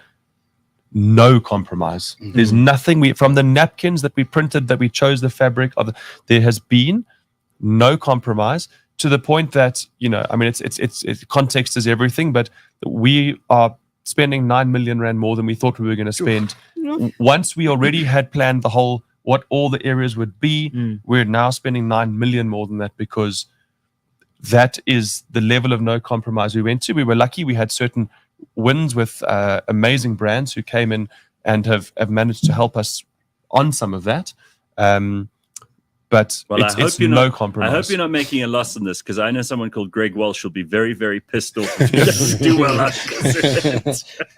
no compromise. There's nothing from the napkins that we printed, that we chose the fabric of. There has been no compromise, to the point that it's context is everything. But we are spending 9 million Rand more than we thought we were going to spend. Once we already had planned what all the areas would be, we're now spending 9 million more than that, because that is the level of no compromise we went to. We were lucky we had certain wins with amazing brands who came in and have managed to help us on some of that. But it's no compromise. I hope you're not making a loss in this, because I know someone called Greg Walsh will be very, very pissed off if you don't do well out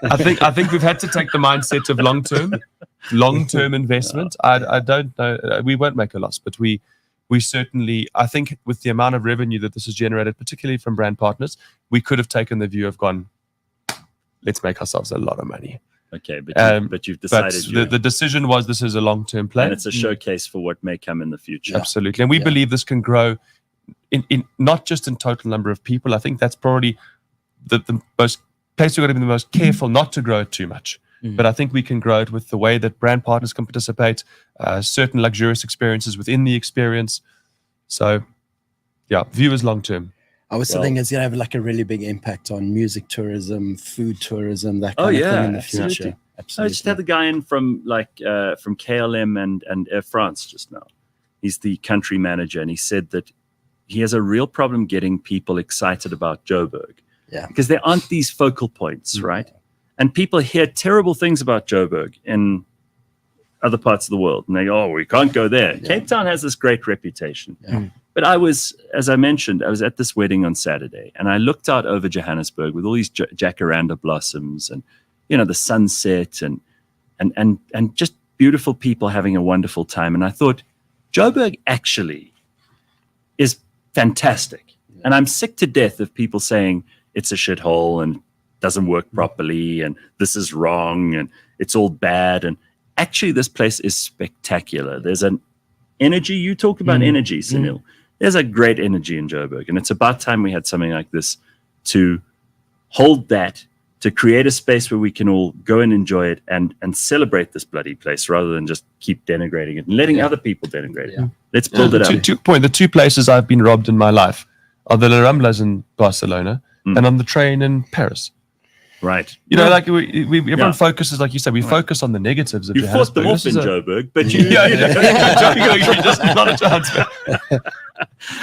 I think we've had to take the mindset of long-term investment. I don't know. We won't make a loss, but we certainly, I think with the amount of revenue that this has generated, particularly from brand partners, we could have taken the view of let's make ourselves a lot of money. Okay, but you've decided. But the decision was this is a long-term plan. And it's a showcase for what may come in the future. Absolutely. And we believe this can grow in not just in total number of people. I think that's probably the most place we've got to be the most careful not to grow it too much. But I think we can grow it with the way that brand partners can participate, certain luxurious experiences within the experience. So, view is long-term. I was thinking it's going to have a really big impact on music tourism, food tourism, that kind of thing in the future. Absolutely. I just had the guy in from KLM and Air France just now. He's the country manager, and he said that he has a real problem getting people excited about Joburg. Yeah. Because there aren't these focal points, right? And people hear terrible things about Joburg in other parts of the world, and they go, we can't go there. Cape Town has this great reputation. But as I mentioned, I was at this wedding on Saturday, and I looked out over Johannesburg with all these jacaranda blossoms and, the sunset and just beautiful people having a wonderful time. And I thought, Joburg actually is fantastic. And I'm sick to death of people saying it's a shithole and doesn't work properly and this is wrong and it's all bad. And actually, this place is spectacular. There's an energy. You talk about energy, Sunil. There's a great energy in Joburg, and it's about time we had something like this to hold that to create a space where we can all go and enjoy it and celebrate this bloody place rather than just keep denigrating it and letting other people denigrate it. Let's build it up. The two places I've been robbed in my life are the La Ramblas in Barcelona and on the train in Paris. Right. You know, like everyone focuses, like you said, we focus on the negatives of you fought them off in Joburg, but you... just not a chance.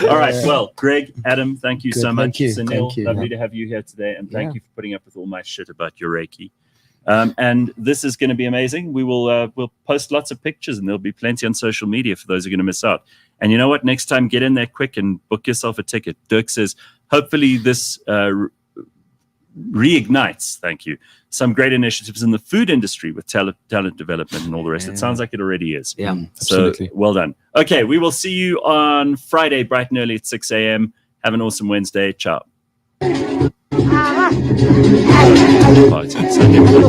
All right. Well, Greg, Adam, thank you so much. Thank you. Sunil, lovely to have you here today. And thank you for putting up with all my shit about your Raiki. And this is going to be amazing. We will we'll post lots of pictures and there'll be plenty on social media for those who are going to miss out. And you know what? Next time, get in there quick and book yourself a ticket. Dirk says, hopefully this reignites, thank you, some great initiatives in the food industry with talent development and all the rest. It sounds like it already is. Yeah, so absolutely. Well done. Okay, we will see you on Friday, bright and early at 6 a.m. Have an awesome Wednesday. Ciao. Party, so everybody